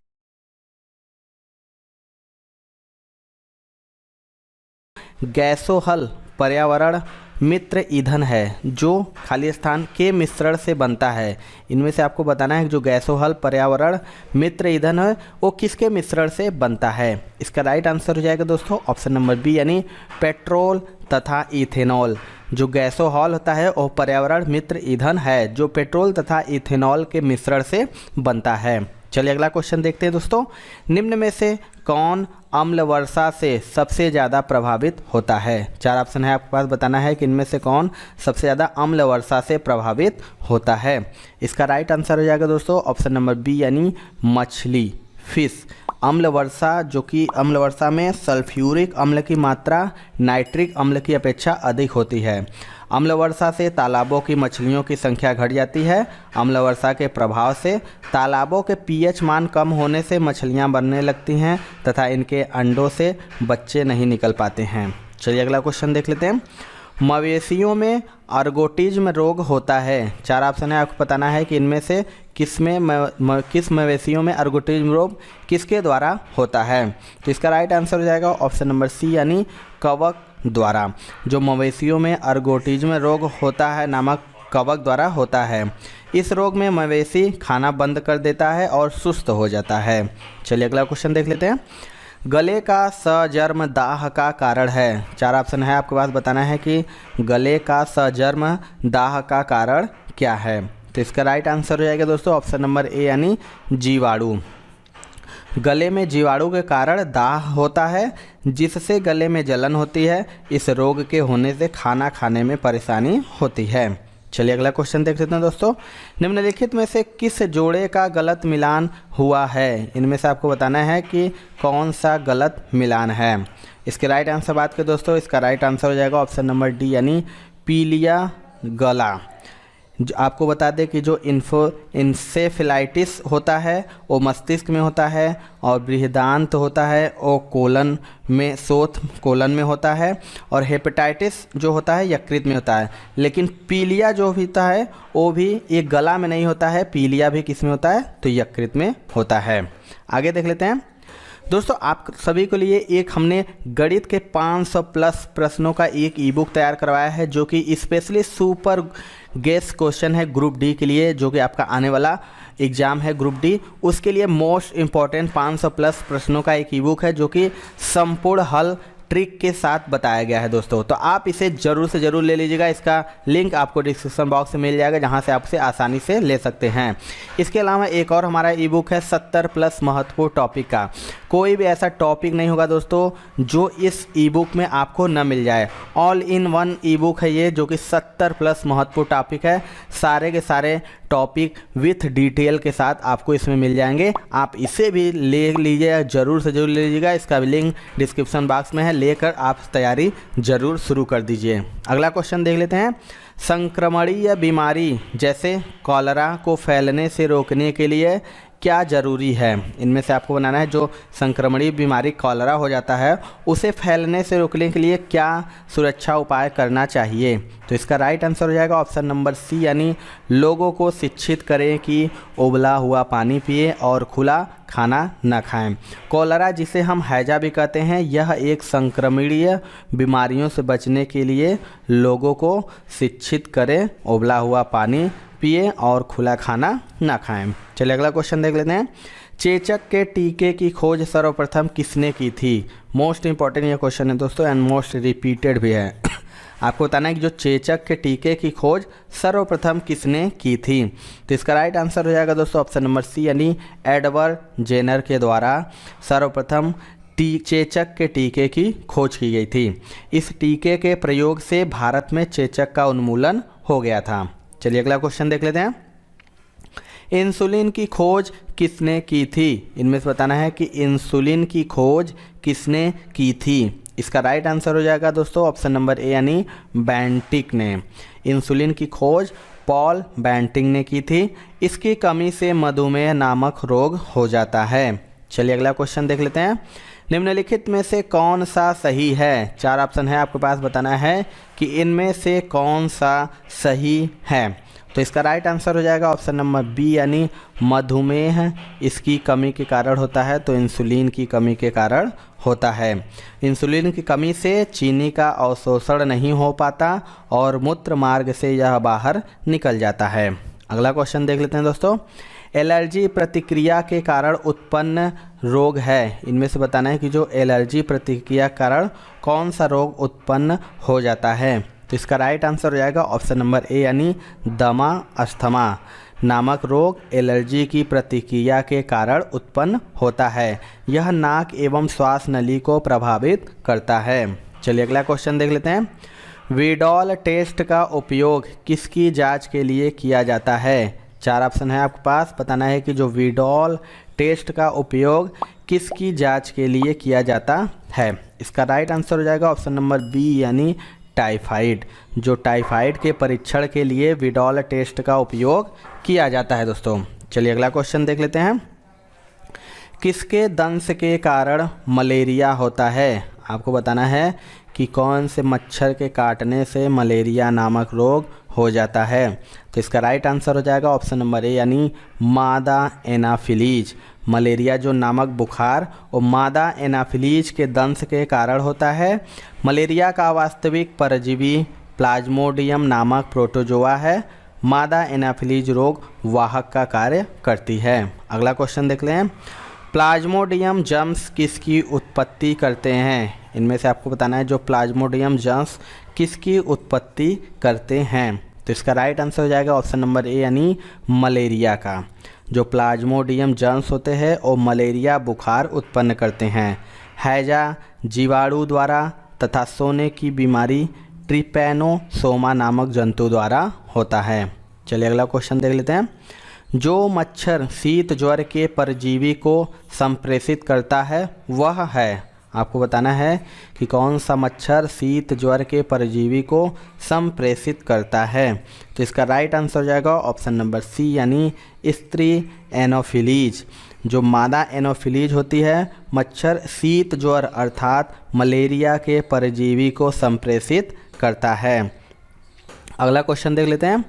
गैसोहल पर्यावरण मित्र ईंधन है जो खाली स्थान के मिश्रण से बनता है। इनमें से आपको बताना है कि जो गैसोहल पर्यावरण मित्र ईंधन है वो किसके मिश्रण से बनता है। इसका राइट आंसर हो जाएगा दोस्तों ऑप्शन नंबर बी यानी पेट्रोल तथा इथेनॉल। जो गैसोहॉल होता है वो पर्यावरण मित्र ईंधन है जो पेट्रोल तथा इथेनॉल के मिश्रण से बनता है। चलिए अगला क्वेश्चन देखते हैं दोस्तों। निम्न में से कौन अम्ल वर्षा से सबसे ज़्यादा प्रभावित होता है? 4 ऑप्शन है आपके पास, बताना है कि इनमें से कौन सबसे ज़्यादा अम्ल वर्षा से प्रभावित होता है। इसका राइट आंसर हो जाएगा दोस्तों ऑप्शन नंबर बी यानी मछली, फिश। अम्ल वर्षा, जो कि अम्ल वर्षा में सल्फ्यूरिक अम्ल की मात्रा नाइट्रिक अम्ल की अपेक्षा अधिक होती है। अम्ल वर्षा से तालाबों की मछलियों की संख्या घट जाती है। अम्ल वर्षा के प्रभाव से तालाबों के पीएच मान कम होने से मछलियां मरने लगती हैं तथा इनके अंडों से बच्चे नहीं निकल पाते हैं। चलिए अगला क्वेश्चन देख लेते हैं। मवेशियों में अर्गोटिज्म रोग होता है। 4 ऑप्शन है, आपको बताना है कि इनमें से किस मवेशियों में अर्गोटिज्म रोग किसके द्वारा होता है। तो इसका राइट आंसर हो जाएगा ऑप्शन नंबर सी यानी कवक द्वारा। जो मवेशियों में अर्गोटिज्म रोग होता है नामक कवक द्वारा होता है। इस रोग में मवेशी खाना बंद कर देता है और सुस्त हो जाता है। चलिए अगला क्वेश्चन देख लेते हैं। गले का सजर्म दाह का कारण है। 4 ऑप्शन है आपके पास, बताना है कि गले का सजर्म दाह का कारण क्या है। तो इसका राइट आंसर हो जाएगा दोस्तों ऑप्शन नंबर ए यानी जीवाणु। गले में जीवाणु के कारण दाह होता है जिससे गले में जलन होती है। इस रोग के होने से खाना खाने में परेशानी होती है। चलिए अगला क्वेश्चन देख लेते हैं दोस्तों। निम्नलिखित में से किस जोड़े का गलत मिलान हुआ है? इनमें से आपको बताना है कि कौन सा गलत मिलान है। इसके राइट आंसर बात करें दोस्तों, इसका राइट आंसर हो जाएगा ऑप्शन नंबर डी यानी पीलिया गला। आपको बता दें कि जो इंसेफेलाइटिस होता है वो मस्तिष्क में होता है और बृहदान्त होता है वो कोलन में, शोथ कोलन में होता है, और हेपेटाइटिस जो होता है यकृत में होता है। लेकिन पीलिया जो होता है वो भी एक गला में नहीं होता है, पीलिया भी किस में होता है? तो यकृत में होता है। आगे देख लेते हैं दोस्तों। आप सभी के लिए एक हमने गणित के 500 प्लस प्रश्नों का एक ई बुक तैयार करवाया है जो कि स्पेशली सुपर गेस क्वेश्चन है ग्रुप डी के लिए, जो कि आपका आने वाला एग्ज़ाम है ग्रुप डी, उसके लिए मोस्ट इम्पॉर्टेंट 500 प्लस प्रश्नों का एक ई बुक है जो कि संपूर्ण हल ट्रिक के साथ बताया गया है दोस्तों। तो आप इसे ज़रूर से ज़रूर ले लीजिएगा। इसका लिंक आपको डिस्क्रिप्शन बॉक्स में मिल जाएगा जहां से आप इसे आसानी से ले सकते हैं। इसके अलावा एक और हमारा ई बुक है 70 प्लस महत्वपूर्ण टॉपिक का। कोई भी ऐसा टॉपिक नहीं होगा दोस्तों जो इस ई बुक में आपको न मिल जाए। All in one E book है ये, जो कि 70 प्लस महत्वपूर्ण टॉपिक है। सारे के सारे टॉपिक विथ डिटेल के साथ आपको इसमें मिल जाएंगे। आप इसे भी ले लीजिए, ज़रूर से ज़रूर ले लीजिएगा। इसका भी लिंक डिस्क्रिप्शन बॉक्स में है, लेकर आप तैयारी ज़रूर शुरू कर दीजिए। अगला क्वेश्चन देख लेते हैं। संक्रमणीय बीमारी जैसे कॉलरा को फैलने से रोकने के लिए क्या ज़रूरी है? इनमें से आपको बनाना है जो संक्रमणीय बीमारी कॉलरा हो जाता है उसे फैलने से रोकने के लिए क्या सुरक्षा उपाय करना चाहिए। तो इसका राइट आंसर हो जाएगा ऑप्शन नंबर सी यानी लोगों को शिक्षित करें कि उबला हुआ पानी पिए और खुला खाना न खाएं। कॉलरा, जिसे हम हैजा भी कहते हैं, यह एक संक्रमणीय बीमारियों से बचने के लिए लोगों को शिक्षित करें, उबला हुआ पानी पिए और खुला खाना ना खाएं। चलिए अगला क्वेश्चन देख लेते हैं। चेचक के टीके की खोज सर्वप्रथम किसने की थी? मोस्ट इंपॉर्टेंट ये क्वेश्चन है दोस्तों एंड मोस्ट रिपीटेड भी है। आपको बताना है कि जो चेचक के टीके की खोज सर्वप्रथम किसने की थी। तो इसका राइट आंसर हो जाएगा दोस्तों ऑप्शन नंबर सी यानी एडवर्ड जेनर के द्वारा सर्वप्रथम चेचक के टीके की खोज की गई थी। इस टीके के प्रयोग से भारत में चेचक का उन्मूलन हो गया था। चलिए अगला क्वेश्चन देख लेते हैं। इंसुलिन की खोज किसने की थी? इनमें से बताना है कि इंसुलिन की खोज किसने की थी। इसका राइट आंसर हो जाएगा दोस्तों ऑप्शन नंबर ए यानी बेंटिक ने। इंसुलिन की खोज पॉल बेंटिक ने की थी। इसकी कमी से मधुमेह नामक रोग हो जाता है। चलिए अगला क्वेश्चन देख लेते हैं। निम्नलिखित में से कौन सा सही है? 4 ऑप्शन है आपके पास, बताना है कि इनमें से कौन सा सही है। तो इसका राइट आंसर हो जाएगा ऑप्शन नंबर बी यानी मधुमेह इसकी कमी के कारण होता है, तो इंसुलिन की कमी के कारण होता है। इंसुलिन की कमी से चीनी का अवशोषण नहीं हो पाता और मूत्र मार्ग से यह बाहर निकल जाता है। अगला क्वेश्चन देख लेते हैं दोस्तों। एलर्जी प्रतिक्रिया के कारण उत्पन्न रोग है। इनमें से बताना है कि जो एलर्जी प्रतिक्रिया के कारण कौन सा रोग उत्पन्न हो जाता है। तो इसका राइट आंसर हो जाएगा ऑप्शन नंबर ए यानी दमा अस्थमा नामक रोग एलर्जी की प्रतिक्रिया के कारण उत्पन्न होता है। यह नाक एवं श्वास नली को प्रभावित करता है। चलिए अगला क्वेश्चन देख लेते हैं। वीडॉल टेस्ट का उपयोग किसकी जांच के लिए किया जाता है? 4 ऑप्शन है आपके पास। बताना है कि जो वीडॉल टेस्ट का उपयोग किसकी जांच के लिए किया जाता है। इसका राइट आंसर हो जाएगा ऑप्शन नंबर बी यानी टाइफाइड। जो टाइफाइड के परीक्षण के लिए वीडॉल टेस्ट का उपयोग किया जाता है दोस्तों। चलिए अगला क्वेश्चन देख लेते हैं। किसके दंश के कारण मलेरिया होता है? आपको बताना है कि कौन से मच्छर के काटने से मलेरिया नामक रोग हो जाता है। तो इसका राइट आंसर हो जाएगा ऑप्शन नंबर ए यानी मादा एनाफिलीज। मलेरिया जो नामक बुखार और मादा एनाफिलीज के दंश के कारण होता है। मलेरिया का वास्तविक परजीवी प्लाज्मोडियम नामक प्रोटोजोआ है। मादा एनाफिलीज रोग वाहक का कार्य करती है। अगला क्वेश्चन देख लें। प्लाज्मोडियम जर्म्स किसकी उत्पत्ति करते हैं? इनमें से आपको बताना है जो प्लाज्मोडियम जर्म्स किसकी उत्पत्ति करते हैं। तो इसका राइट आंसर हो जाएगा ऑप्शन नंबर ए यानी मलेरिया का। जो प्लाज्मोडियम जर्म्स होते हैं और मलेरिया बुखार उत्पन्न करते हैं। हैजा जीवाणु द्वारा तथा सोने की बीमारी ट्रिपैनोसोमा नामक जंतु द्वारा होता है। चलिए अगला क्वेश्चन देख लेते हैं। जो मच्छर शीत ज्वर के परजीवी को संप्रेषित करता है वह है। आपको बताना है कि कौन सा मच्छर शीत ज्वर के परजीवी को संप्रेषित करता है। तो इसका राइट आंसर हो जाएगा ऑप्शन नंबर सी यानी स्त्री एनोफिलीज। जो मादा एनोफिलीज होती है मच्छर शीत ज्वर अर्थात मलेरिया के परजीवी को संप्रेषित करता है। अगला क्वेश्चन देख लेते हैं।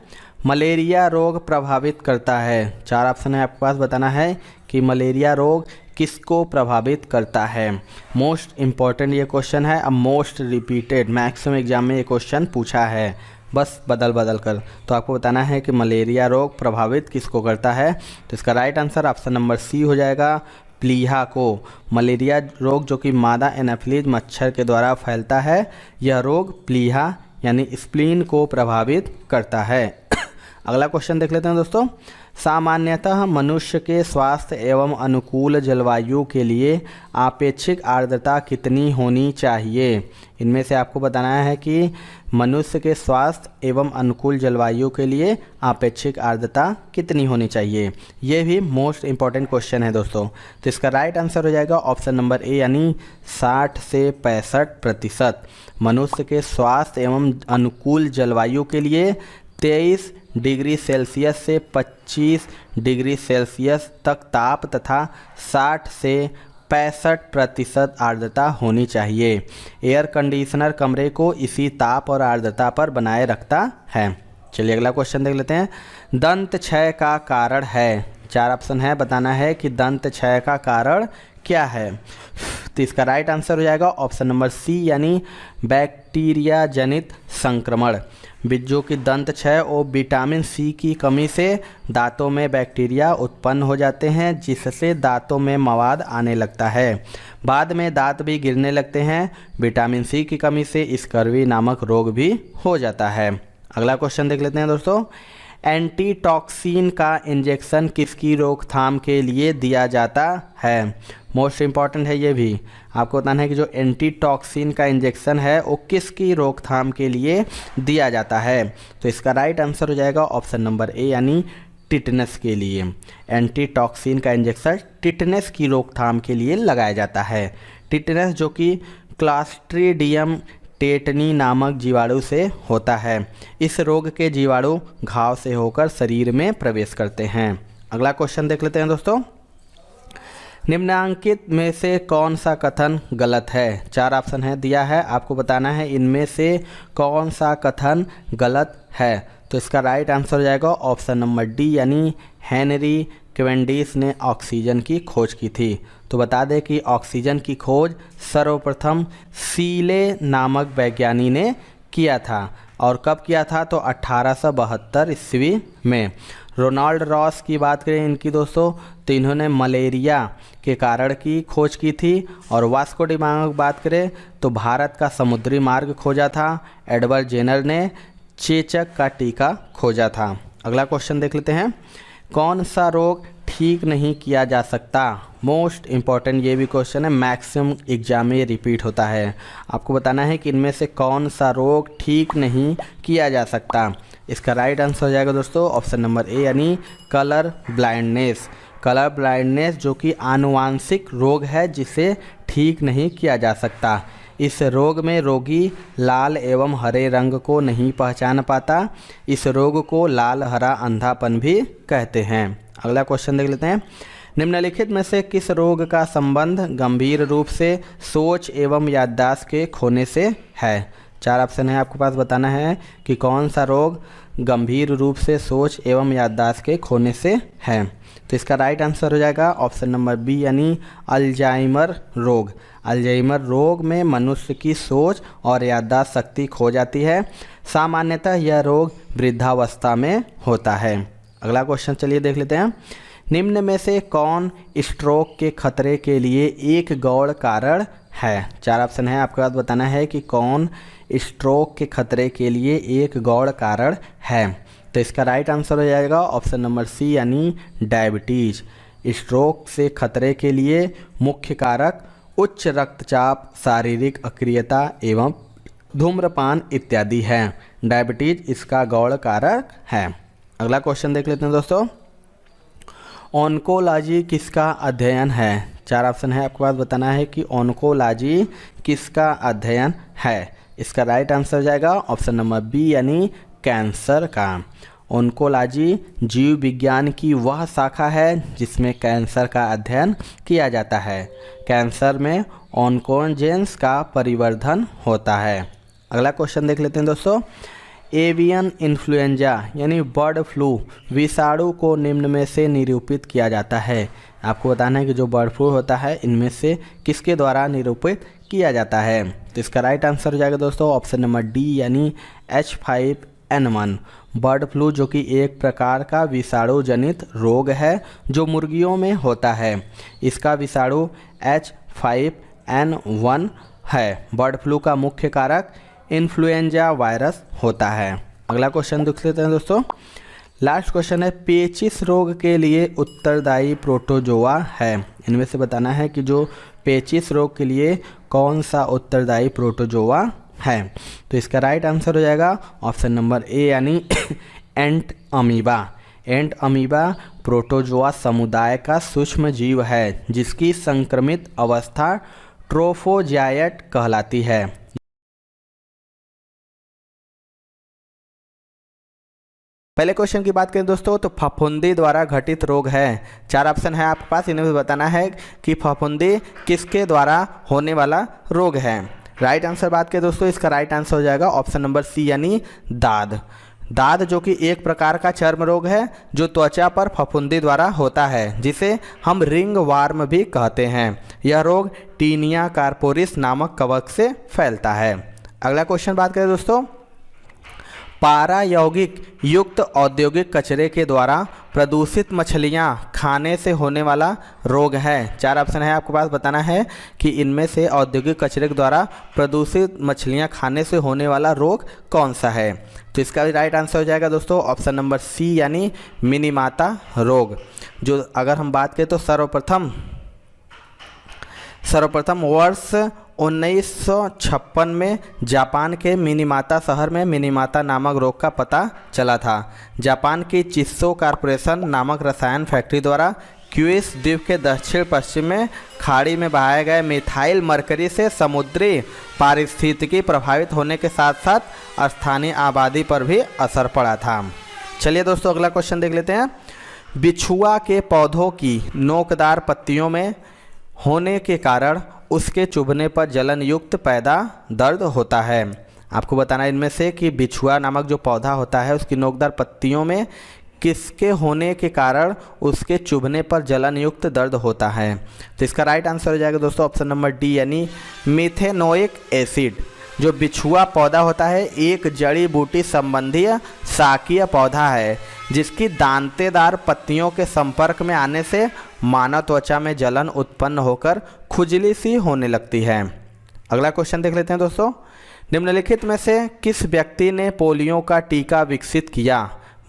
मलेरिया रोग प्रभावित करता है। 4 ऑप्शन है आपके पास। बताना है कि मलेरिया रोग किसको प्रभावित करता है। मोस्ट इम्पॉर्टेंट ये क्वेश्चन है। अब मोस्ट रिपीटेड मैक्सिमम एग्जाम में ये क्वेश्चन पूछा है बस बदल कर। तो आपको बताना है कि मलेरिया रोग प्रभावित किसको करता है। तो इसका right answer option number C हो जाएगा प्लीहा को। मलेरिया रोग जो कि मादा एनाफिलीज मच्छर के द्वारा फैलता है यह रोग प्लीहा यानी स्प्लीन को प्रभावित करता है। अगला क्वेश्चन देख लेते हैं दोस्तों। सामान्यतः मनुष्य के स्वास्थ्य एवं अनुकूल जलवायु के लिए आपेक्षिक आर्द्रता कितनी होनी चाहिए? इनमें से आपको बताना है कि मनुष्य के स्वास्थ्य एवं अनुकूल जलवायु के लिए आपेक्षिक आर्द्रता कितनी होनी चाहिए। ये भी मोस्ट इम्पॉर्टेंट क्वेश्चन है दोस्तों। तो इसका राइट आंसर हो जाएगा ऑप्शन नंबर ए यानी 60 से 65%। मनुष्य के स्वास्थ्य एवं अनुकूल जलवायु के लिए 23 डिग्री सेल्सियस से 25 डिग्री सेल्सियस तक ताप तथा 60 से 65% आर्द्रता होनी चाहिए। एयर कंडीशनर कमरे को इसी ताप और आर्द्रता पर बनाए रखता है। चलिए अगला क्वेश्चन देख लेते हैं। दंत क्षय का कारण है। 4 ऑप्शन है। बताना है कि दंत क्षय का कारण क्या है। तो इसका राइट आंसर हो जाएगा ऑप्शन नंबर सी यानी बैक्टीरिया जनित संक्रमण। जो कि दंत क्षय और विटामिन सी की कमी से दांतों में बैक्टीरिया उत्पन्न हो जाते हैं जिससे दांतों में मवाद आने लगता है। बाद में दांत भी गिरने लगते हैं। विटामिन सी की कमी से स्कर्वी नामक रोग भी हो जाता है। अगला क्वेश्चन देख लेते हैं दोस्तों। एंटीटॉक्सिन का इंजेक्शन किसकी रोकथाम के लिए दिया जाता है। मोस्ट इम्पॉर्टेंट है ये भी। आपको बताना है कि जो एंटीटॉक्सिन का इंजेक्शन है वो किसकी रोकथाम के लिए दिया जाता है। तो इसका राइट आंसर हो जाएगा ऑप्शन नंबर ए यानी टिटनेस के लिए। एंटीटॉक्सिन का इंजेक्शन टिटनेस की रोकथाम के लिए लगाया जाता है। टिटनेस जो कि क्लॉस्ट्रीडियम टेटनी नामक जीवाणु से होता है। इस रोग के जीवाणु घाव से होकर शरीर में प्रवेश करते हैं। अगला क्वेश्चन देख लेते हैं दोस्तों। निम्नांकित में से कौन सा कथन गलत है। 4 ऑप्शन है दिया है। आपको बताना है इनमें से कौन सा कथन गलत है। तो इसका राइट आंसर हो जाएगा ऑप्शन नंबर डी यानी हेनरी कैवेंडिश ने ऑक्सीजन की खोज की थी। तो बता दें कि ऑक्सीजन की खोज सर्वप्रथम सीले नामक वैज्ञानिक ने किया था, और कब किया था तो 1872 ईस्वी में। रोनाल्ड रॉस की बात करें इनकी दोस्तों, तो इन्होंने मलेरिया के कारण की खोज की थी। और वास्को डी गामा की बात करें तो भारत का समुद्री मार्ग खोजा था। एडवर्ड जेनर ने चेचक का टीका खोजा था। अगला क्वेश्चन देख लेते हैं, कौन सा रोग ठीक नहीं किया जा सकता। मोस्ट इम्पॉर्टेंट ये भी क्वेश्चन है, मैक्सिमम एग्जाम में ये रिपीट होता है। आपको बताना है कि इनमें से कौन सा रोग ठीक नहीं किया जा सकता। इसका राइट आंसर हो जाएगा दोस्तों ऑप्शन नंबर ए, यानी कलर ब्लाइंडनेस। कलर ब्लाइंडनेस जो कि आनुवांशिक रोग है जिसे ठीक नहीं किया जा सकता। इस रोग में रोगी लाल एवं हरे रंग को नहीं पहचान पाता। इस रोग को लाल हरा अंधापन भी कहते हैं। अगला क्वेश्चन देख लेते हैं, निम्नलिखित में से किस रोग का संबंध गंभीर रूप से सोच एवं याददाश्त के खोने से है। 4 ऑप्शन है, आपके पास बताना है कि कौन सा रोग गंभीर रूप से सोच एवं याददाश्त के खोने से है। तो इसका राइट आंसर हो जाएगा ऑप्शन नंबर बी, यानी अल्जाइमर रोग। अल्जाइमर रोग में मनुष्य की सोच और याददाश्त शक्ति खो जाती है। सामान्यतः यह रोग वृद्धावस्था में होता है। अगला क्वेश्चन चलिए देख लेते हैं, निम्न में से कौन स्ट्रोक के खतरे के लिए एक गौण कारण है। 4 ऑप्शन है, आपके पास बताना है कि कौन स्ट्रोक के खतरे के लिए एक गौण कारण है। तो इसका राइट आंसर हो जाएगा ऑप्शन नंबर सी, यानी डायबिटीज। स्ट्रोक से खतरे के लिए मुख्य कारक उच्च रक्तचाप, शारीरिक अक्रियता एवं धूम्रपान इत्यादि हैं। डायबिटीज इसका गौण कारक है। अगला क्वेश्चन देख लेते हैं दोस्तों, ऑन्कोलॉजी किसका अध्ययन है। 4 ऑप्शन है, आपके पास बताना है कि ऑन्कोलॉजी किसका अध्ययन है। इसका राइट आंसर हो जाएगा ऑप्शन नंबर बी, यानी कैंसर का। ऑन्कोलॉजी जीव विज्ञान की वह शाखा है जिसमें कैंसर का अध्ययन किया जाता है। कैंसर में ऑन्कोजेंस का परिवर्धन होता है। अगला क्वेश्चन देख लेते हैं दोस्तों, एवियन इन्फ्लुएंजा यानी बर्ड फ्लू विषाणु को निम्न में से निरूपित किया जाता है। आपको बताना है कि जो बर्ड फ्लू होता है इनमें से किसके द्वारा निरूपित किया जाता है। तो इसका राइट आंसर हो जाएगा दोस्तों ऑप्शन नंबर डी, यानी H5N1। बर्ड फ्लू जो कि एक प्रकार का विषाणु जनित रोग है जो मुर्गियों में होता है। इसका विषाणु H5N1 है। बर्ड फ्लू का मुख्य कारक इन्फ्लुएंजा वायरस होता है। अगला क्वेश्चन देख लेते हैं दोस्तों, लास्ट क्वेश्चन है, पेचिश रोग के लिए उत्तरदायी प्रोटोजोआ है। इनमें से बताना है कि जो पेचिश रोग के लिए कौन सा उत्तरदायी प्रोटोजोआ है। तो इसका राइट आंसर हो जाएगा ऑप्शन नंबर ए, यानी एंट अमीबा। एंट अमीबा प्रोटोजोआ समुदाय का सूक्ष्म जीव है जिसकी संक्रमित अवस्था ट्रोफोजाइट कहलाती है। पहले क्वेश्चन की बात करें दोस्तों तो फफूंदी द्वारा घटित रोग है। 4 ऑप्शन है आपके पास, इन्हें बताना है कि फफूंदी किसके द्वारा होने वाला रोग है। राइट आंसर बात करें दोस्तों, इसका राइट आंसर हो जाएगा ऑप्शन नंबर सी, यानी दाद। दाद जो कि एक प्रकार का चर्म रोग है जो त्वचा पर फफूंदी द्वारा होता है, जिसे हम रिंग वार्म भी कहते हैं। यह रोग टीनिया कार्पोरिस नामक कवक से फैलता है। अगला क्वेश्चन बात करें दोस्तों, पारा यौगिक युक्त औद्योगिक कचरे के द्वारा प्रदूषित मछलियां खाने से होने वाला रोग है। 4 ऑप्शन है, आपके पास बताना है कि इनमें से औद्योगिक कचरे के द्वारा प्रदूषित मछलियां खाने से होने वाला रोग कौन सा है। तो इसका भी राइट आंसर हो जाएगा दोस्तों ऑप्शन नंबर सी, यानी मिनीमाता रोग। जो अगर हम बात करें तो सर्वप्रथम वर्ष 1956 में जापान के मिनीमाता शहर में मिनीमाता नामक रोग का पता चला था। जापान की चिस्सो कॉर्पोरेशन नामक रसायन फैक्ट्री द्वारा क्यूइस द्वीप के दक्षिण पश्चिम में खाड़ी में बहाए गए मिथाइल मरकरी से समुद्री पारिस्थितिकी प्रभावित होने के साथ साथ स्थानीय आबादी पर भी असर पड़ा था। चलिए दोस्तों अगला क्वेश्चन देख लेते हैं, बिछुआ के पौधों की नोकदार पत्तियों में होने के कारण उसके चुभने पर जलन युक्त पैदा दर्द होता है। आपको बताना है इनमें से कि बिछुआ नामक जो पौधा होता है उसकी नोकदार पत्तियों में किसके होने के कारण उसके चुभने पर जलन युक्त दर्द होता है। तो इसका राइट आंसर हो जाएगा दोस्तों ऑप्शन नंबर डी, यानी मिथेनोइक एसिड। जो बिछुआ पौधा होता है एक जड़ी बूटी संबंधी शाकीय पौधा है जिसकी दांतेदार पत्तियों के संपर्क में आने से मानव त्वचा में जलन उत्पन्न होकर खुजली सी होने लगती है। अगला क्वेश्चन देख लेते हैं दोस्तों। निम्नलिखित में से किस व्यक्ति ने पोलियो का टीका विकसित किया?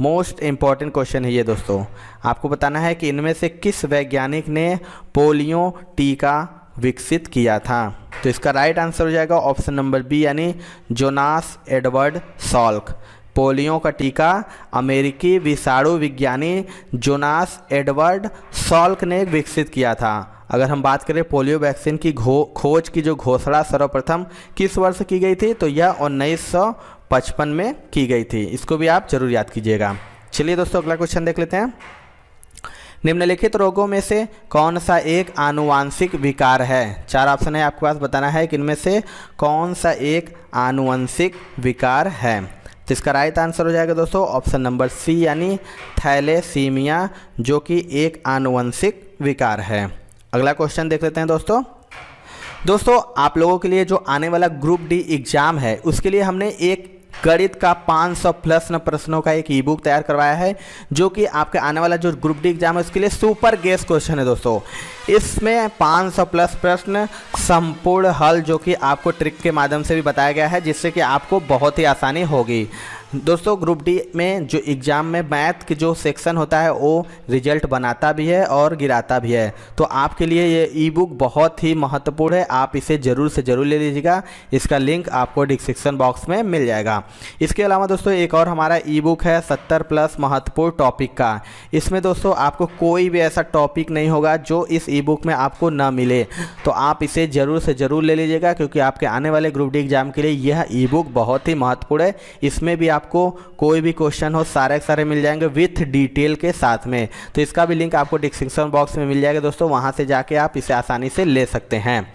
मोस्ट इम्पॉर्टेंट क्वेश्चन है ये दोस्तों। आपको बताना है कि इनमें से किस वैज्ञानिक ने पोलियो टीका विकसित किया था। तो इसका राइट आंसर हो जाएगा ऑप्शन नंबर बी यानी जोनास एडवर्ड सॉल्क। पोलियो का टीका अमेरिकी विषाणु विज्ञानी जोनास एडवर्ड सॉल्क ने विकसित किया था। अगर हम बात करें पोलियो वैक्सीन की खोज की जो घोषणा सर्वप्रथम किस वर्ष की गई थी, तो यह 1955 में की गई थी। इसको भी आप जरूर याद कीजिएगा। चलिए दोस्तों अगला क्वेश्चन देख लेते हैं। निम्नलिखित रोगों में से कौन सा एक आनुवांशिक विकार है? 4 ऑप्शन है आपके पास, बताना है कि इनमें से कौन सा एक आनुवंशिक विकार है। तो इसका राइट आंसर हो जाएगा दोस्तों ऑप्शन नंबर सी यानी थैलेसीमिया, जो कि एक आनुवंशिक विकार है। अगला क्वेश्चन देख लेते हैं दोस्तों आप लोगों के लिए जो आने वाला ग्रुप डी एग्जाम है उसके लिए हमने एक गणित का 500 प्लस प्रश्नों का एक ई बुक तैयार करवाया है, जो कि आपके आने वाला जो ग्रुप डी एग्जाम है उसके लिए सुपर गेस क्वेश्चन है दोस्तों। इसमें 500 प्लस प्रश्न संपूर्ण हल जो कि आपको ट्रिक के माध्यम से भी बताया गया है, जिससे कि आपको बहुत ही आसानी होगी। दोस्तों ग्रुप डी में जो एग्ज़ाम में मैथ के जो सेक्शन होता है वो रिजल्ट बनाता भी है और गिराता भी है। तो आपके लिए ये ई बुक बहुत ही महत्वपूर्ण है, आप इसे ज़रूर से ज़रूर ले लीजिएगा। इसका लिंक आपको डिस्क्रिप्शन बॉक्स में मिल जाएगा। इसके अलावा दोस्तों एक और हमारा ई बुक है 70 प्लस महत्वपूर्ण टॉपिक का। इसमें दोस्तों आपको कोई भी ऐसा टॉपिक नहीं होगा जो इस ई बुक में आपको ना मिले, तो आप इसे ज़रूर से ज़रूर ले लीजिएगा, क्योंकि आपके आने वाले ग्रुप डी एग्जाम के लिए यह ई बुक बहुत ही महत्वपूर्ण है। इसमें भी आपको कोई भी क्वेश्चन हो सारे सारे मिल जाएंगे विथ डिटेल के साथ में। तो इसका भी लिंक आपको डिस्क्रिप्शन बॉक्स में मिल जाएगा दोस्तों, वहां से जाके आप इसे आसानी से ले सकते हैं।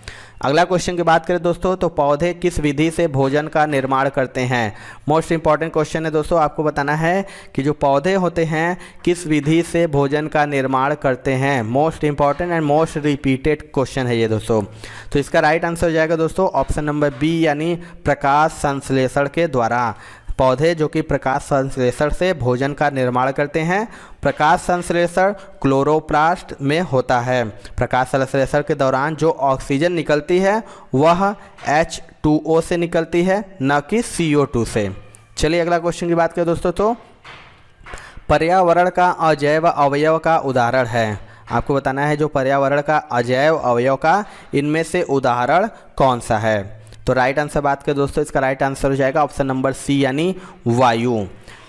अगला क्वेश्चन की बात करें दोस्तों तो पौधे किस विधि से भोजन का निर्माण करते हैं? मोस्ट इंपॉर्टेंट क्वेश्चन है दोस्तों। आपको बताना है कि जो पौधे होते हैं किस विधि से भोजन का निर्माण करते हैं। Most important and most repeated question है ये दोस्तों। तो इसका राइट आंसर हो जाएगा दोस्तों ऑप्शन नंबर बी यानी प्रकाश संश्लेषण के द्वारा। पौधे जो कि प्रकाश संश्लेषण से भोजन का निर्माण करते हैं। प्रकाश संश्लेषण क्लोरोप्लास्ट में होता है। प्रकाश संश्लेषण के दौरान जो ऑक्सीजन निकलती है वह H2O से निकलती है, न कि CO2 से। चलिए अगला क्वेश्चन की बात करें दोस्तों तो पर्यावरण का अजैव अवयव का उदाहरण है। आपको बताना है जो पर्यावरण का अजैव अवयव का इनमें से उदाहरण कौन सा है। तो राइट आंसर बात करें दोस्तों, इसका राइट आंसर हो जाएगा ऑप्शन नंबर सी यानी वायु।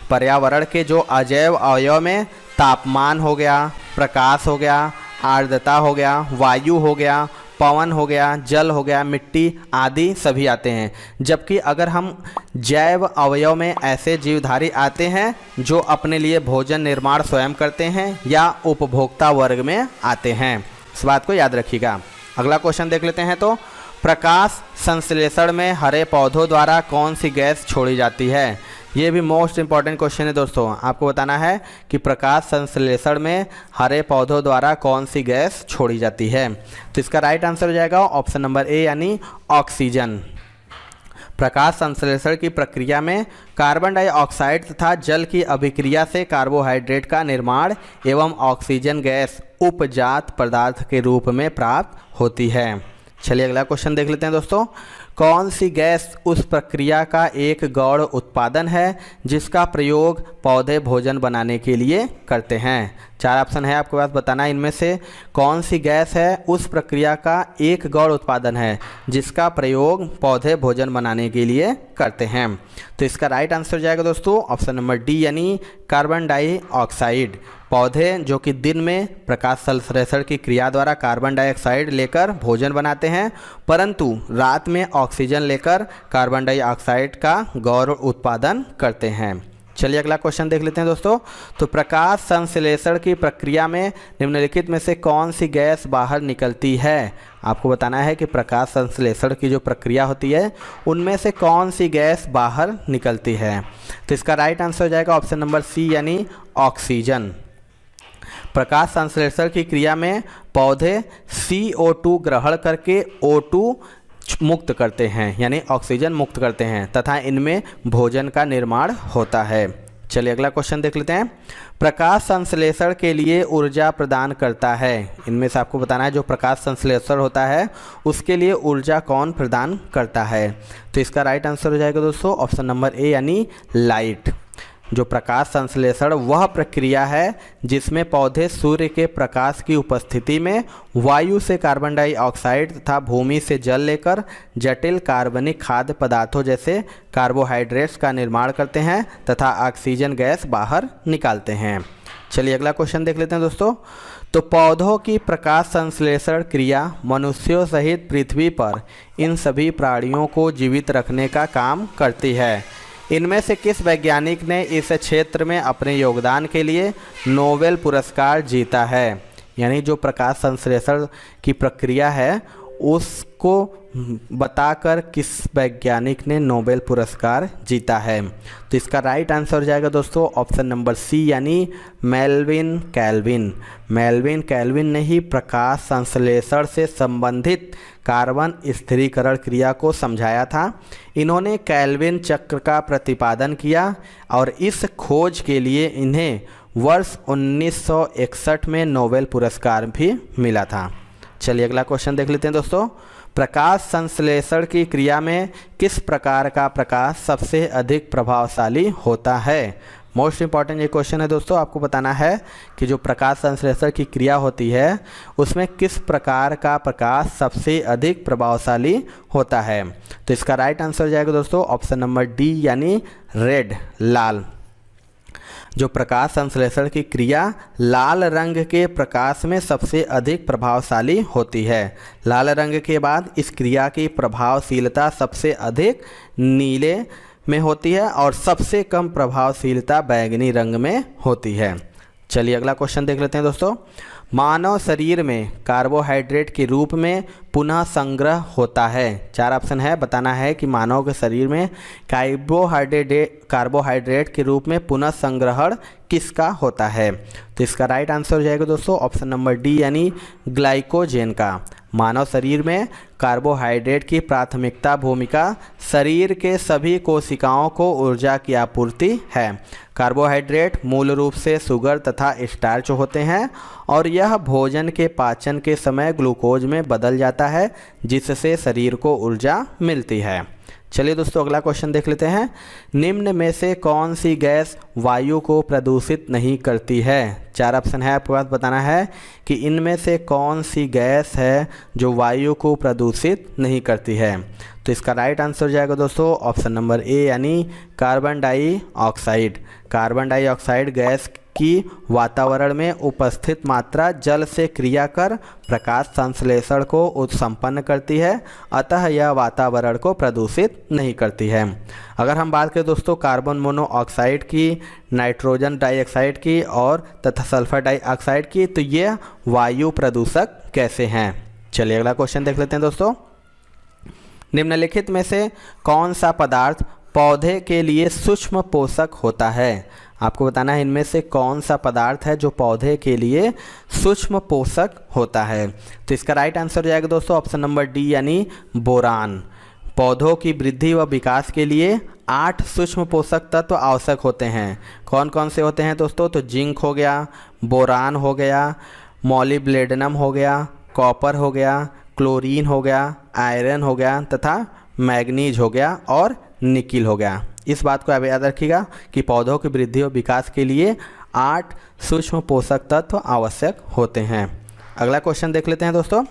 पर्यावरण के जो अजैव अवयव में तापमान हो गया, प्रकाश हो गया, आर्द्रता हो गया, वायु हो गया, पवन हो गया, जल हो गया, मिट्टी आदि सभी आते हैं। जबकि अगर हम जैव अवयव में ऐसे जीवधारी आते हैं जो अपने लिए भोजन निर्माण स्वयं करते हैं या उपभोक्ता वर्ग में आते हैं। इस बात को याद रखिएगा। अगला क्वेश्चन देख लेते हैं तो प्रकाश संश्लेषण में हरे पौधों द्वारा कौन सी गैस छोड़ी जाती है? ये भी मोस्ट इंपॉर्टेंट क्वेश्चन है दोस्तों। आपको बताना है कि प्रकाश संश्लेषण में हरे पौधों द्वारा कौन सी गैस छोड़ी जाती है। तो इसका राइट आंसर हो जाएगा ऑप्शन नंबर ए यानी ऑक्सीजन। प्रकाश संश्लेषण की प्रक्रिया में कार्बन डाइऑक्साइड तथा जल की अभिक्रिया से कार्बोहाइड्रेट का निर्माण एवं ऑक्सीजन गैस उपजात पदार्थ के रूप में प्राप्त होती है। चलिए अगला क्वेश्चन देख लेते हैं दोस्तों। कौन सी गैस उस प्रक्रिया का एक गौण उत्पादन है जिसका प्रयोग पौधे भोजन बनाने के लिए करते हैं? 4 ऑप्शन है आपके पास, बताना इनमें से कौन सी गैस है उस प्रक्रिया का एक गौण उत्पादन है जिसका प्रयोग पौधे भोजन बनाने के लिए करते हैं। तो इसका राइट आंसर हो जाएगा दोस्तों ऑप्शन नंबर डी यानी कार्बन डाइऑक्साइड। पौधे जो कि दिन में प्रकाश संश्लेषण की क्रिया द्वारा कार्बन डाइऑक्साइड लेकर भोजन बनाते हैं, परंतु रात में ऑक्सीजन लेकर कार्बन डाइऑक्साइड का गौण उत्पादन करते हैं। चलिए अगला क्वेश्चन देख लेते हैं दोस्तों। तो प्रकाश संश्लेषण की प्रक्रिया में निम्नलिखित में से कौन सी गैस बाहर निकलती है? आपको बताना है कि प्रकाश संश्लेषण की जो प्रक्रिया होती है उनमें से कौन सी गैस बाहर निकलती है। तो इसका राइट आंसर हो जाएगा ऑप्शन नंबर सी यानी ऑक्सीजन। प्रकाश संश्लेषण की क्रिया में पौधे CO2 ग्रहण करके O2 मुक्त करते हैं, यानी ऑक्सीजन मुक्त करते हैं तथा इनमें भोजन का निर्माण होता है। चलिए अगला क्वेश्चन देख लेते हैं। प्रकाश संश्लेषण के लिए ऊर्जा प्रदान करता है, इनमें से आपको बताना है जो प्रकाश संश्लेषण होता है उसके लिए ऊर्जा कौन प्रदान करता है। तो इसका राइट आंसर हो जाएगा दोस्तों ऑप्शन नंबर ए यानी लाइट। जो प्रकाश संश्लेषण वह प्रक्रिया है जिसमें पौधे सूर्य के प्रकाश की उपस्थिति में वायु से कार्बन डाइऑक्साइड तथा भूमि से जल लेकर जटिल कार्बनिक खाद्य पदार्थों जैसे कार्बोहाइड्रेट्स का निर्माण करते हैं तथा ऑक्सीजन गैस बाहर निकालते हैं। चलिए अगला क्वेश्चन देख लेते हैं दोस्तों। तो पौधों की प्रकाश संश्लेषण क्रिया मनुष्यों सहित पृथ्वी पर इन सभी प्राणियों को जीवित रखने का काम करती है। इनमें से किस वैज्ञानिक ने इस क्षेत्र में अपने योगदान के लिए नोबेल पुरस्कार जीता है। यानी जो प्रकाश संश्लेषण की प्रक्रिया है उसको बताकर किस वैज्ञानिक ने नोबेल पुरस्कार जीता है। तो इसका राइट आंसर हो जाएगा दोस्तों ऑप्शन नंबर सी यानी मेल्विन कैल्विन। मेल्विन कैल्विन ने ही प्रकाश संश्लेषण से संबंधित कार्बन स्थिरीकरण क्रिया को समझाया था। इन्होंने कैल्विन चक्र का प्रतिपादन किया और इस खोज के लिए इन्हें वर्ष 1961 में नोबेल पुरस्कार भी मिला था। चलिए अगला क्वेश्चन देख लेते हैं दोस्तों। प्रकाश संश्लेषण की क्रिया में किस प्रकार का प्रकाश सबसे अधिक प्रभावशाली होता है। मोस्ट इंपॉर्टेंट ये क्वेश्चन है दोस्तों। आपको बताना है कि जो प्रकाश संश्लेषण की क्रिया होती है उसमें किस प्रकार का प्रकाश सबसे अधिक प्रभावशाली होता है। तो इसका राइट आंसर हो जाएगा दोस्तों ऑप्शन नंबर डी यानी रेड लाल। जो प्रकाश संश्लेषण की क्रिया लाल रंग के प्रकाश में सबसे अधिक प्रभावशाली होती है। लाल रंग के बाद इस क्रिया की प्रभावशीलता सबसे अधिक नीले में होती है और सबसे कम प्रभावशीलता बैंगनी रंग में होती है। चलिए अगला क्वेश्चन देख लेते हैं दोस्तों। मानव शरीर में कार्बोहाइड्रेट के रूप में पुनः संग्रह होता है। चार ऑप्शन है, बताना है कि मानव के शरीर में कार्बोहाइड्रेट के रूप में पुनः संग्रहण किसका होता है। तो इसका राइट आंसर हो जाएगा दोस्तों ऑप्शन नंबर डी यानी ग्लाइकोजेन का। मानव शरीर में कार्बोहाइड्रेट की प्राथमिकता भूमिका शरीर के सभी कोशिकाओं को ऊर्जा की आपूर्ति है। कार्बोहाइड्रेट मूल रूप से शुगर तथा स्टार्च होते हैं और यह भोजन के पाचन के समय ग्लूकोज में बदल जाता है जिससे शरीर को ऊर्जा मिलती है। चलिए दोस्तों अगला क्वेश्चन देख लेते हैं। निम्न में से कौन सी गैस वायु को प्रदूषित नहीं करती है। चार ऑप्शन है, आपके पास बताना है कि इनमें से कौन सी गैस है जो वायु को प्रदूषित नहीं करती है। तो इसका राइट आंसर हो जाएगा दोस्तों ऑप्शन नंबर ए यानी carbon dioxide. Carbon dioxide gas की वातावरण में उपस्थित मात्रा जल से क्रिया कर प्रकाश संश्लेषण को संपन्न करती है, अतः यह वातावरण को प्रदूषित नहीं करती है। अगर हम बात करें दोस्तों कार्बन मोनोऑक्साइड की, नाइट्रोजन डाइऑक्साइड की और तथा सल्फर डाइऑक्साइड की, तो ये वायु प्रदूषक कैसे हैं। चलिए अगला क्वेश्चन देख लेते हैं दोस्तों। निम्नलिखित में से कौन सा पदार्थ पौधे के लिए सूक्ष्म पोषक होता है। आपको बताना है इनमें से कौन सा पदार्थ है जो पौधे के लिए सूक्ष्म पोषक होता है। तो इसका राइट आंसर हो जाएगा दोस्तों ऑप्शन नंबर डी यानी बोरान। पौधों की वृद्धि व विकास के लिए 8 सूक्ष्म पोषक तत्व आवश्यक होते हैं। कौन कौन से होते हैं दोस्तों। तो जिंक हो गया, बोरान हो गया, मॉलिब्डेनम हो गया, कॉपर हो गया, क्लोरीन हो गया, आयरन हो गया तथा मैग्नीज हो गया और निकिल हो गया। इस बात को याद रखिएगा कि पौधों की वृद्धि और विकास के लिए 8 सूक्ष्म पोषक तत्व आवश्यक होते हैं। अगला क्वेश्चन देख लेते हैं दोस्तों।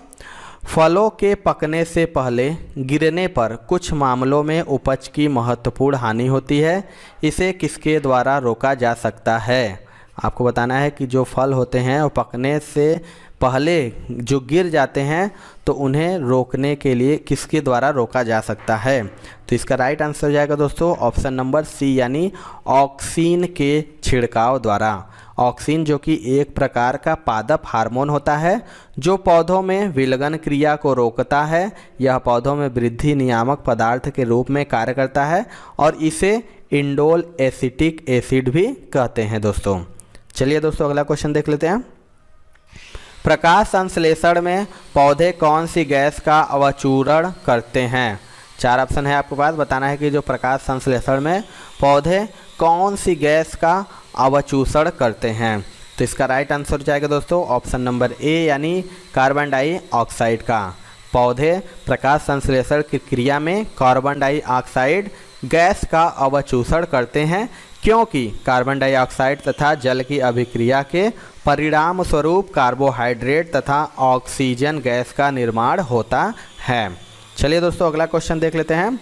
फलों के पकने से पहले गिरने पर कुछ मामलों में उपज की महत्वपूर्ण हानि होती है, इसे किसके द्वारा रोका जा सकता है। आपको बताना है कि जो फल होते हैं वो पकने से पहले जो गिर जाते हैं तो उन्हें रोकने के लिए किसके द्वारा रोका जा सकता है। तो इसका राइट आंसर हो जाएगा दोस्तों ऑप्शन नंबर सी यानी ऑक्सीन के छिड़काव द्वारा। ऑक्सीन जो कि एक प्रकार का पादप हार्मोन होता है जो पौधों में विलगन क्रिया को रोकता है। यह पौधों में वृद्धि नियामक पदार्थ के रूप में कार्य करता है और इसे इंडोल एसिटिक एसिड भी कहते हैं दोस्तों। चलिए दोस्तों अगला क्वेश्चन देख लेते हैं। प्रकाश संश्लेषण में पौधे कौन सी गैस का अवचूरण करते हैं? 4 ऑप्शन है आपके पास। बताना है कि जो प्रकाश संश्लेषण में पौधे कौन सी गैस का अवचूषण करते हैं। तो इसका राइट आंसर हो जाएगा दोस्तों ऑप्शन नंबर ए यानी कार्बन डाइऑक्साइड का। पौधे प्रकाश संश्लेषण की क्रिया में कार्बन डाइऑक्साइड गैस का अवचूषण करते हैं, क्योंकि कार्बन डाइऑक्साइड तथा जल की अभिक्रिया के परिणाम स्वरूप कार्बोहाइड्रेट तथा ऑक्सीजन गैस का निर्माण होता है। चलिए दोस्तों अगला क्वेश्चन देख लेते हैं।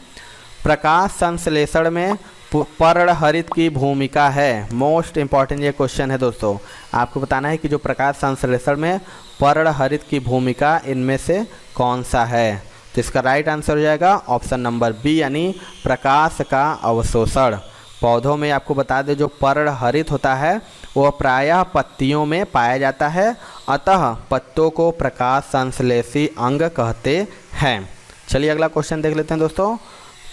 प्रकाश संश्लेषण में पर्णहरित की भूमिका है। मोस्ट इंपॉर्टेंट ये क्वेश्चन है दोस्तों। आपको बताना है कि जो प्रकाश संश्लेषण में पर्णहरित की भूमिका इनमें से कौन सा है। तो इसका राइट आंसर हो जाएगा ऑप्शन नंबर बी यानी प्रकाश का अवशोषण। पौधों में आपको बता दें जो पर्णहरित होता है वह प्रायः पत्तियों में पाया जाता है, अतः पत्तों को प्रकाश संश्लेषी अंग कहते हैं। चलिए अगला क्वेश्चन देख लेते हैं दोस्तों।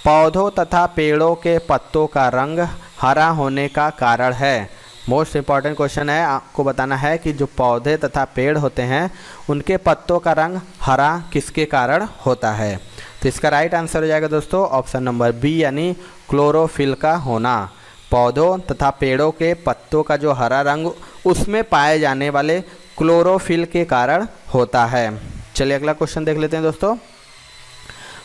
पौधों तथा पेड़ों के पत्तों का रंग हरा होने का कारण है। मोस्ट इम्पॉर्टेंट क्वेश्चन है। आपको बताना है कि जो पौधे तथा पेड़ होते हैं उनके पत्तों का रंग हरा किसके कारण होता है। तो इसका राइट आंसर हो जाएगा दोस्तों ऑप्शन नंबर बी यानी क्लोरोफिल का होना। पौधों तथा पेड़ों के पत्तों का जो हरा रंग उसमें पाए जाने वाले क्लोरोफिल के कारण होता है। चलिए अगला क्वेश्चन देख लेते हैं दोस्तों।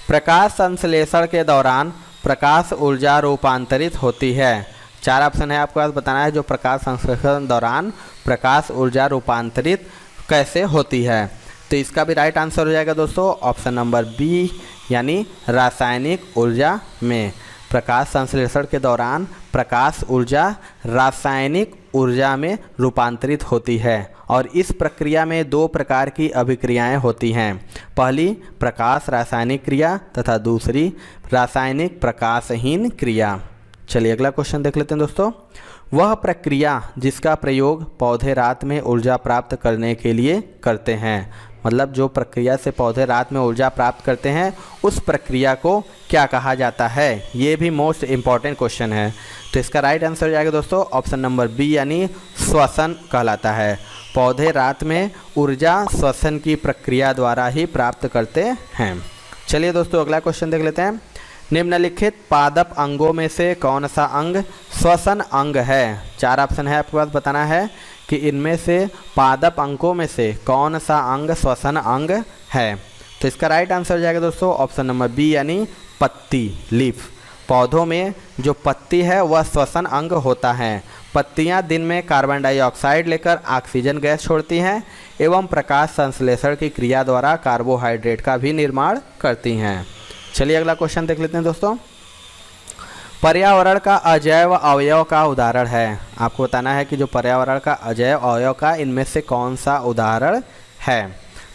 प्रकाश संश्लेषण के दौरान प्रकाश ऊर्जा रूपांतरित होती है। 4 ऑप्शन है आपके पास। बताना है जो प्रकाश संश्लेषण के दौरान प्रकाश ऊर्जा रूपांतरित कैसे होती है। तो इसका भी राइट आंसर हो जाएगा दोस्तों ऑप्शन नंबर बी यानी रासायनिक ऊर्जा में। प्रकाश संश्लेषण के दौरान प्रकाश ऊर्जा रासायनिक ऊर्जा में रूपांतरित होती है और इस प्रक्रिया में 2 प्रकार की अभिक्रियाएं होती हैं। पहली प्रकाश रासायनिक क्रिया तथा दूसरी रासायनिक प्रकाशहीन क्रिया। चलिए अगला क्वेश्चन देख लेते हैं दोस्तों। वह प्रक्रिया जिसका प्रयोग पौधे रात में ऊर्जा प्राप्त करने के लिए करते हैं, मतलब जो प्रक्रिया से पौधे रात में ऊर्जा प्राप्त करते हैं उस प्रक्रिया को क्या कहा जाता है। ये भी मोस्ट इम्पॉर्टेंट क्वेश्चन है। तो इसका राइट आंसर हो जाएगा दोस्तों ऑप्शन नंबर बी यानी श्वसन कहलाता है। पौधे रात में ऊर्जा श्वसन की प्रक्रिया द्वारा ही प्राप्त करते हैं। चलिए दोस्तों अगला क्वेश्चन देख लेते हैं। निम्नलिखित पादप अंगों में से कौन सा अंग श्वसन अंग है। 4 ऑप्शन है आपके पास। बताना है कि इनमें से पादप अंगों में से कौन सा अंग श्वसन अंग है। तो इसका राइट आंसर हो जाएगा दोस्तों ऑप्शन नंबर बी यानी पत्ती लीफ। पौधों में जो पत्ती है वह श्वसन अंग होता है। पत्तियां दिन में कार्बन डाइऑक्साइड लेकर ऑक्सीजन गैस छोड़ती हैं एवं प्रकाश संश्लेषण की क्रिया द्वारा कार्बोहाइड्रेट का भी निर्माण करती हैं। चलिए अगला क्वेश्चन देख लेते हैं दोस्तों। पर्यावरण का अजैव अवयव का उदाहरण है। आपको बताना है कि जो पर्यावरण का अजैव अवयव का इनमें से कौन सा उदाहरण है।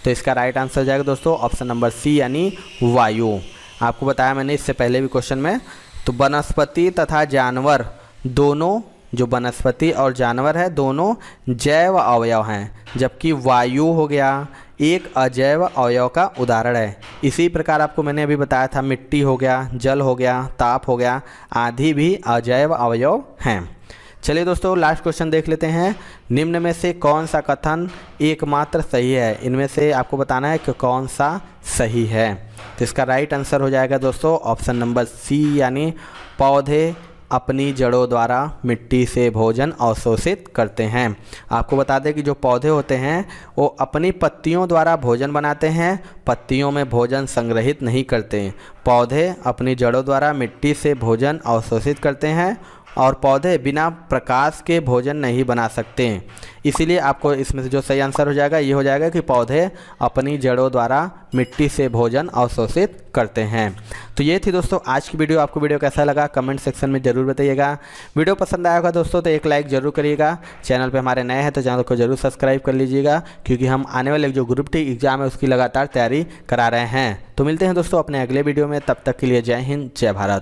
तो इसका राइट आंसर हो जाएगा दोस्तों ऑप्शन नंबर सी यानी वायु। आपको बताया मैंने इससे पहले भी क्वेश्चन में। तो वनस्पति तथा जानवर दोनों, जो वनस्पति और जानवर है दोनों जैव अवयव हैं, जबकि वायु हो गया एक अजैव अवयव का उदाहरण है। इसी प्रकार आपको मैंने अभी बताया था मिट्टी हो गया, जल हो गया, ताप हो गया, आदि भी अजैव अवयव हैं। चलिए दोस्तों लास्ट क्वेश्चन देख लेते हैं। निम्न में से कौन सा कथन एकमात्र सही है। इनमें से आपको बताना है कि कौन सा सही है। तो इसका राइट आंसर हो जाएगा दोस्तों ऑप्शन नंबर सी यानी पौधे अपनी जड़ों द्वारा मिट्टी से भोजन अवशोषित करते हैं। आपको बता दें कि जो पौधे होते हैं वो अपनी पत्तियों द्वारा भोजन बनाते हैं, पत्तियों में भोजन संग्रहित नहीं करते। पौधे अपनी जड़ों द्वारा मिट्टी से भोजन अवशोषित करते हैं और पौधे बिना प्रकाश के भोजन नहीं बना सकते। इसीलिए आपको इसमें से जो सही आंसर हो जाएगा ये हो जाएगा कि पौधे अपनी जड़ों द्वारा मिट्टी से भोजन अवशोषित करते हैं। तो ये थी दोस्तों आज की वीडियो। आपको वीडियो कैसा लगा कमेंट सेक्शन में ज़रूर बताइएगा। वीडियो पसंद आया होगा दोस्तों तो एक लाइक ज़रूर करिएगा। चैनल पे हमारे नए हैं तो चैनल को ज़रूर सब्सक्राइब कर लीजिएगा, क्योंकि हम आने वाले जो ग्रुप डी एग्ज़ाम है उसकी लगातार तैयारी करा रहे हैं। तो मिलते हैं दोस्तों अपने अगले वीडियो में। तब तक के लिए जय हिंद, जय भारत।